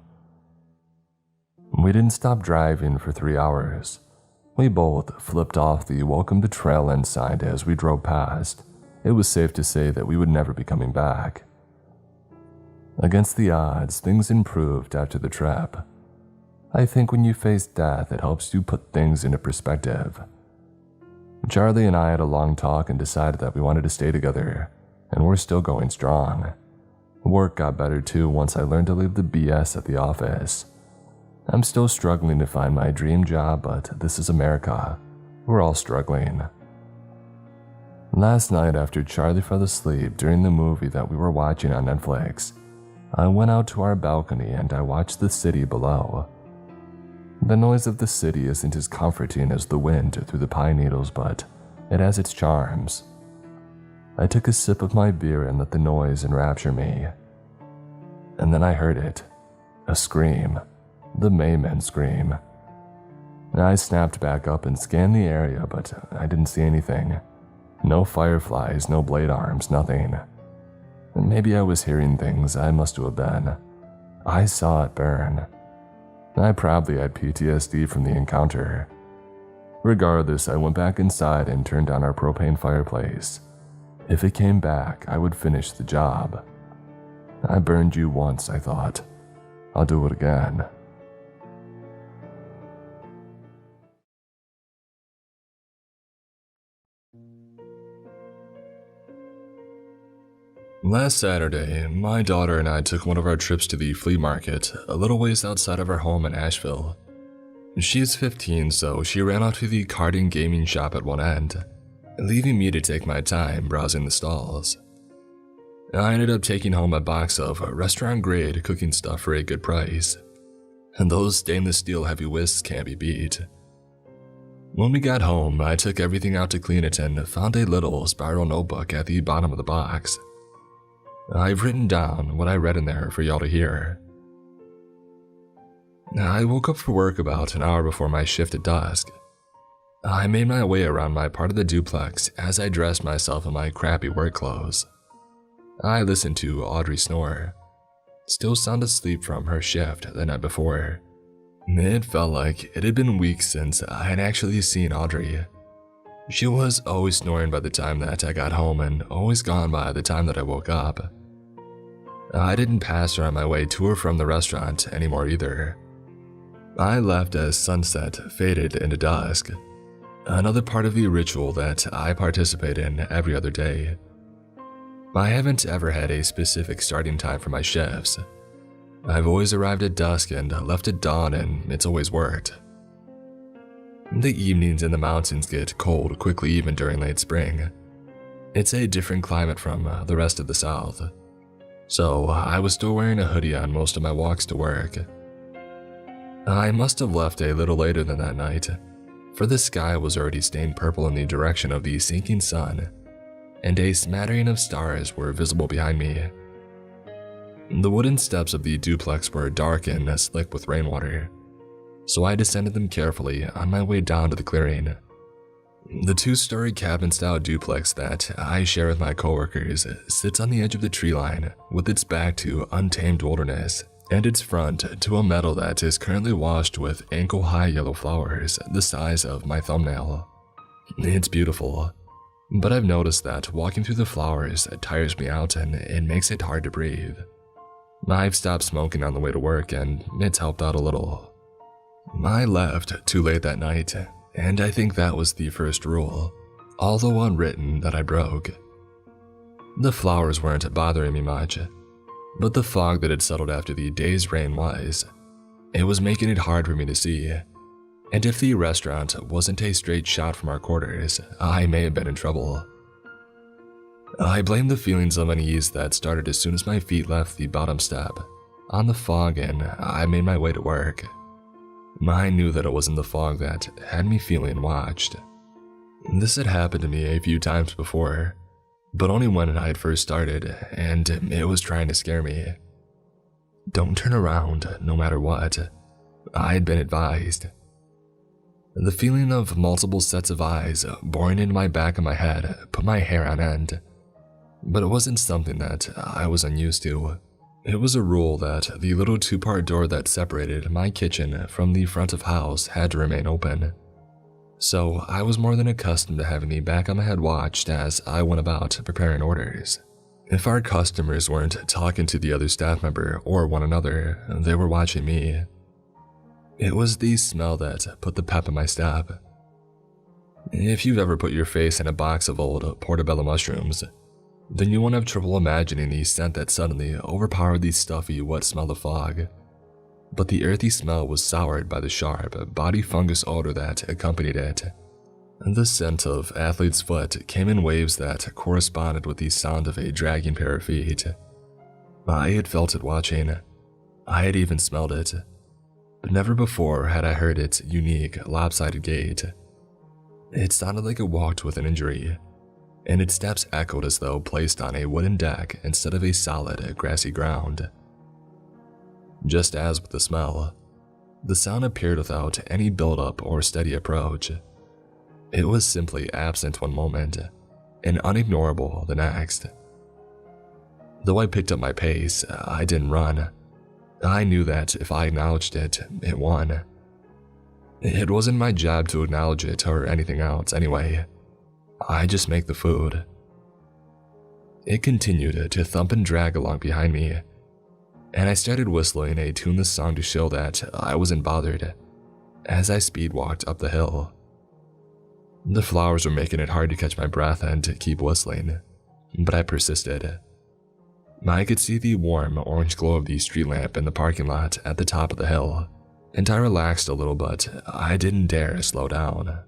We didn't stop driving for 3 hours. We both flipped off the welcome to trail end sign as we drove past. It was safe to say that we would never be coming back. Against the odds, things improved after the trip. I think when you face death, it helps you put things into perspective. Charlie and I had a long talk and decided that we wanted to stay together, and we're still going strong. Work got better too once I learned to leave the BS at the office. I'm still struggling to find my dream job, but this is America. We're all struggling. Last night, after Charlie fell asleep during the movie that we were watching on Netflix, I went out to our balcony and I watched the city below. The noise of the city isn't as comforting as the wind through the pine needles, but it has its charms. I took a sip of my beer and let the noise enrapture me. And then I heard it. A scream. The Mayman scream. I snapped back up and scanned the area, but I didn't see anything. No fireflies, no blade arms, nothing. Maybe I was hearing things, I must have been. I saw it burn. I probably had PTSD from the encounter. Regardless, I went back inside and turned on our propane fireplace. If it came back, I would finish the job. I burned you once, I thought. I'll do it again. Last Saturday, my daughter and I took one of our trips to the flea market, a little ways outside of our home in Asheville. She is 15, so she ran out to the card and gaming shop at one end, leaving me to take my time browsing the stalls. I ended up taking home a box of restaurant-grade cooking stuff for a good price, and those stainless steel heavy whisks can't be beat. When we got home, I took everything out to clean it and found a little spiral notebook at the bottom of the box. I've written down what I read in there for y'all to hear. I woke up for work about an hour before my shift at dusk. I made my way around my part of the duplex as I dressed myself in my crappy work clothes. I listened to Audrey snore, still sound asleep from her shift the night before. It felt like it had been weeks since I had actually seen Audrey. She was always snoring by the time that I got home and always gone by the time that I woke up. I didn't pass her on my way to or from the restaurant anymore either. I left as sunset faded into dusk, another part of the ritual that I participate in every other day. I haven't ever had a specific starting time for my shifts. I've always arrived at dusk and left at dawn, and it's always worked. The evenings in the mountains get cold quickly even during late spring. It's a different climate from the rest of the South. So I was still wearing a hoodie on most of my walks to work. I must have left a little later than that night, for the sky was already stained purple in the direction of the sinking sun, and a smattering of stars were visible behind me. The wooden steps of the duplex were dark and slick with rainwater, so I descended them carefully on my way down to the clearing. The two-story cabin-style duplex that I share with my coworkers sits on the edge of the tree line with its back to untamed wilderness and its front to a meadow that is currently washed with ankle-high yellow flowers the size of my thumbnail. It's beautiful, but I've noticed that walking through the flowers tires me out and it makes it hard to breathe. I've stopped smoking on the way to work and it's helped out a little. I left too late that night, and I think that was the first rule, although unwritten, that I broke. The flowers weren't bothering me much, but the fog that had settled after the day's rain was. It was making it hard for me to see, and if the restaurant wasn't a straight shot from our quarters, I may have been in trouble. I blamed the feelings of unease that started as soon as my feet left the bottom step on the fog, and I made my way to work. I knew that it wasn't the fog that had me feeling watched. This had happened to me a few times before, but only when I had first started, and it was trying to scare me. Don't turn around, no matter what. I had been advised. The feeling of multiple sets of eyes boring into my back of my head put my hair on end, but it wasn't something that I was unused to. It was a rule that the little two-part door that separated my kitchen from the front of house had to remain open. So I was more than accustomed to having the back of my head watched as I went about preparing orders. If our customers weren't talking to the other staff member or one another, they were watching me. It was the smell that put the pep in my step. If you've ever put your face in a box of old portobello mushrooms, then you won't have trouble imagining the scent that suddenly overpowered the stuffy, wet smell of fog. But the earthy smell was soured by the sharp, body fungus odor that accompanied it. The scent of athlete's foot came in waves that corresponded with the sound of a dragging pair of feet. I had felt it watching. I had even smelled it. But never before had I heard its unique, lopsided gait. It sounded like it walked with an injury, and its steps echoed as though placed on a wooden deck instead of a solid, grassy ground. Just as with the smell, the sound appeared without any build-up or steady approach. It was simply absent one moment, and unignorable the next. Though I picked up my pace, I didn't run. I knew that if I acknowledged it, it won. It wasn't my job to acknowledge it or anything else anyway. I just make the food. It continued to thump and drag along behind me, and I started whistling a tuneless song to show that I wasn't bothered as I speed walked up the hill. The flowers were making it hard to catch my breath and keep whistling, but I persisted. I could see the warm orange glow of the street lamp in the parking lot at the top of the hill, and I relaxed a little, but I didn't dare slow down.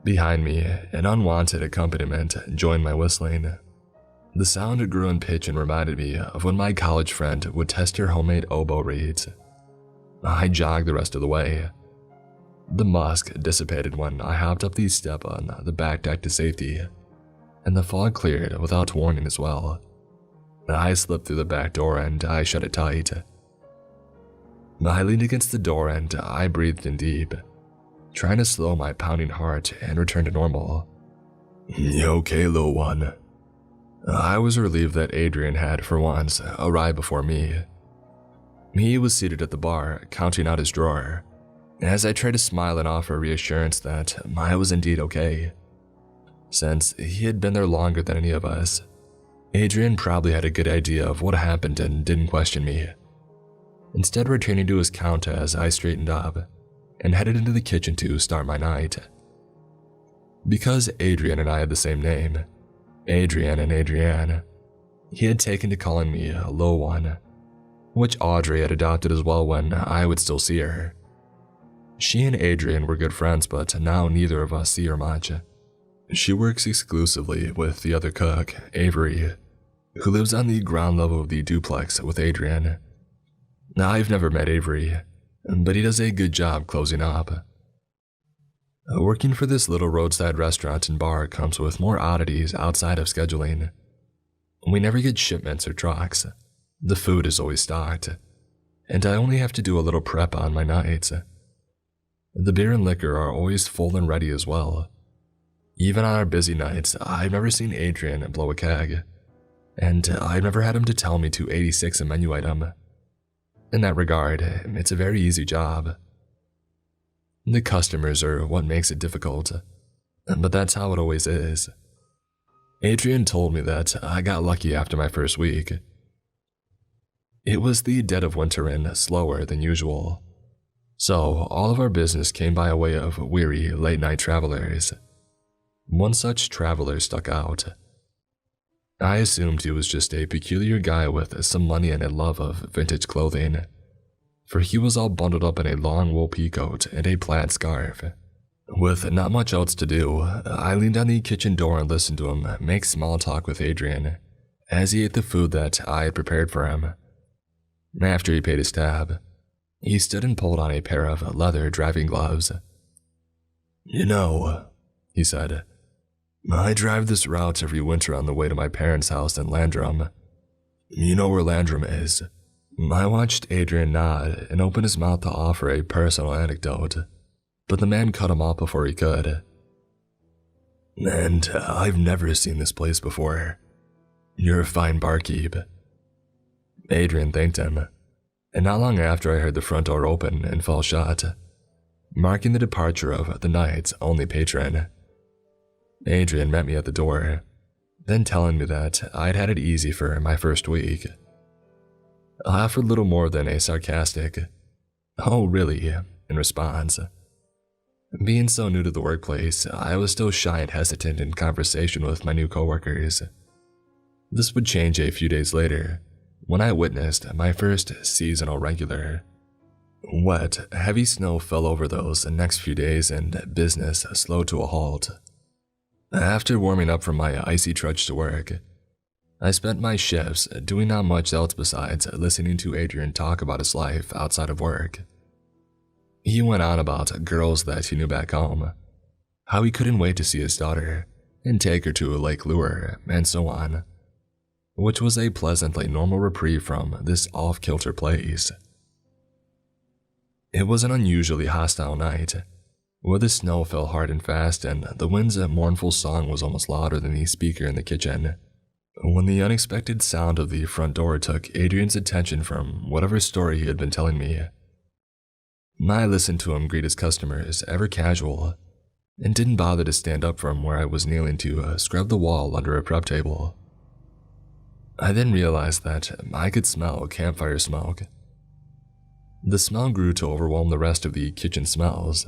Behind me, an unwanted accompaniment joined my whistling. The sound grew in pitch and reminded me of when my college friend would test her homemade oboe reeds. I jogged the rest of the way. The musk dissipated when I hopped up the step on the back deck to safety, and the fog cleared without warning as well. I slipped through the back door and I shut it tight. I leaned against the door and I breathed in deep, trying to slow my pounding heart and return to normal. "You okay, little one?" I was relieved that Adrian had, for once, arrived before me. He was seated at the bar, counting out his drawer, as I tried to smile and offer reassurance that I was indeed okay. Since he had been there longer than any of us, Adrian probably had a good idea of what happened and didn't question me, instead returning to his count as I straightened up and headed into the kitchen to start my night. Because Adrian and I had the same name, Adrian and Adrienne, he had taken to calling me Low One, which Audrey had adopted as well when I would still see her. She and Adrian were good friends, but now neither of us see her much. She works exclusively with the other cook, Avery, who lives on the ground level of the duplex with Adrian. Now, I've never met Avery, but he does a good job closing up. Working for this little roadside restaurant and bar comes with more oddities outside of scheduling. We never get shipments or trucks. The food is always stocked, and I only have to do a little prep on my nights. The beer and liquor are always full and ready as well. Even on our busy nights, I've never seen Adrian blow a keg, and I've never had him to tell me to 86 a menu item. In that regard, it's a very easy job. The customers are what makes it difficult, but that's how it always is. Adrian told me that I got lucky after my first week. It was the dead of winter and slower than usual, so all of our business came by way of weary late-night travelers. One such traveler stuck out. I assumed he was just a peculiar guy with some money and a love of vintage clothing, for he was all bundled up in a long wool peacoat and a plaid scarf. With not much else to do, I leaned on the kitchen door and listened to him make small talk with Adrian as he ate the food that I had prepared for him. After he paid his tab, he stood and pulled on a pair of leather driving gloves. "You know," he said, "I drive this route every winter on the way to my parents' house in Landrum. You know where Landrum is?" I watched Adrian nod and open his mouth to offer a personal anecdote, but the man cut him off before he could. "And I've never seen this place before. You're a fine barkeep." Adrian thanked him, and not long after I heard the front door open and fall shut, marking the departure of the night's only patron. Adrian met me at the door, then telling me that I'd had it easy for my first week. I offered little more than a sarcastic, "Oh, really?" in response. Being so new to the workplace, I was still shy and hesitant in conversation with my new coworkers. This would change a few days later, when I witnessed my first seasonal regular. Wet, heavy snow fell over those next few days and business slowed to a halt. After warming up from my icy trudge to work, I spent my shifts doing not much else besides listening to Adrian talk about his life outside of work. He went on about girls that he knew back home, how he couldn't wait to see his daughter and take her to Lake Lure, and so on, which was a pleasantly normal reprieve from this off-kilter place. It was an unusually hostile night, where the snow fell hard and fast and the wind's mournful song was almost louder than the speaker in the kitchen, when the unexpected sound of the front door took Adrian's attention from whatever story he had been telling me. I listened to him greet his customers, ever casual, and didn't bother to stand up from where I was kneeling to scrub the wall under a prep table. I then realized that I could smell campfire smoke. The smell grew to overwhelm the rest of the kitchen smells,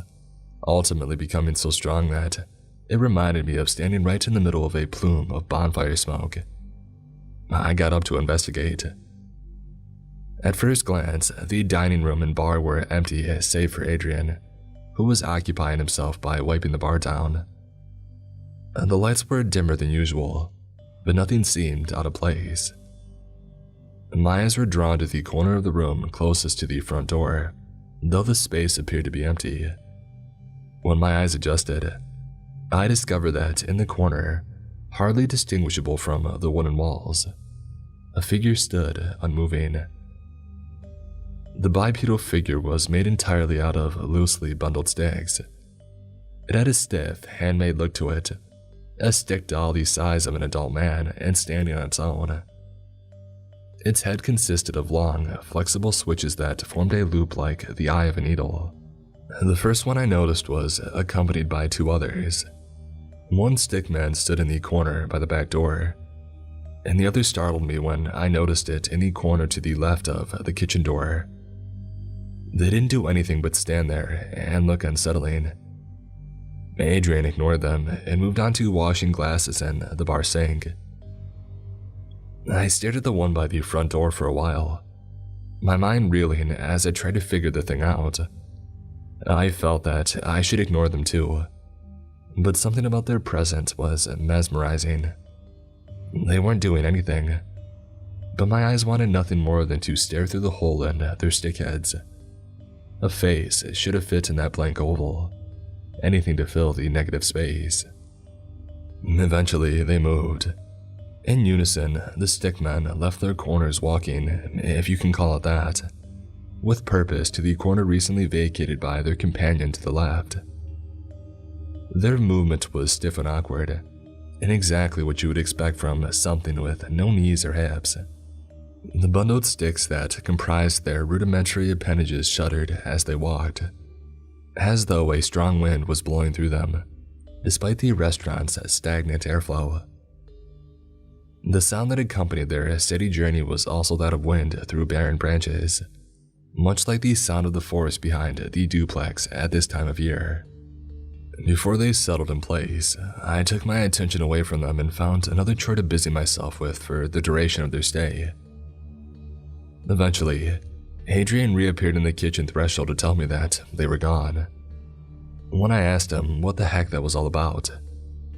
ultimately becoming so strong that it reminded me of standing right in the middle of a plume of bonfire smoke. I got up to investigate. At first glance, the dining room and bar were empty save for Adrian, who was occupying himself by wiping the bar down. The lights were dimmer than usual, but nothing seemed out of place. My eyes were drawn to the corner of the room closest to the front door, though the space appeared to be empty. When my eyes adjusted, I discovered that in the corner, hardly distinguishable from the wooden walls, a figure stood, unmoving. The bipedal figure was made entirely out of loosely bundled sticks. It had a stiff, handmade look to it, a stick doll the size of an adult man and standing on its own. Its head consisted of long, flexible switches that formed a loop like the eye of a needle. The first one I noticed was accompanied by two others. One stickman stood in the corner by the back door, and the other startled me when I noticed it in the corner to the left of the kitchen door. They didn't do anything but stand there and look unsettling. Adrian ignored them and moved on to washing glasses and the bar sink. I stared at the one by the front door for a while, my mind reeling as I tried to figure the thing out. I felt that I should ignore them too, but something about their presence was mesmerizing. They weren't doing anything, but my eyes wanted nothing more than to stare through the hole in their stick heads. A face should have fit in that blank oval, anything to fill the negative space. Eventually, they moved. In unison, the stickmen left their corners walking, if you can call it that, with purpose to the corner recently vacated by their companion to the left. Their movement was stiff and awkward, and exactly what you would expect from something with no knees or hips. The bundled sticks that comprised their rudimentary appendages shuddered as they walked, as though a strong wind was blowing through them, despite the restaurant's stagnant airflow. The sound that accompanied their steady journey was also that of wind through barren branches, much like the sound of the forest behind the duplex at this time of year. Before they settled in place, I took my attention away from them and found another chore to busy myself with for the duration of their stay. Eventually, Adrian reappeared in the kitchen threshold to tell me that they were gone. When I asked him what the heck that was all about,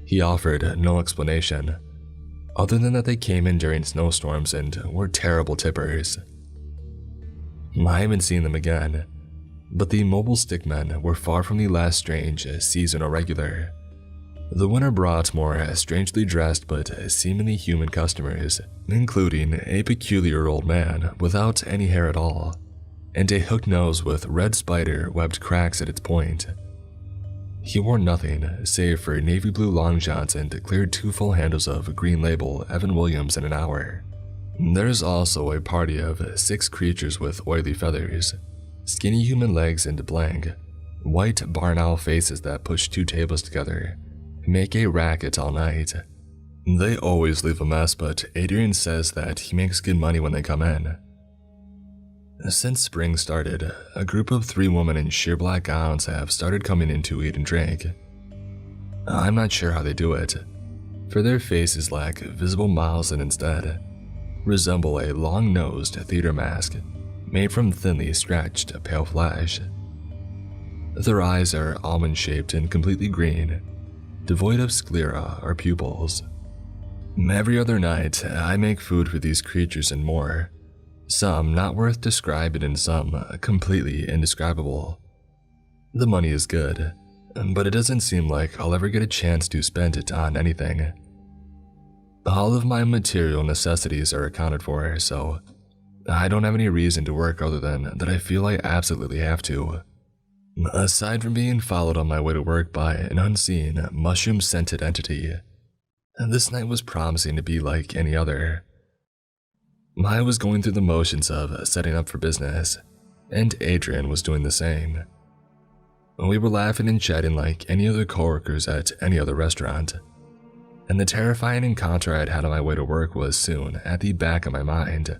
he offered no explanation, other than that they came in during snowstorms and were terrible tippers. I haven't seen them again, but the mobile stickmen were far from the last strange seasonal regular. The winter brought more strangely dressed but seemingly human customers, including a peculiar old man without any hair at all, and a hooked nose with red spider-webbed cracks at its point. He wore nothing save for navy blue long johns and cleared 2 full handles of green label Evan Williams in an hour. There's also a party of 6 creatures with oily feathers, skinny human legs and blank, white barn owl faces that push 2 tables together, make a racket all night. They always leave a mess, but Adrian says that he makes good money when they come in. Since spring started, a group of 3 women in sheer black gowns have started coming in to eat and drink. I'm not sure how they do it, for their faces lack visible mouths and instead resemble a long-nosed theater mask made from thinly stretched pale flesh. Their eyes are almond-shaped and completely green, devoid of sclera or pupils. Every other night, I make food for these creatures and more, some not worth describing and some completely indescribable. The money is good, but it doesn't seem like I'll ever get a chance to spend it on anything. All of my material necessities are accounted for, so I don't have any reason to work other than that I feel I absolutely have to. Aside from being followed on my way to work by an unseen, mushroom-scented entity, this night was promising to be like any other. I was going through the motions of setting up for business, and Adrian was doing the same. We were laughing and chatting like any other coworkers at any other restaurant, and the terrifying encounter I'd had on my way to work was soon at the back of my mind.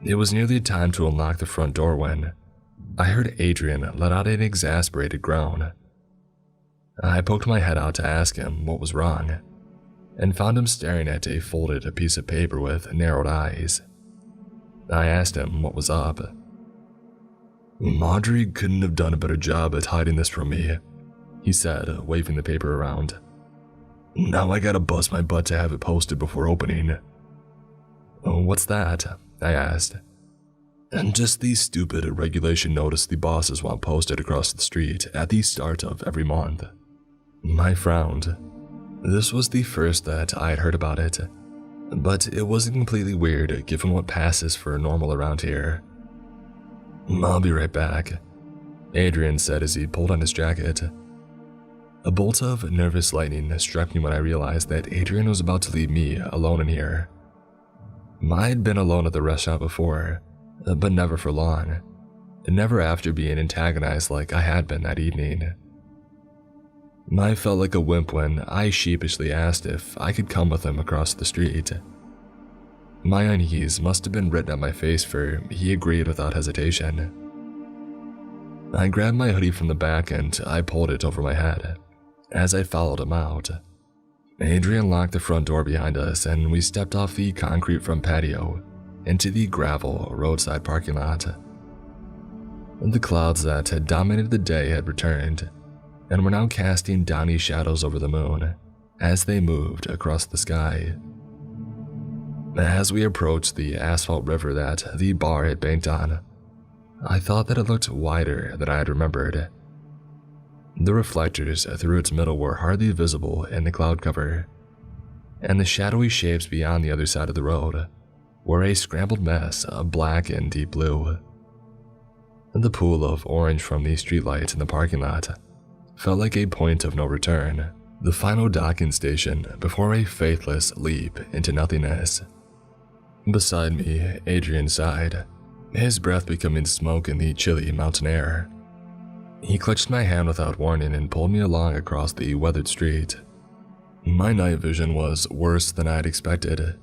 It was nearly time to unlock the front door when I heard Adrian let out an exasperated groan. I poked my head out to ask him what was wrong, and found him staring at a folded piece of paper with narrowed eyes. I asked him what was up. "Audrey couldn't have done a better job at hiding this from me," he said, waving the paper around. "Now I gotta bust my butt to have it posted before opening." "What's that?" I asked. "And just the stupid regulation notice the bosses want posted across the street at the start of every month." I frowned. This was the first that I had heard about it, but it wasn't completely weird given what passes for normal around here. "I'll be right back," Adrian said as he pulled on his jacket. A bolt of nervous lightning struck me when I realized that Adrian was about to leave me alone in here. I had been alone at the restaurant before, but never for long, never after being antagonized like I had been that evening. I felt like a wimp when I sheepishly asked if I could come with him across the street. My unease must have been written on my face, for he agreed without hesitation. I grabbed my hoodie from the back and I pulled it over my head as I followed him out. Adrian locked the front door behind us and we stepped off the concrete front patio into the gravel roadside parking lot. The clouds that had dominated the day had returned and were now casting downy shadows over the moon as they moved across the sky. As we approached the asphalt river that the bar had banked on, I thought that it looked wider than I had remembered. The reflectors through its middle were hardly visible in the cloud cover, and the shadowy shapes beyond the other side of the road were a scrambled mess of black and deep blue. The pool of orange from the streetlight in the parking lot felt like a point of no return, the final docking station before a faithless leap into nothingness. Beside me, Adrian sighed, his breath becoming smoke in the chilly mountain air. He clutched my hand without warning and pulled me along across the weathered street. My night vision was worse than I had expected,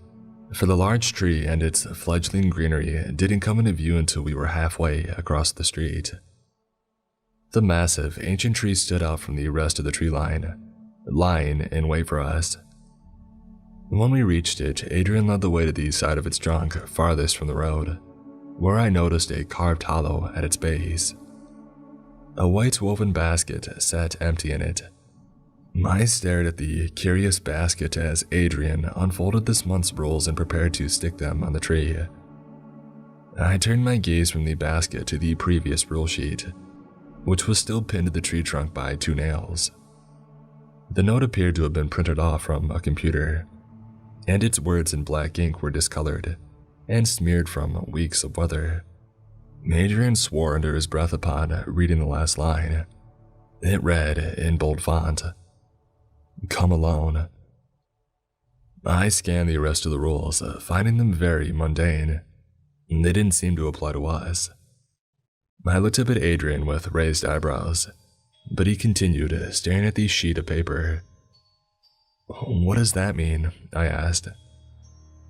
for the large tree and its fledgling greenery didn't come into view until we were halfway across the street. The massive, ancient tree stood out from the rest of the tree line, lying in wait for us. When we reached it, Adrian led the way to the side of its trunk farthest from the road, where I noticed a carved hollow at its base. A white woven basket sat empty in it. I stared at the curious basket as Adrian unfolded this month's rolls and prepared to stick them on the tree. I turned my gaze from the basket to the previous rule sheet, which was still pinned to the tree trunk by 2 nails. The note appeared to have been printed off from a computer, and its words in black ink were discolored and smeared from weeks of weather. Adrian swore under his breath upon reading the last line. It read in bold font, "Come alone." I scanned the rest of the rules, finding them very mundane. They didn't seem to apply to us. I looked up at Adrian with raised eyebrows, but he continued staring at the sheet of paper. What does that mean? I asked.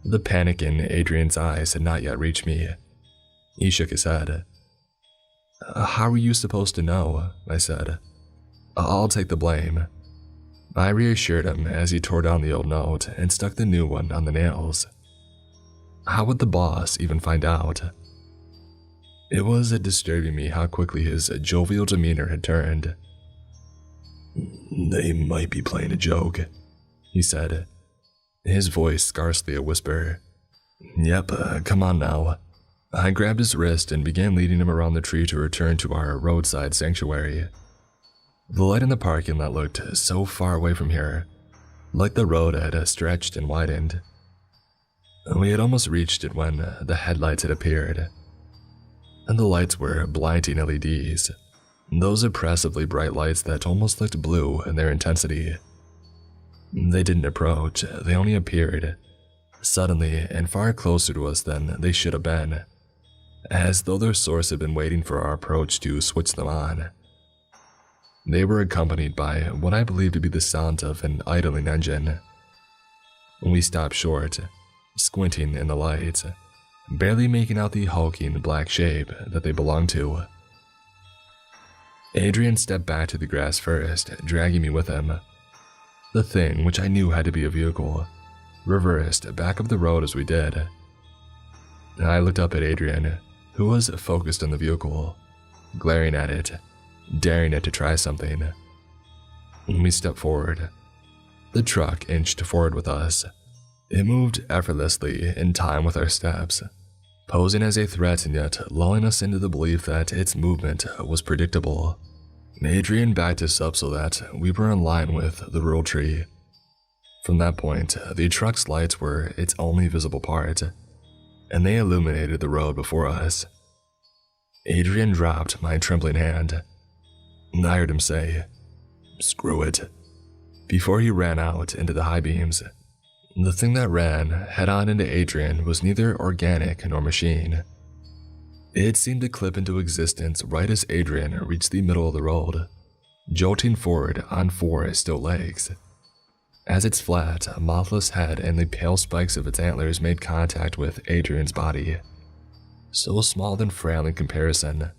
The panic in Adrian's eyes had not yet reached me. He shook his head. How are you supposed to know? I said. I'll take the blame. I reassured him as he tore down the old note and stuck the new one on the nails. How would the boss even find out? It was disturbing me how quickly his jovial demeanor had turned. They might be playing a joke, he said, his voice scarcely a whisper. Yep, come on now. I grabbed his wrist and began leading him around the tree to return to our roadside sanctuary. The light in the parking lot looked so far away from here, like the road had stretched and widened. We had almost reached it when the headlights had appeared. And the lights were blinding LEDs, those oppressively bright lights that almost looked blue in their intensity. They didn't approach, they only appeared, suddenly and far closer to us than they should have been, as though their source had been waiting for our approach to switch them on. They were accompanied by what I believed to be the sound of an idling engine. We stopped short, squinting in the light, barely making out the hulking black shape that they belonged to. Adrian stepped back to the grass first, dragging me with him. The thing, which I knew had to be a vehicle, reversed back up the road as we did. I looked up at Adrian, who was focused on the vehicle, glaring at it, daring it to try something. We stepped forward. The truck inched forward with us. It moved effortlessly in time with our steps, posing as a threat and yet lulling us into the belief that its movement was predictable. Adrian backed us up so that we were in line with the rural tree. From that point, the truck's lights were its only visible part, and they illuminated the road before us. Adrian dropped my trembling hand. I heard him say, "Screw it," before he ran out into the high beams. The thing that ran head-on into Adrian was neither organic nor machine. It seemed to clip into existence right as Adrian reached the middle of the road, jolting forward on four still legs. As its flat, mouthless head and the pale spikes of its antlers made contact with Adrian's body, so small and frail in comparison,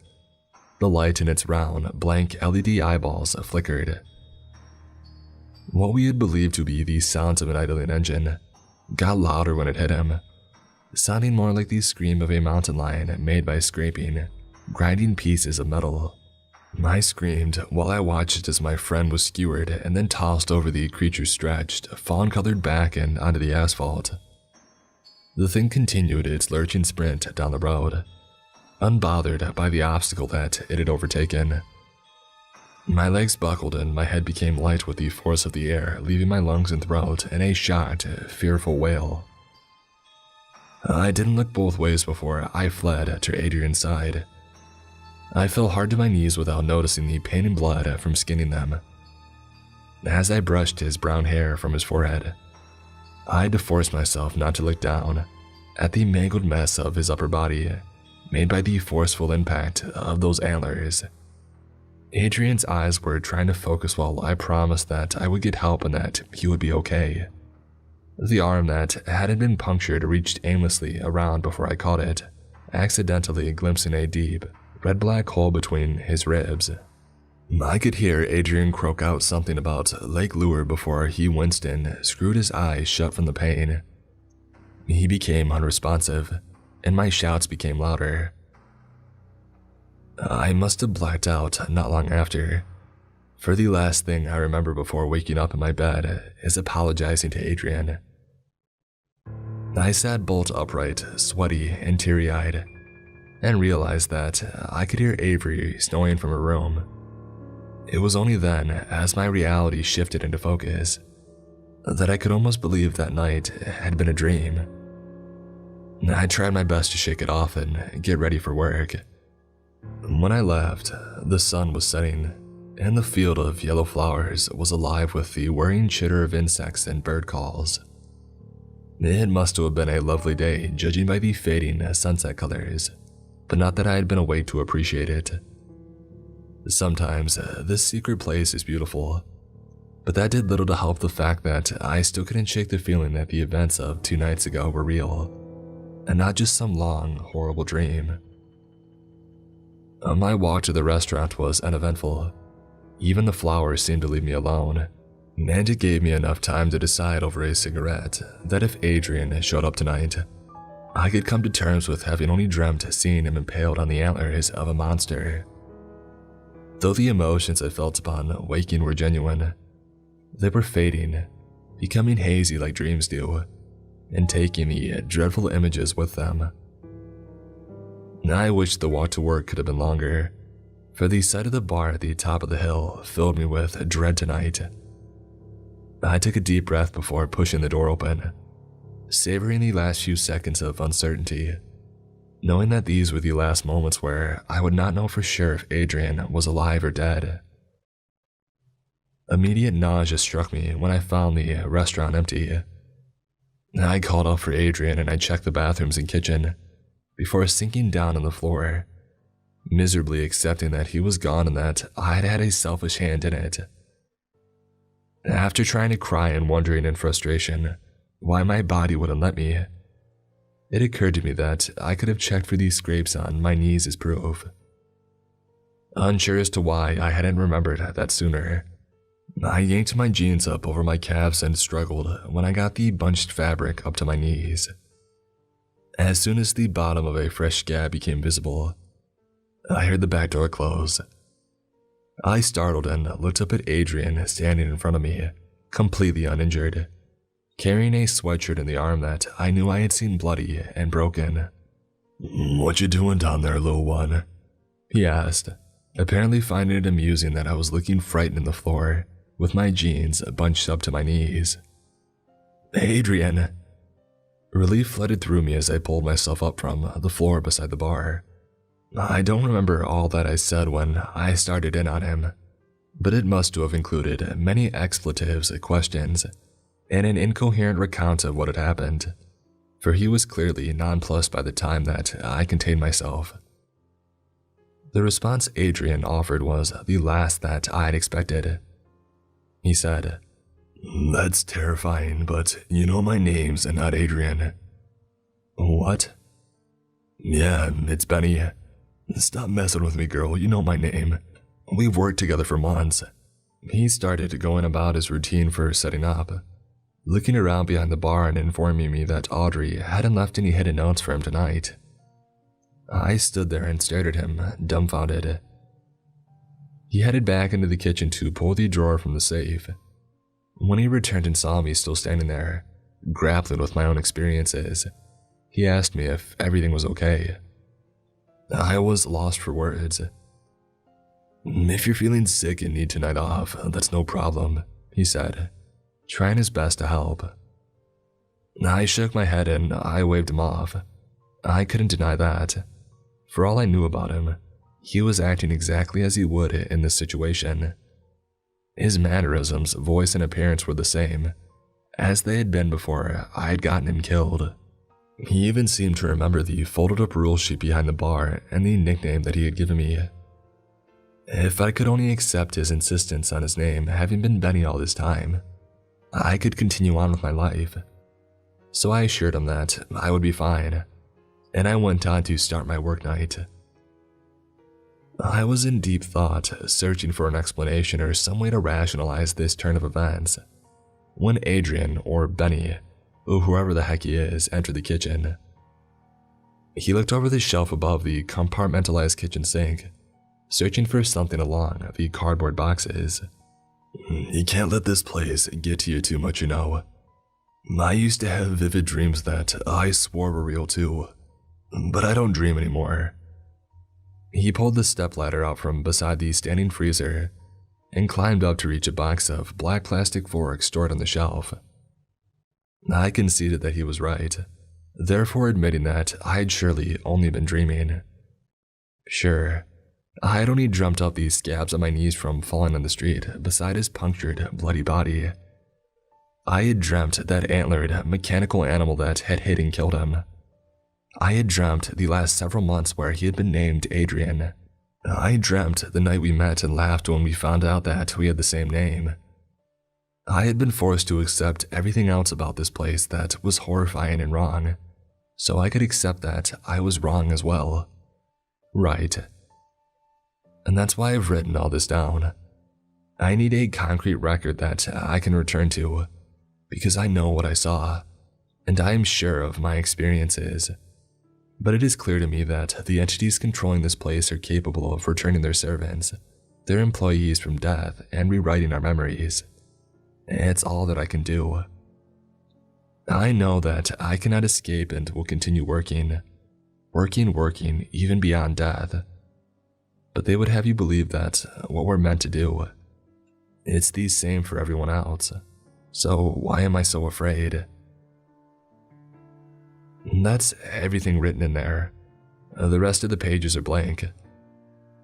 the light in its round, blank LED eyeballs flickered. What we had believed to be the sounds of an idling engine got louder when it hit him, sounding more like the scream of a mountain lion made by scraping, grinding pieces of metal. I screamed while I watched as my friend was skewered and then tossed over the creature's stretched, fawn-colored back and onto the asphalt. The thing continued its lurching sprint down the road, unbothered by the obstacle that it had overtaken. My legs buckled and my head became light with the force of the air, leaving my lungs and throat in a shocked, fearful wail. I didn't look both ways before I fled to Adrian's side. I fell hard to my knees without noticing the pain and blood from skinning them. As I brushed his brown hair from his forehead, I had to force myself not to look down at the mangled mess of his upper body, made by the forceful impact of those antlers. Adrian's eyes were trying to focus while I promised that I would get help and that he would be okay. The arm that hadn't been punctured reached aimlessly around before I caught it, accidentally glimpsing a deep, red-black hole between his ribs. I could hear Adrian croak out something about Lake Lure before he winced and screwed his eyes shut from the pain. He became unresponsive, and my shouts became louder. I must have blacked out not long after, for the last thing I remember before waking up in my bed is apologizing to Adrian. I sat bolt upright, sweaty and teary-eyed, and realized that I could hear Avery snoring from her room. It was only then, as my reality shifted into focus, that I could almost believe that night had been a dream. I tried my best to shake it off and get ready for work. When I left, the sun was setting, and the field of yellow flowers was alive with the whirring chitter of insects and bird calls. It must have been a lovely day, judging by the fading sunset colors, but not that I had been awake to appreciate it. Sometimes this secret place is beautiful, But that did little to help the fact that I still couldn't shake the feeling that the events of 2 nights ago were real, and not just some long, horrible dream. My walk to the restaurant was uneventful. Even the flowers seemed to leave me alone, and it gave me enough time to decide over a cigarette that if Adrian showed up tonight, I could come to terms with having only dreamt seeing him impaled on the antlers of a monster. Though the emotions I felt upon waking were genuine, they were fading, becoming hazy like dreams do, and taking the dreadful images with them. I wished the walk to work could have been longer, for the sight of the bar at the top of the hill filled me with dread tonight. I took a deep breath before pushing the door open, savoring the last few seconds of uncertainty, knowing that these were the last moments where I would not know for sure if Adrian was alive or dead. Immediate nausea struck me when I found the restaurant empty. I called out for Adrian and I checked the bathrooms and kitchen before sinking down on the floor, miserably accepting that he was gone and that I'd had a selfish hand in it. After trying to cry and wondering in frustration why my body wouldn't let me, it occurred to me that I could have checked for these scrapes on my knees as proof. Unsure as to why I hadn't remembered that sooner, I yanked my jeans up over my calves and struggled when I got the bunched fabric up to my knees. As soon as the bottom of a fresh scab became visible, I heard the back door close. I startled and looked up at Adrian standing in front of me, completely uninjured, carrying a sweatshirt in the arm that I knew I had seen bloody and broken. "What you doing down there, little one?" he asked, apparently finding it amusing that I was looking frightened on the floor, with my jeans bunched up to my knees. "Adrian!" Relief flooded through me as I pulled myself up from the floor beside the bar. I don't remember all that I said when I started in on him, but it must have included many expletives, questions, and an incoherent recount of what had happened, for he was clearly nonplussed by the time that I contained myself. The response Adrian offered was the last that I had expected. He said, "That's terrifying, but you know my name's not Adrian." "What?" "Yeah, it's Benny. Stop messing with me, girl, you know my name. We've worked together for months." He started going about his routine for setting up, looking around behind the bar and informing me that Audrey hadn't left any hidden notes for him tonight. I stood there and stared at him, dumbfounded. He headed back into the kitchen to pull the drawer from the safe. When he returned and saw me still standing there, grappling with my own experiences, he asked me if everything was okay. I was lost for words. "If you're feeling sick and need tonight off, that's no problem," he said, trying his best to help. I shook my head and I waved him off. I couldn't deny that. For all I knew about him, he was acting exactly as he would in this situation. His mannerisms, voice, and appearance were the same, as they had been before I had gotten him killed. He even seemed to remember the folded-up rule sheet behind the bar and the nickname that he had given me. If I could only accept his insistence on his name having been Benny all this time, I could continue on with my life. So I assured him that I would be fine, and I went on to start my work night. I was in deep thought, searching for an explanation or some way to rationalize this turn of events, when Adrian, or Benny, or whoever the heck he is, entered the kitchen. He looked over the shelf above the compartmentalized kitchen sink, searching for something along the cardboard boxes. "You can't let this place get to you too much, you know. I used to have vivid dreams that I swore were real too, but I don't dream anymore." He pulled the stepladder out from beside the standing freezer and climbed up to reach a box of black plastic forks stored on the shelf. I conceded that he was right, therefore admitting that I had surely only been dreaming. Sure, I had only dreamt up these scabs on my knees from falling on the street beside his punctured, bloody body. I had dreamt that antlered, mechanical animal that had hit and killed him. I had dreamt the last several months where he had been named Adrian. I dreamt the night we met and laughed when we found out that we had the same name. I had been forced to accept everything else about this place that was horrifying and wrong, so I could accept that I was wrong as well. Right. And that's why I've written all this down. I need a concrete record that I can return to, because I know what I saw, and I am sure of my experiences. But it is clear to me that the entities controlling this place are capable of returning their servants, their employees from death, and rewriting our memories. It's all that I can do. I know that I cannot escape and will continue working, even beyond death. But they would have you believe that what we're meant to do, it's the same for everyone else. So why am I so afraid? That's everything written in there. The rest of the pages are blank.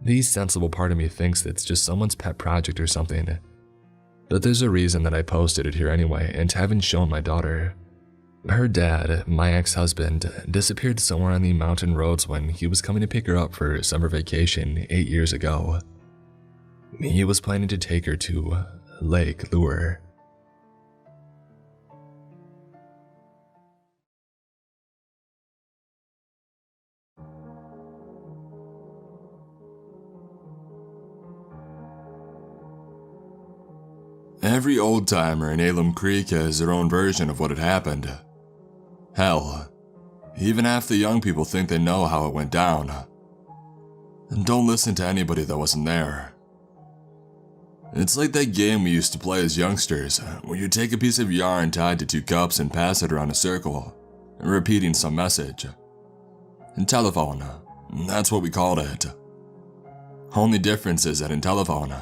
The sensible part of me thinks it's just someone's pet project or something. But there's a reason that I posted it here anyway and haven't shown my daughter. Her dad, my ex-husband, disappeared somewhere on the mountain roads when he was coming to pick her up for summer vacation 8 years ago. He was planning to take her to Lake Lure. Every old-timer in Alum Creek has their own version of what had happened. Hell, even half the young people think they know how it went down. And don't listen to anybody that wasn't there. It's like that game we used to play as youngsters, where you take a piece of yarn tied to 2 cups and pass it around a circle, repeating some message. In telephone, that's what we called it. Only difference is that in telephone,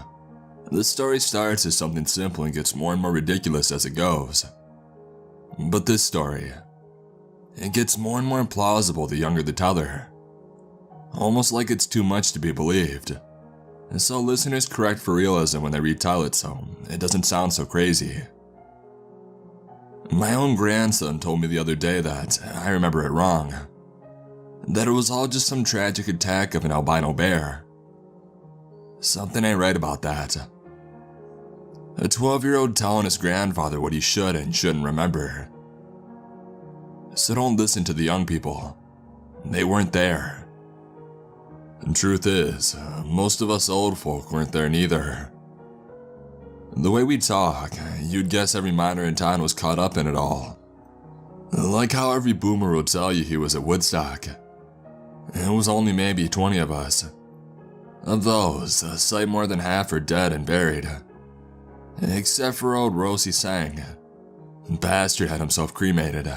the story starts as something simple and gets more and more ridiculous as it goes. But this story, it gets more and more implausible the younger the teller. Almost like it's too much to be believed. And so listeners correct for realism when they retell it so it doesn't sound so crazy. My own grandson told me the other day that I remember it wrong. That it was all just some tragic attack of an albino bear. Something ain't right about that. A 12-year-old telling his grandfather what he should and shouldn't remember. So don't listen to the young people. They weren't there. And truth is, most of us old folk weren't there neither. The way we talk, you'd guess every miner in town was caught up in it all. Like how every boomer will tell you he was at Woodstock. It was only maybe 20 of us. Of those, a sight more than half are dead and buried. Except for old Rosie Sang. Bastard had himself cremated.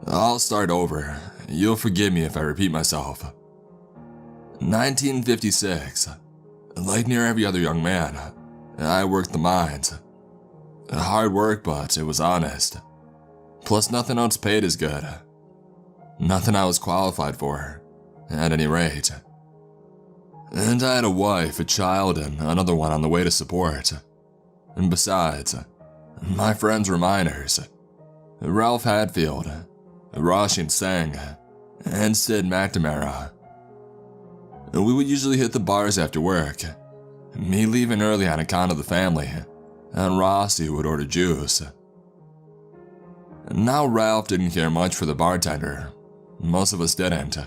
I'll start over. You'll forgive me if I repeat myself. 1956. Like near every other young man, I worked the mines. Hard work, but it was honest. Plus nothing else paid as good. Nothing I was qualified for, at any rate. And I had a wife, a child, and another one on the way to support. And besides, my friends were miners. Ralph Hadfield, Roshin Sang, and Sid McNamara. We would usually hit the bars after work, me leaving early on account of the family, and Rossi would order juice. Now Ralph didn't care much for the bartender. Most of us didn't.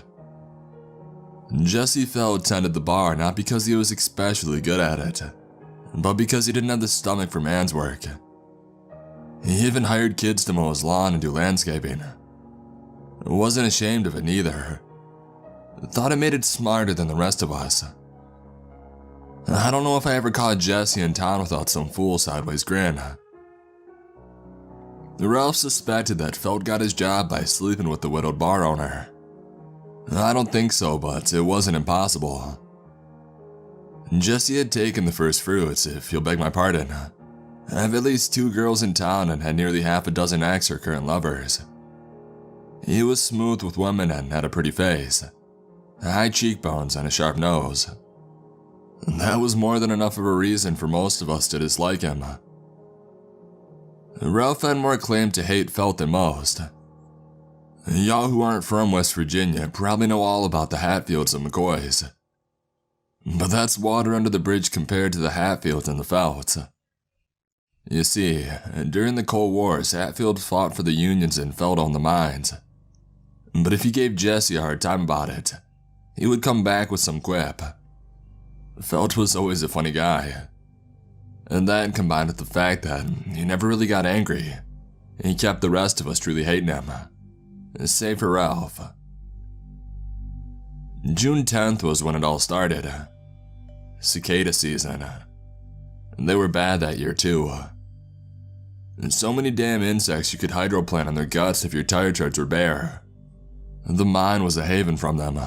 Jesse Feld tended the bar not because he was especially good at it, but because he didn't have the stomach for man's work. He even hired kids to mow his lawn and do landscaping. Wasn't ashamed of it neither. Thought it made it smarter than the rest of us. I don't know if I ever caught Jesse in town without some fool sideways grin. Ralph suspected that Feld got his job by sleeping with the widowed bar owner. I don't think so, but it wasn't impossible. Jesse had taken the first fruits, if you'll beg my pardon. I have at least 2 girls in town and had nearly half a dozen ex or current lovers. He was smooth with women and had a pretty face, high cheekbones and a sharp nose. That was more than enough of a reason for most of us to dislike him. Ralph had more claim to hate Felt than most. Y'all who aren't from West Virginia probably know all about the Hatfields and McCoys. But that's water under the bridge compared to the Hatfields and the Felts. You see, during the Cold Wars, Hatfield fought for the Unions and Feld owned the mines. But if you gave Jesse a hard time about it, he would come back with some quip. Feld was always a funny guy. And that combined with the fact that he never really got angry, he kept the rest of us truly hating him. Save for Ralph. June 10th was when it all started. Cicada season. They were bad that year too. So many damn insects you could hydroplant on their guts if your tire treads were bare. The mine was a haven from them.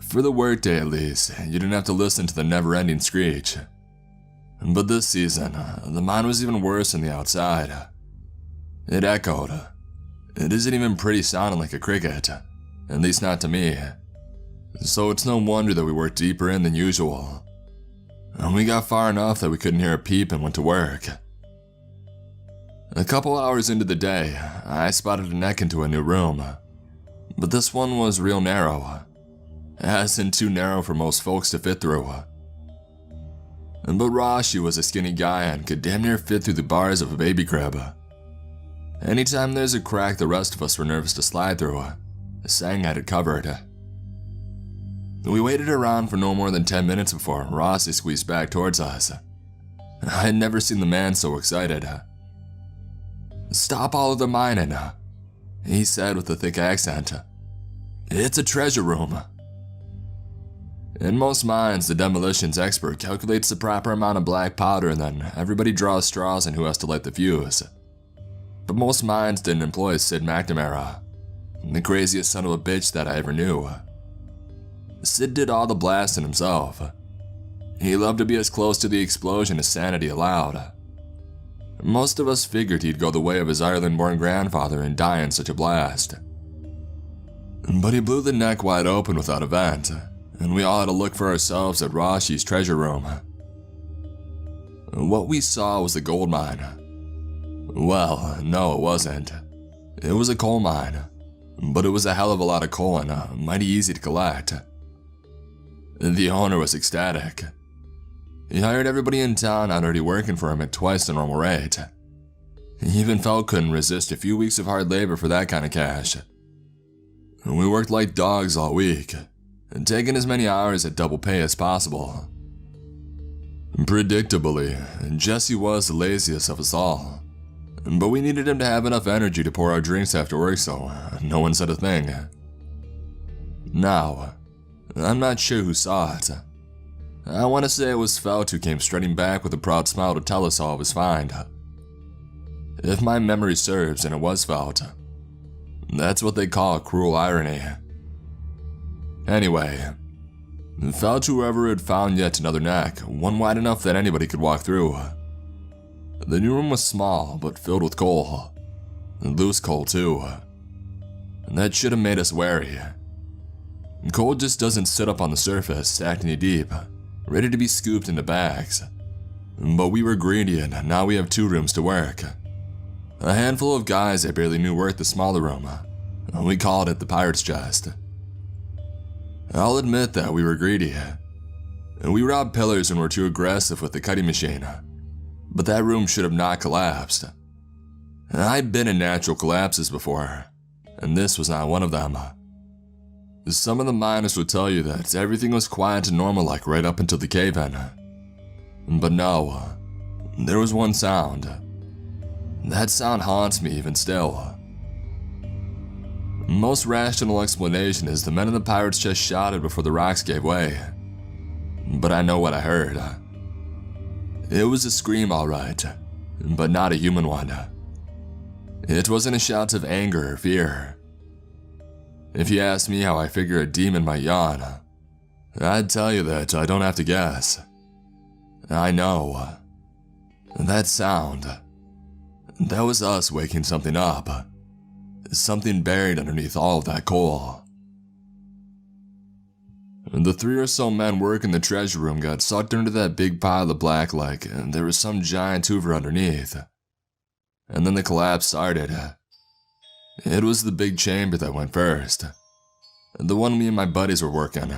For the workday at least, you didn't have to listen to the never-ending screech. But this season, the mine was even worse than the outside. It echoed. It isn't even pretty sounding like a cricket, at least not to me. So it's no wonder that we worked deeper in than usual. And we got far enough that we couldn't hear a peep and went to work. A couple hours into the day, I spotted a neck into a new room. But this one was real narrow, as in too narrow for most folks to fit through. But Rashi was a skinny guy and could damn near fit through the bars of a baby crib. Anytime there's a crack the rest of us were nervous to slide through, Sang had it covered. We waited around for no more than 10 minutes before Rossi squeezed back towards us. I had never seen the man so excited. "Stop all of the mining," he said with a thick accent. "It's a treasure room." In most mines, the demolitions expert calculates the proper amount of black powder and then everybody draws straws on who has to light the fuse. But most mines didn't employ Sid McNamara, the craziest son of a bitch that I ever knew. Sid did all the blasting himself. He loved to be as close to the explosion as sanity allowed. Most of us figured he'd go the way of his Ireland-born grandfather and die in such a blast. But he blew the neck wide open without a vent, and we all had to look for ourselves at Rashi's treasure room. What we saw was a gold mine. Well, no, it wasn't. It was a coal mine, but it was a hell of a lot of coal and mighty easy to collect. The owner was ecstatic. He hired everybody in town already working for him at twice the normal rate. Even Feld couldn't resist a few weeks of hard labor for that kind of cash. We worked like dogs all week, taking as many hours at double pay as possible. Predictably, Jesse was the laziest of us all, but we needed him to have enough energy to pour our drinks after work, so no one said a thing. Now, I'm not sure who saw it. I want to say it was Felt who came strutting back with a proud smile to tell us all it was fine. If my memory serves, and it was Felt. That's what they call cruel irony. Anyway, Felt whoever had found yet another neck, one wide enough that anybody could walk through. The new room was small, but filled with coal. Loose coal too. That should have made us wary. Coal just doesn't sit up on the surface, stacked knee deep, ready to be scooped into bags. But we were greedy and now we have 2 rooms to work. A handful of guys I barely knew worked the smaller room. We called it the pirate's chest. I'll admit that we were greedy. We robbed pillars and were too aggressive with the cutting machine. But that room should have not collapsed. I'd been in natural collapses before, and this was not one of them. Some of the miners would tell you that everything was quiet and normal like right up until the cave-in. But no, there was one sound. That sound haunts me even still. Most rational explanation is the men in the pirate's chest shouted before the rocks gave way. But I know what I heard. It was a scream alright, but not a human one. It wasn't a shout of anger or fear. If you ask me how I figure a demon might yawn, I'd tell you that I don't have to guess. I know. That sound. That was us waking something up. Something buried underneath all of that coal. The 3 or so men working the treasure room got sucked into that big pile of black like there was some giant hoover underneath. And then the collapse started. It was the big chamber that went first. The one me and my buddies were working.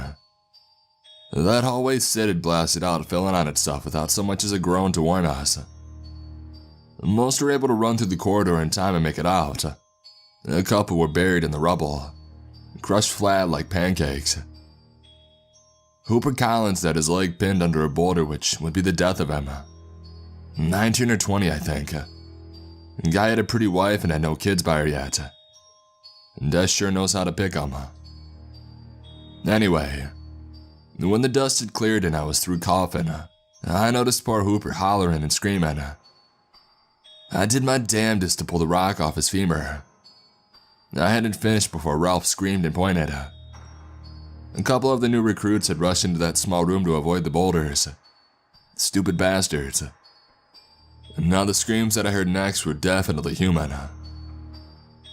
That hallway Sid had blasted out, filling on itself without so much as a groan to warn us. Most were able to run through the corridor in time and make it out. A couple were buried in the rubble, crushed flat like pancakes. Hooper Collins had his leg pinned under a boulder, which would be the death of him. 19 or 20, I think. The guy had a pretty wife and had no kids by her yet. Death sure knows how to pick 'em. Anyway, when the dust had cleared and I was through coughing, I noticed poor Hooper hollering and screaming. I did my damnedest to pull the rock off his femur. I hadn't finished before Ralph screamed and pointed. A couple of the new recruits had rushed into that small room to avoid the boulders. Stupid bastards. Now the screams that I heard next were definitely human.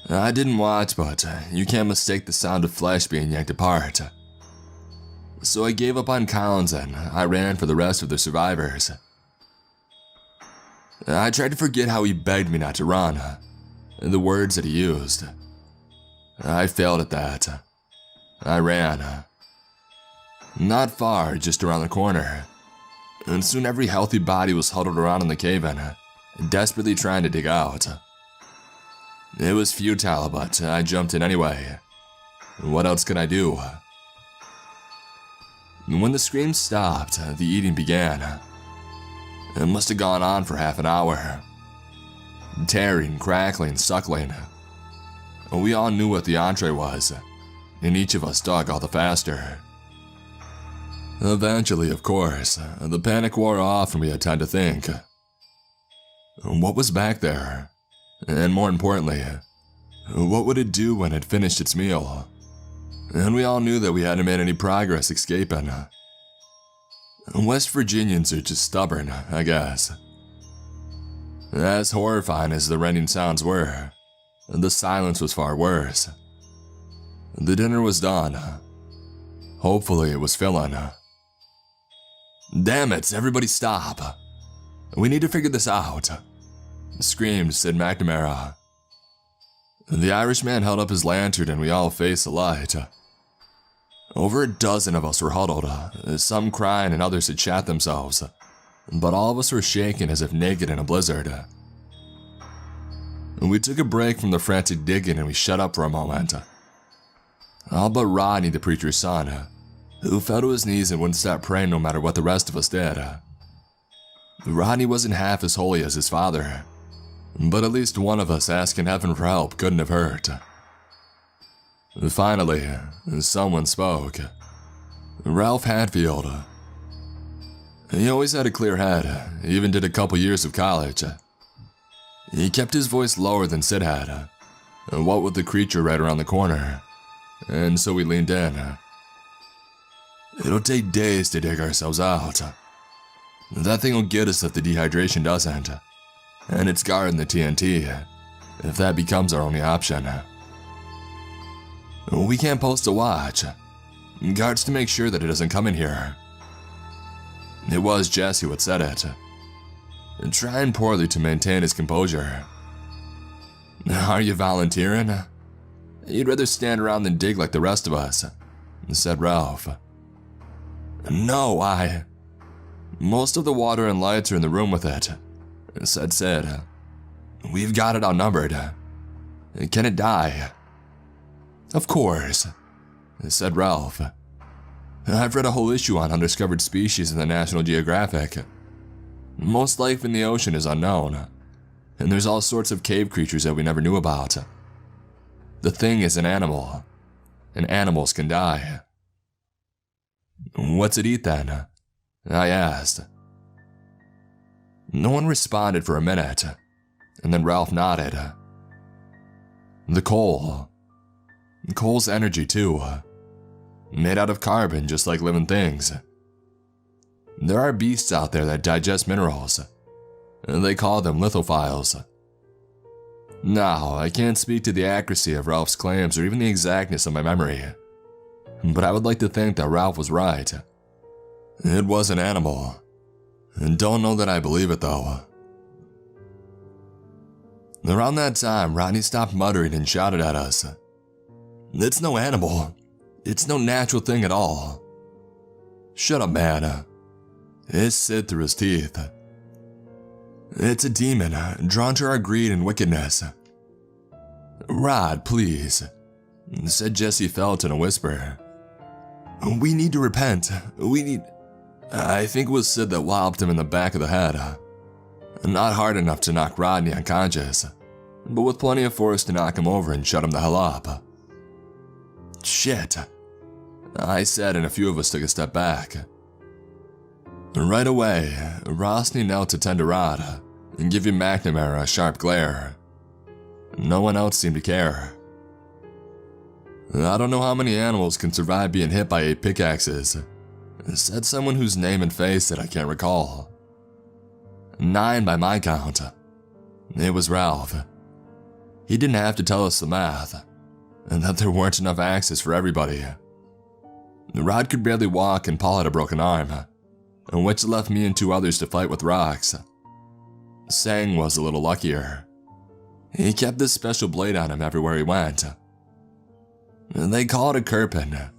I didn't watch, but you can't mistake the sound of flesh being yanked apart. So I gave up on Collins and I ran for the rest of the survivors. I tried to forget how he begged me not to run, the words that he used. I failed at that. I ran. Not far, just around the corner. And soon every healthy body was huddled around in the cave-in, desperately trying to dig out. It was futile, but I jumped in anyway. What else could I do? When the screams stopped, the eating began. It must have gone on for half an hour. Tearing, crackling, suckling. We all knew what the entree was, and each of us dug all the faster. Eventually, of course, the panic wore off and we had time to think. What was back there? And more importantly, what would it do when it finished its meal? And we all knew that we hadn't made any progress escaping. West Virginians are just stubborn, I guess. As horrifying as the rending sounds were, the silence was far worse. The dinner was done. Hopefully it was filling. Damn it, everybody stop. We need to figure this out, screamed Sid McNamara. The Irishman held up his lantern and we all faced the light. Over a dozen of us were huddled, some crying and others had shat themselves, but all of us were shaking as if naked in a blizzard. We took a break from the frantic digging and we shut up for a moment. All but Rodney, the preacher's son, who fell to his knees and wouldn't stop praying no matter what the rest of us did. Rodney wasn't half as holy as his father, but at least one of us asking heaven for help couldn't have hurt. Finally, someone spoke. Ralph Hatfield. He always had a clear head, even did a couple years of college. He kept his voice lower than Sid had, what with the creature right around the corner, and so we leaned in. It'll take days to dig ourselves out. That thing will get us if the dehydration doesn't, and it's guarding the TNT, if that becomes our only option. We can't post a watch. Guards to make sure that it doesn't come in here. It was Jesse who had said it, trying poorly to maintain his composure. Are you volunteering? You'd rather stand around than dig like the rest of us, said Ralph. No, Most of the water and lights are in the room with it, said Sid. We've got it outnumbered. Can it die? Of course, said Ralph. I've read a whole issue on undiscovered species in the National Geographic. Most life in the ocean is unknown, and there's all sorts of cave creatures that we never knew about. The thing is an animal, and animals can die. What's it eat then? I asked. No one responded for a minute, and then Ralph nodded. The coal. Coal's energy too. Made out of carbon just like living things. There are beasts out there that digest minerals. They call them lithophiles. Now, I can't speak to the accuracy of Ralph's claims or even the exactness of my memory, but I would like to think that Ralph was right. It was an animal. And don't know that I believe it though. Around that time, Rodney stopped muttering and shouted at us. It's no animal. It's no natural thing at all. Shut up, man. It slid through his teeth. It's a demon, drawn to our greed and wickedness. Rod, please, said Jesse Felt in a whisper. We need to repent. I think it was Sid that walloped him in the back of the head. Not hard enough to knock Rodney unconscious, but with plenty of force to knock him over and shut him the hell up. Shit, I said, and a few of us took a step back. Right away, Rosny knelt to tend to Rod and give him McNamara a sharp glare. No one else seemed to care. I don't know how many animals can survive being hit by 8 pickaxes, said someone whose name and face that I can't recall. 9 by my count. It was Ralph. He didn't have to tell us the math, and that there weren't enough axes for everybody. Rod could barely walk and Paul had a broken arm, which left me and 2 others to fight with rocks. Sang was a little luckier. He kept this special blade on him everywhere he went. They call it a kirpin,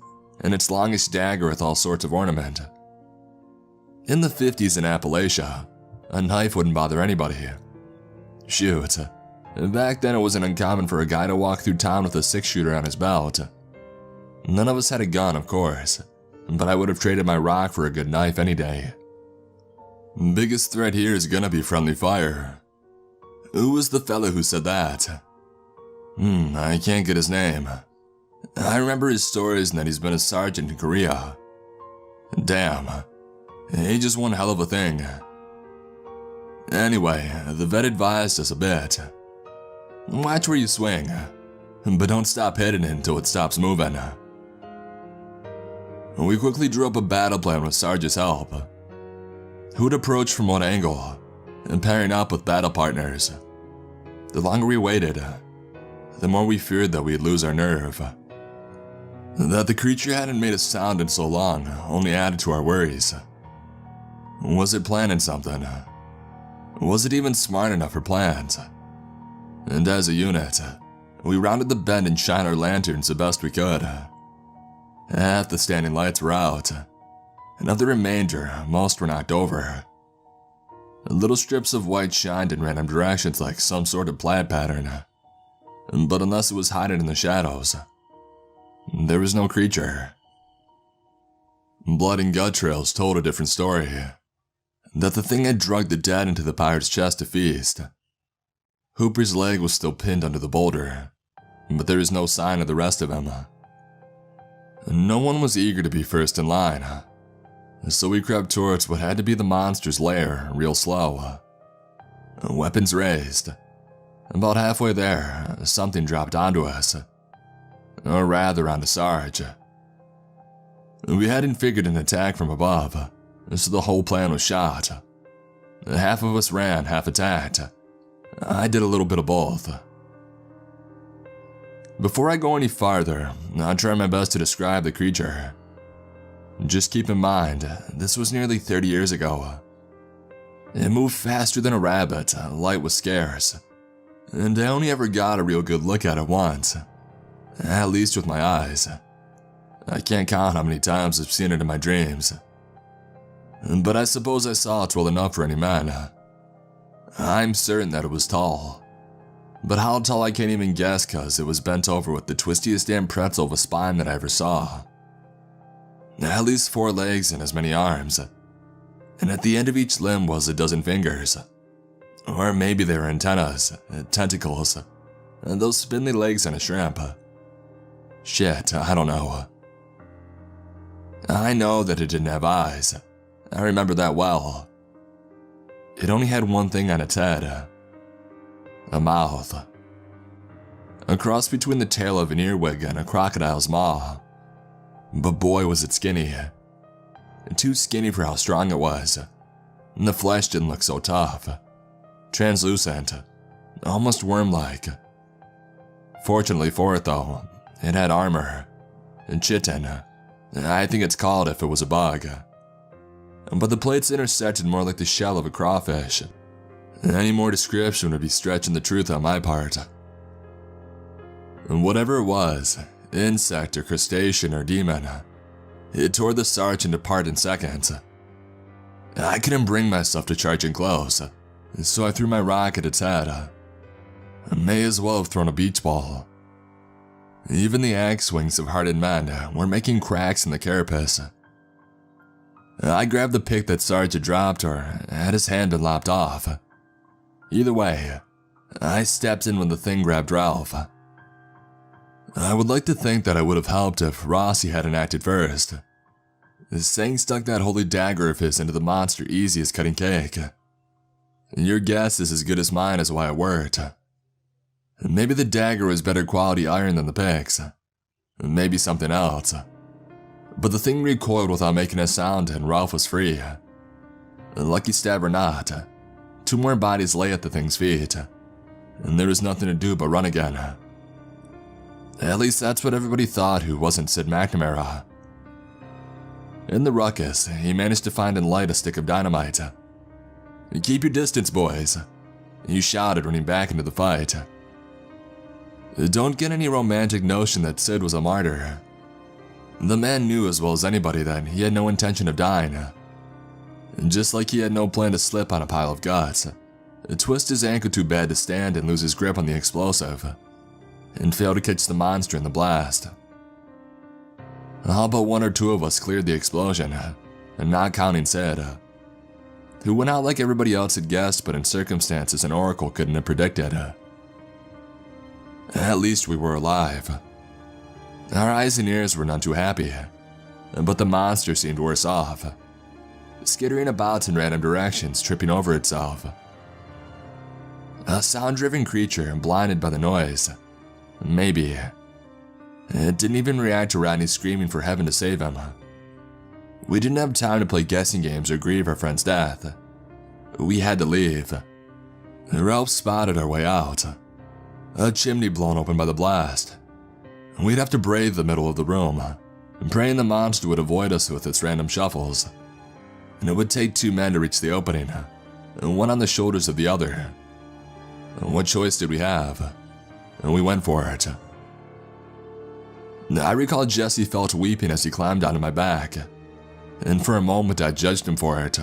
and its longest dagger with all sorts of ornament. In the 50s in Appalachia, a knife wouldn't bother anybody. Shoot, back then it wasn't uncommon for a guy to walk through town with a 6-shooter on his belt. None of us had a gun, of course, but I would have traded my rock for a good knife any day. Biggest threat here is gonna be friendly fire. Who was the fella who said that? I can't get his name. I remember his stories and that he's been a sergeant in Korea. Damn, he just one hell of a thing. Anyway, the vet advised us a bit. Watch where you swing, but don't stop hitting it until it stops moving. We quickly drew up a battle plan with Sarge's help. Who'd approach from what angle, and pairing up with battle partners. The longer we waited, the more we feared that we'd lose our nerve. That the creature hadn't made a sound in so long only added to our worries. Was it planning something? Was it even smart enough for plans? And as a unit, we rounded the bend and shined our lanterns the best we could. Half the standing lights were out, and of the remainder, most were knocked over. Little strips of white shined in random directions like some sort of plaid pattern, but unless it was hiding in the shadows, there was no creature. Blood and gut trails told a different story. That the thing had drugged the dead into the pirate's chest to feast. Hooper's leg was still pinned under the boulder, but there was no sign of the rest of him. No one was eager to be first in line, so we crept towards what had to be the monster's lair real slow. Weapons raised. About halfway there, something dropped onto us. Or rather onto Sarge. We hadn't figured an attack from above, so the whole plan was shot. Half of us ran, half attacked. I did a little bit of both. Before I go any farther, I'll try my best to describe the creature. Just keep in mind, this was nearly 30 years ago. It moved faster than a rabbit, light was scarce, and I only ever got a real good look at it once. At least with my eyes. I can't count how many times I've seen it in my dreams. But I suppose I saw it well enough for any man. I'm certain that it was tall. But how tall I can't even guess cause it was bent over with the twistiest damn pretzel of a spine that I ever saw. At least 4 legs and as many arms. And at the end of each limb was a dozen fingers. Or maybe they were antennas, tentacles, and those spindly legs on a shrimp. Shit, I don't know. I know that it didn't have eyes. I remember that well. It only had one thing on its head. A mouth. A cross between the tail of an earwig and a crocodile's maw. But boy was it skinny. Too skinny for how strong it was. And the flesh didn't look so tough. Translucent. Almost worm-like. Fortunately for it though, it had armor. Chitin. I think it's called if it was a bug. But the plates intersected more like the shell of a crawfish. Any more description would be stretching the truth on my part. Whatever it was, insect or crustacean or demon, it tore the sergeant apart in seconds. I couldn't bring myself to charging close, so I threw my rock at its head. I may as well have thrown a beach ball. Even the axe swings of hardened men were making cracks in the carapace. I grabbed the pick that Sarge had dropped, or had his hand been lopped off. Either way, I stepped in when the thing grabbed Ralph. I would like to think that I would have helped if Rossi hadn't acted first. This thing stuck that holy dagger of his into the monster easy as cutting cake. Your guess is as good as mine as why it worked. Maybe the dagger was better quality iron than the picks. Maybe something else. But the thing recoiled without making a sound and Ralph was free. Lucky stab or not, 2 more bodies lay at the thing's feet, and there was nothing to do but run again. At least that's what everybody thought who wasn't Sid McNamara. In the ruckus, he managed to find and light a stick of dynamite. "Keep your distance, boys," he shouted, running back into the fight. Don't get any romantic notion that Sid was a martyr. The man knew as well as anybody that he had no intention of dying. Just like he had no plan to slip on a pile of guts, twist his ankle too bad to stand and lose his grip on the explosive, and fail to catch the monster in the blast. All but 1 or 2 of us cleared the explosion, and not counting Sid, who went out like everybody else had guessed, but in circumstances an oracle couldn't have predicted. At least we were alive. Our eyes and ears were none too happy, but the monster seemed worse off, skittering about in random directions, tripping over itself. A sound-driven creature blinded by the noise. Maybe. It didn't even react to Rodney screaming for heaven to save him. We didn't have time to play guessing games or grieve our friend's death. We had to leave. Ralph spotted our way out. A chimney blown open by the blast. We'd have to brave the middle of the room, praying the monster would avoid us with its random shuffles. And it would take 2 men to reach the opening, one on the shoulders of the other. What choice did we have? We went for it. I recall Jesse felt weeping as he climbed onto my back, and for a moment I judged him for it,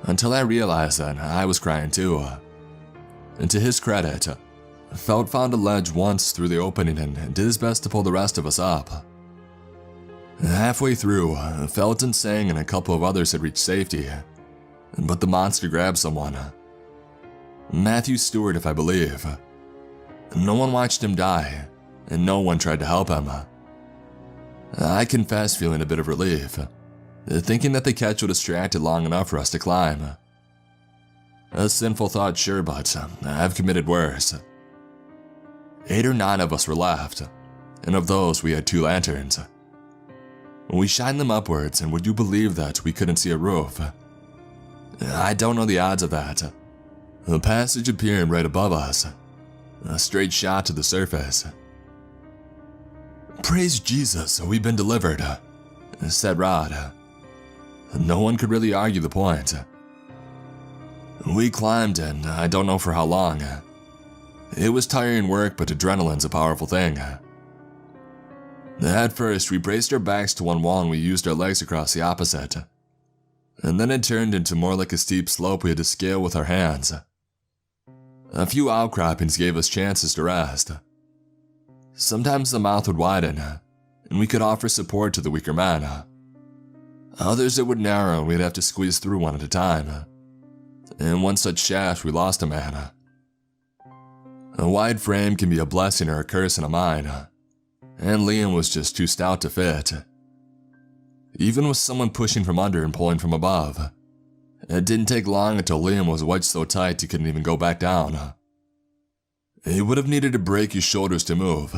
until I realized that I was crying too. And to his credit, Felt found a ledge once through the opening and did his best to pull the rest of us up. Halfway through, Felt and Sang and a couple of others had reached safety, but the monster grabbed someone. Matthew Stewart, if I believe. No one watched him die, and no one tried to help him. I confess feeling a bit of relief, thinking that the catch would distract it long enough for us to climb. A sinful thought, sure, but I've committed worse. 8 or 9 of us were left, and of those we had 2 lanterns. We shined them upwards, and would you believe that we couldn't see a roof? I don't know the odds of that. The passage appeared right above us, a straight shot to the surface. "Praise Jesus, we've been delivered," said Rod. No one could really argue the point. We climbed, and I don't know for how long. It was tiring work, but adrenaline's a powerful thing. At first, we braced our backs to one wall and we used our legs across the opposite. And then it turned into more like a steep slope we had to scale with our hands. A few outcroppings gave us chances to rest. Sometimes the mouth would widen, and we could offer support to the weaker men. Others it would narrow and we'd have to squeeze through one at a time. In one such shaft, we lost a man. A wide frame can be a blessing or a curse in a mine, and Liam was just too stout to fit. Even with someone pushing from under and pulling from above, it didn't take long until Liam was wedged so tight he couldn't even go back down. He would have needed to break his shoulders to move,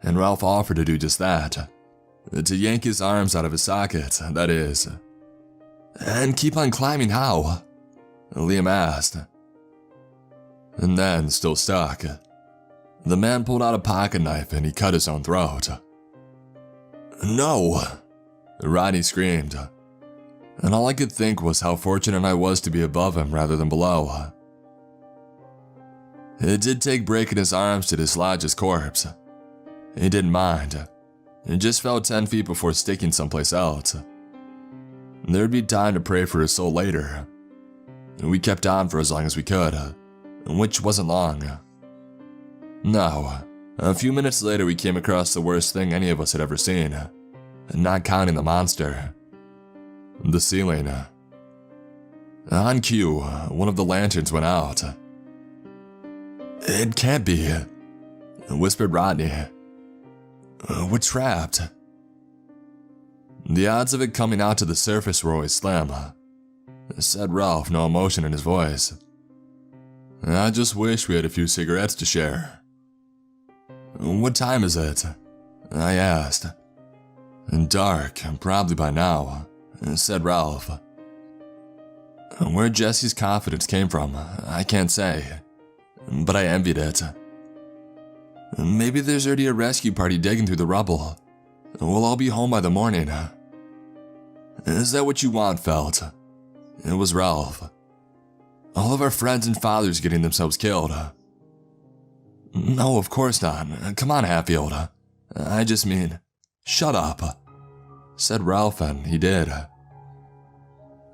and Ralph offered to do just that. To yank his arms out of his sockets, that is. "And keep on climbing how?" Liam asked. And then, still stuck, the man pulled out a pocket knife and he cut his own throat. "No!" Rodney screamed, and all I could think was how fortunate I was to be above him rather than below. It did take breaking his arms to dislodge his corpse. He didn't mind. He just fell 10 feet before sticking someplace else. There'd be time to pray for his soul later. We kept on for as long as we could, which wasn't long. No, a few minutes later we came across the worst thing any of us had ever seen, not counting the monster. The ceiling. On cue, one of the lanterns went out. "It can't be," whispered Rodney. "We're trapped." "The odds of it coming out to the surface were always slim," said Ralph, no emotion in his voice. "I just wish we had a few cigarettes to share." "What time is it?" I asked. "Dark, probably by now," said Ralph. Where Jesse's confidence came from, I can't say, but I envied it. "Maybe there's already a rescue party digging through the rubble. We'll all be home by the morning." "Is that what you want, Felt?" It was Ralph. "All of our friends and fathers getting themselves killed." "No, of course not. Come on, Hatfield. I just mean, shut up," said Ralph, and he did.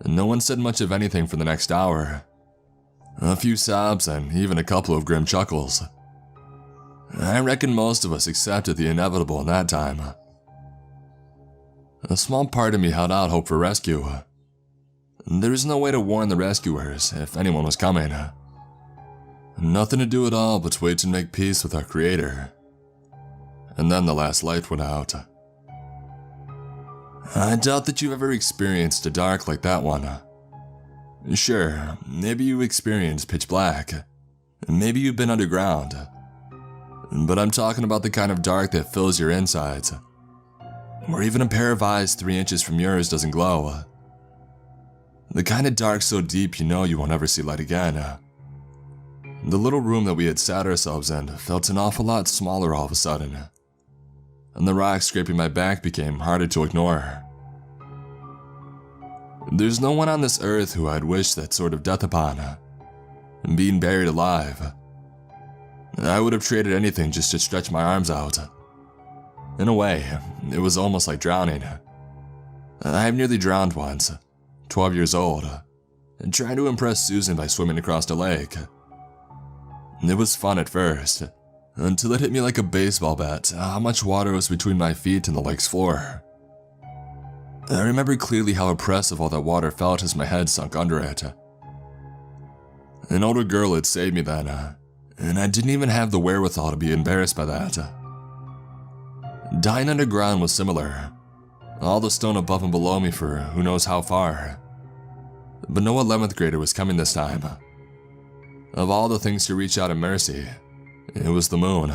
No one said much of anything for the next hour. A few sobs and even a couple of grim chuckles. I reckon most of us accepted the inevitable in that time. A small part of me held out hope for rescue. There was no way to warn the rescuers if anyone was coming. Nothing to do at all but wait to make peace with our creator. And then the last light went out. I doubt that you've ever experienced a dark like that one. Sure, maybe you experienced pitch black. Maybe you've been underground. But I'm talking about the kind of dark that fills your insides. Where even a pair of eyes 3 inches from yours doesn't glow. The kind of dark so deep you know you won't ever see light again. The little room that we had sat ourselves in felt an awful lot smaller all of a sudden. And the rock scraping my back became harder to ignore. There's no one on this earth who I'd wish that sort of death upon. Being buried alive. I would have traded anything just to stretch my arms out. In a way, it was almost like drowning. I've nearly drowned once, 12 years old, and trying to impress Susan by swimming across a lake. It was fun at first, until it hit me like a baseball bat how much water was between my feet and the lake's floor. I remember clearly how oppressive all that water felt as my head sunk under it. An older girl had saved me then, and I didn't even have the wherewithal to be embarrassed by that. Dying underground was similar. All the stone above and below me for who knows how far. But no 11th grader was coming this time. Of all the things to reach out in mercy, it was the moon.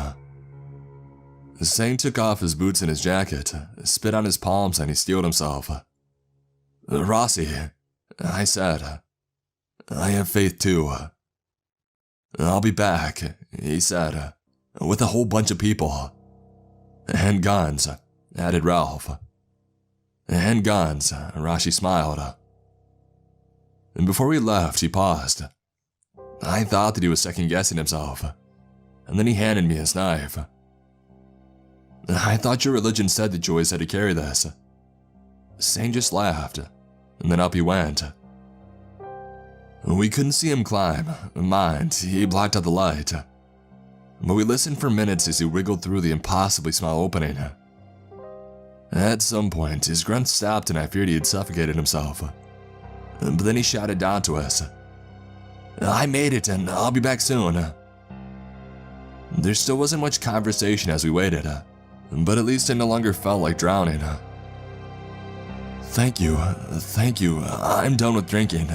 Sang took off his boots and his jacket, spit on his palms, and he steeled himself. "Rossi," I said. "I have faith too." "I'll be back," he said, "with a whole bunch of people." "And guns," added Ralph. "And guns," Rashi smiled. And before we left, he paused. I thought that he was second-guessing himself, and then he handed me his knife. "I thought your religion said that you always had to carry this." Sang just laughed, and then up he went. We couldn't see him climb, mind, he blocked out the light. But we listened for minutes as he wriggled through the impossibly small opening. At some point, his grunts stopped and I feared he had suffocated himself. But then he shouted down to us, "I made it and I'll be back soon." There still wasn't much conversation as we waited, but at least I no longer felt like drowning. Thank you, I'm done with drinking.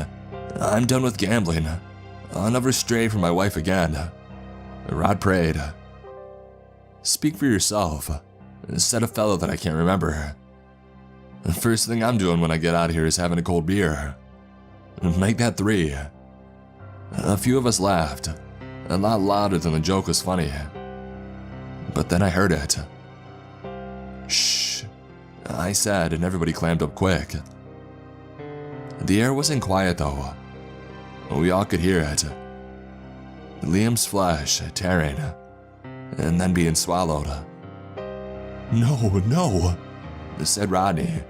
I'm done with gambling. I'll never stray from my wife again." Rod prayed. "Speak for yourself," said a fellow that I can't remember. "The first thing I'm doing when I get out of here is having a cold beer. Make that 3. A few of us laughed, a lot louder than the joke was funny. But then I heard it. "Shh," I said, and everybody clammed up quick. The air wasn't quiet though. We all could hear it. Liam's flesh tearing, and then being swallowed. No, said Rodney.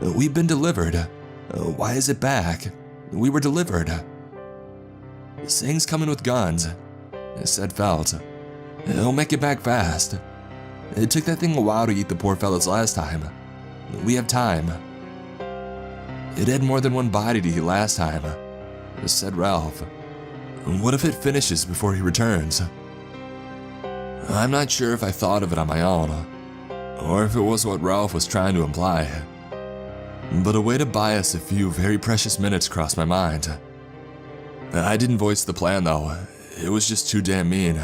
"We've been delivered. Why is it back? We were delivered." "This thing's coming with guns," said Felt. "He'll make it back fast. It took that thing a while to eat the poor fellas last time. We have time." "It had more than one body to eat last time," said Ralph. "What if it finishes before he returns?" I'm not sure if I thought of it on my own, or if it was what Ralph was trying to imply. But a way to buy us a few very precious minutes crossed my mind. I didn't voice the plan though, it was just too damn mean.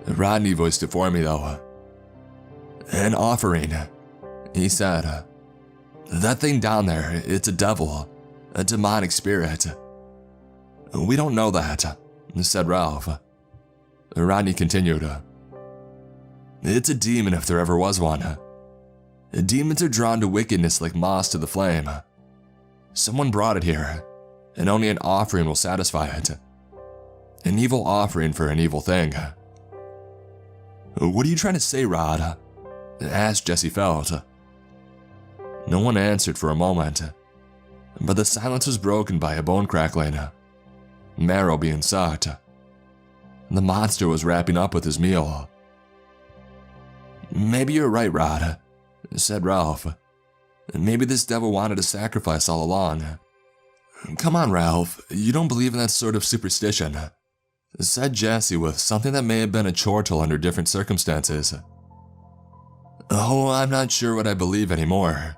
Rodney voiced it for me though. "An offering," he said. "That thing down there, it's a devil, a demonic spirit." "We don't know that," said Ralph. Rodney continued. "It's a demon if there ever was one. Demons are drawn to wickedness like moths to the flame. Someone brought it here, and only an offering will satisfy it. An evil offering for an evil thing." "What are you trying to say, Rod?" asked Jesse Felt. No one answered for a moment, but the silence was broken by a bone crackling, marrow being sucked. The monster was wrapping up with his meal. "Maybe you're right, Rod," said Ralph. "Maybe this devil wanted a sacrifice all along." "Come on, Ralph, you don't believe in that sort of superstition," said Jesse with something that may have been a chortle under different circumstances. "Oh, I'm not sure what I believe anymore.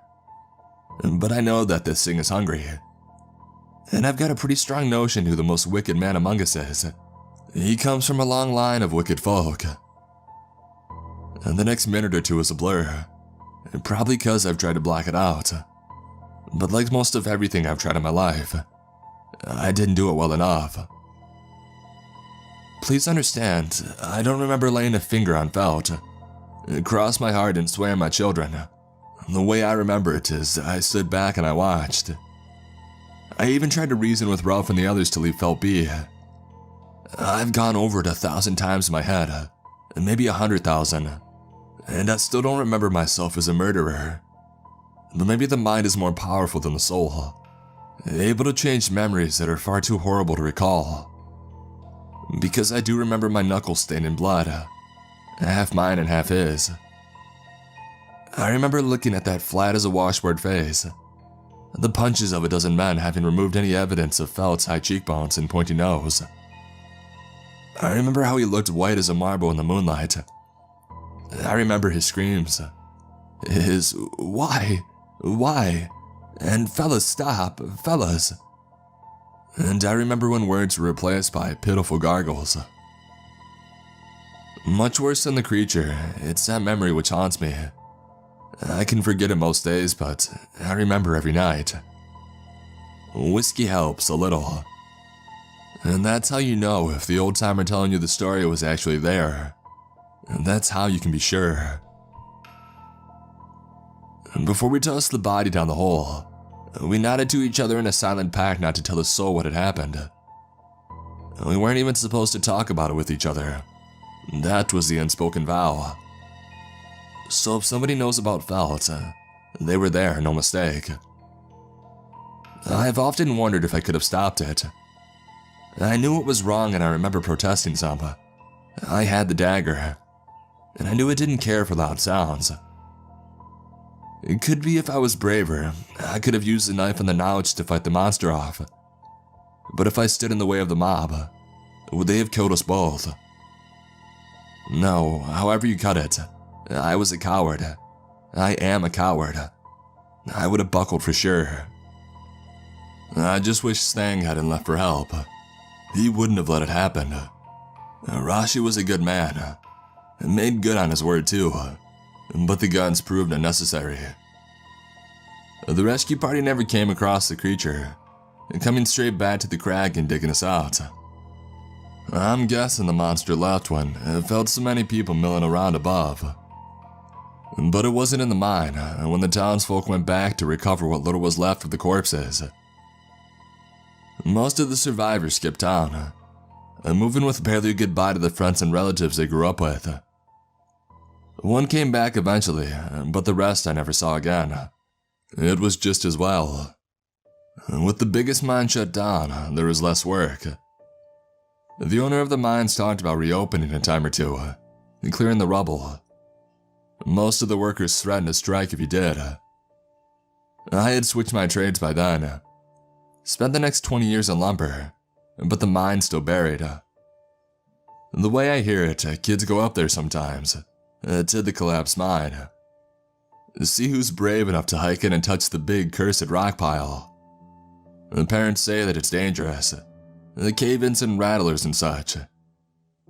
But I know that this thing is hungry. And I've got a pretty strong notion who the most wicked man among us is. He comes from a long line of wicked folk." And the next minute or two is a blur, probably because I've tried to block it out. But like most of everything I've tried in my life, I didn't do it well enough. Please understand, I don't remember laying a finger on Felt. Cross my heart and swear my children. The way I remember it is I stood back and I watched. I even tried to reason with Ralph and the others to leave Felt be. I've gone over it 1,000 times in my head, maybe 100,000, and I still don't remember myself as a murderer. But maybe the mind is more powerful than the soul, able to change memories that are far too horrible to recall. Because I do remember my knuckles stained in blood, half mine and half his. I remember looking at that flat as a washboard face, the punches of a dozen men having removed any evidence of Felt's high cheekbones and pointy nose. I remember how he looked white as a marble in the moonlight. I remember his screams. His, "Why? Why? And fellas, stop, fellas." And I remember when words were replaced by pitiful gargles. Much worse than the creature, it's that memory which haunts me. I can forget it most days, but I remember every night. Whiskey helps a little. And that's how you know if the old timer telling you the story was actually there. And that's how you can be sure. Before we tossed the body down the hole, we nodded to each other in a silent pact not to tell a soul what had happened. We weren't even supposed to talk about it with each other. That was the unspoken vow. So if somebody knows about Felt, they were there, no mistake. I've often wondered if I could have stopped it. I knew it was wrong and I remember protesting some. I had the dagger, and I knew it didn't care for loud sounds. It could be if I was braver, I could have used the knife and the knowledge to fight the monster off. But if I stood in the way of the mob, would they have killed us both? No, however you cut it, I was a coward. I am a coward. I would have buckled for sure. I just wish Stang hadn't left for help. He wouldn't have let it happen. Rashi was a good man, and made good on his word too, but the guns proved unnecessary. The rescue party never came across the creature, coming straight back to the crag and digging us out. I'm guessing the monster left when it felt so many people milling around above. But it wasn't in the mine when the townsfolk went back to recover what little was left of the corpses. Most of the survivors skipped town, moving with barely a goodbye to the friends and relatives they grew up with. One came back eventually, but the rest I never saw again. It was just as well. With the biggest mine shut down, there was less work, The owner of the mines talked about reopening a time or two and clearing the rubble. Most of the workers threatened to strike if you did. I had switched my trades by then. Spent the next 20 years in lumber, but the mine's still buried. The way I hear it, kids go up there sometimes, to the collapsed mine. See who's brave enough to hike in and touch the big cursed rock pile. The parents say that it's dangerous. The cave-ins and rattlers and such.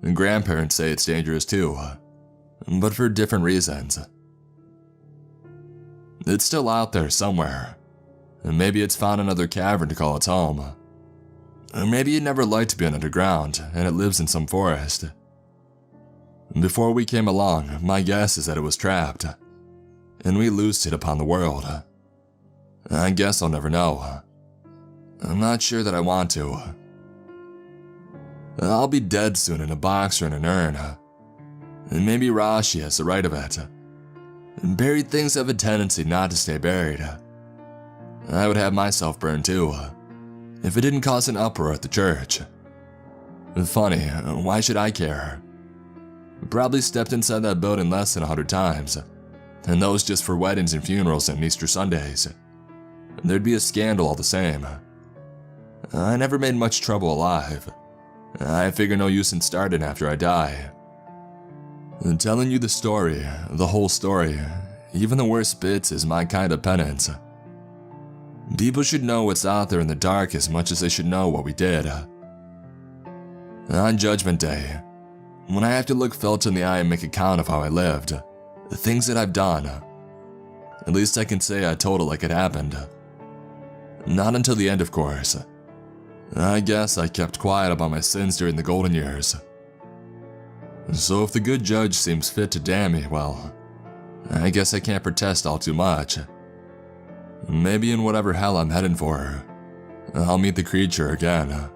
The grandparents say it's dangerous too, but for different reasons. It's still out there somewhere. Maybe it's found another cavern to call its home. Or maybe it never liked to be underground and it lives in some forest. Before we came along, my guess is that it was trapped, and we loosed it upon the world. I guess I'll never know. I'm not sure that I want to. I'll be dead soon in a box or in an urn. And maybe Rashi has the right of it. Buried things have a tendency not to stay buried. I would have myself burned too, if it didn't cause an uproar at the church. Funny, why should I care? Probably stepped inside that building less than 100 times, and those just for weddings and funerals and Easter Sundays. There'd be a scandal all the same. I never made much trouble alive. I figure no use in starting after I die. And telling you the story, the whole story, even the worst bits, is my kind of penance. People should know what's out there in the dark as much as they should know what we did. On Judgment Day, when I have to look Felt in the eye and make account of how I lived, the things that I've done, at least I can say I told it like it happened. Not until the end, of course. I guess I kept quiet about my sins during the golden years. So if the good judge seems fit to damn me, well, I guess I can't protest all too much. Maybe in whatever hell I'm heading for, I'll meet the creature again.